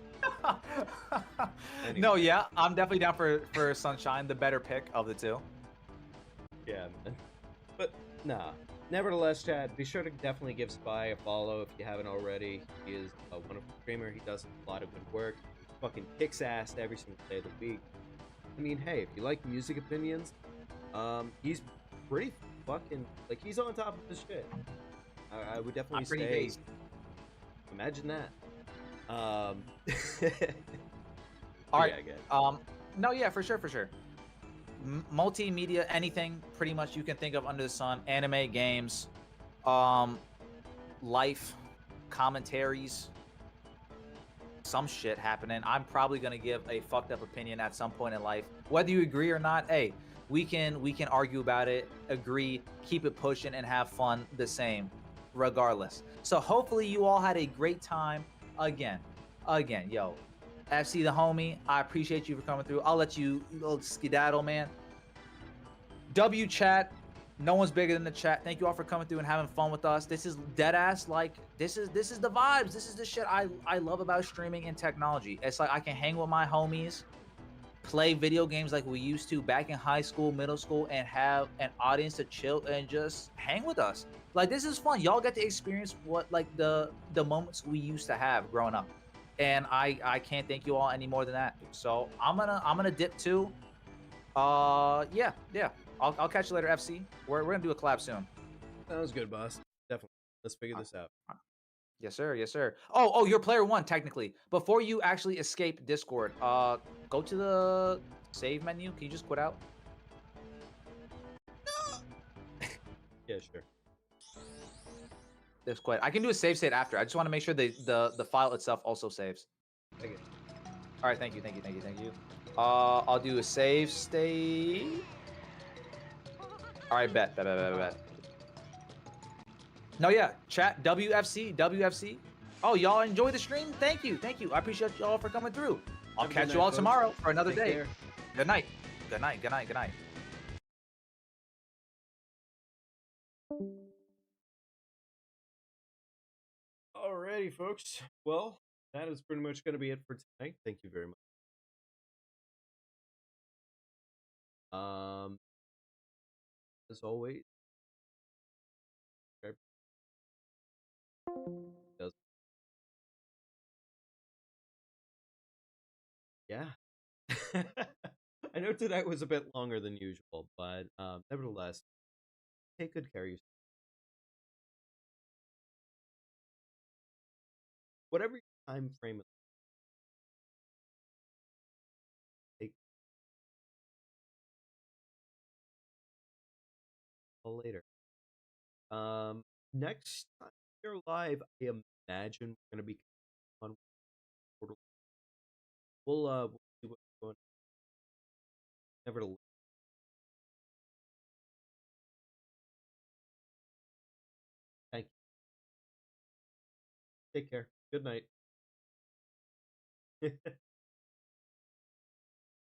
No,
Anyway.
yeah, I'm definitely down for Sunshine, the better pick of the two.
Yeah, man. But nah. Nevertheless, Chad, be sure to definitely give Spy a follow if you haven't already. He is a wonderful streamer. He does a lot of good work. He fucking kicks ass every single day of the week. I mean, hey, if you like music opinions, he's pretty fucking like he's on top of his shit. I would definitely
I'm pretty
say.
based.
Imagine that.
All
Yeah,
right.
I get it.
No, yeah, for sure. Multimedia, anything pretty much you can think of under the sun, anime, games, life, commentaries, some shit happening. I'm probably gonna give a fucked up opinion at some point in life, whether you agree or not. Hey, we can argue about it, agree, keep it pushing, and have fun the same, regardless. So hopefully you all had a great time. Again, yo, FC the homie, I appreciate you for coming through. I'll let you little skedaddle, man. W chat, no one's bigger than the chat. Thank you all for coming through and having fun with us. This is dead ass, like this is the vibes. This is the shit I love about streaming and technology. It's like I can hang with my homies, play video games like we used to back in high school, middle school, and have an audience to chill and just hang with us. Like this is fun. Y'all get to experience what like the moments we used to have growing up. And I can't thank you all any more than that. So I'm gonna dip too. Yeah. I'll catch you later, FC. We're gonna do a collab soon.
Sounds good, boss. Definitely. Let's figure this out.
Yes, sir. Oh, you're player one technically. Before you actually escape Discord, go to the save menu. Can you just quit out?
Yeah, sure.
Just quit. I can do a save state after. I just want to make sure the file itself also saves.
Okay.
All right, thank you. I'll do a save state. All right, bet. No, yeah, chat WFC. Oh, y'all enjoy the stream? Thank you. I appreciate y'all for coming through. I'll
Have a good
catch
night,
you all
folks.
tomorrow for another
Take
day.
care.
Good night. Good night.
Alrighty, folks. Well, that is pretty much going to be it for tonight. Thank you very much. As always, does yeah. I know tonight was a bit longer than usual, but nevertheless, take good care of yourself. Whatever your time frame is, take a later. Next time we're live, I imagine we're gonna be on Portal. We'll see what's going. Nevertheless, thank you. Take care. Good night.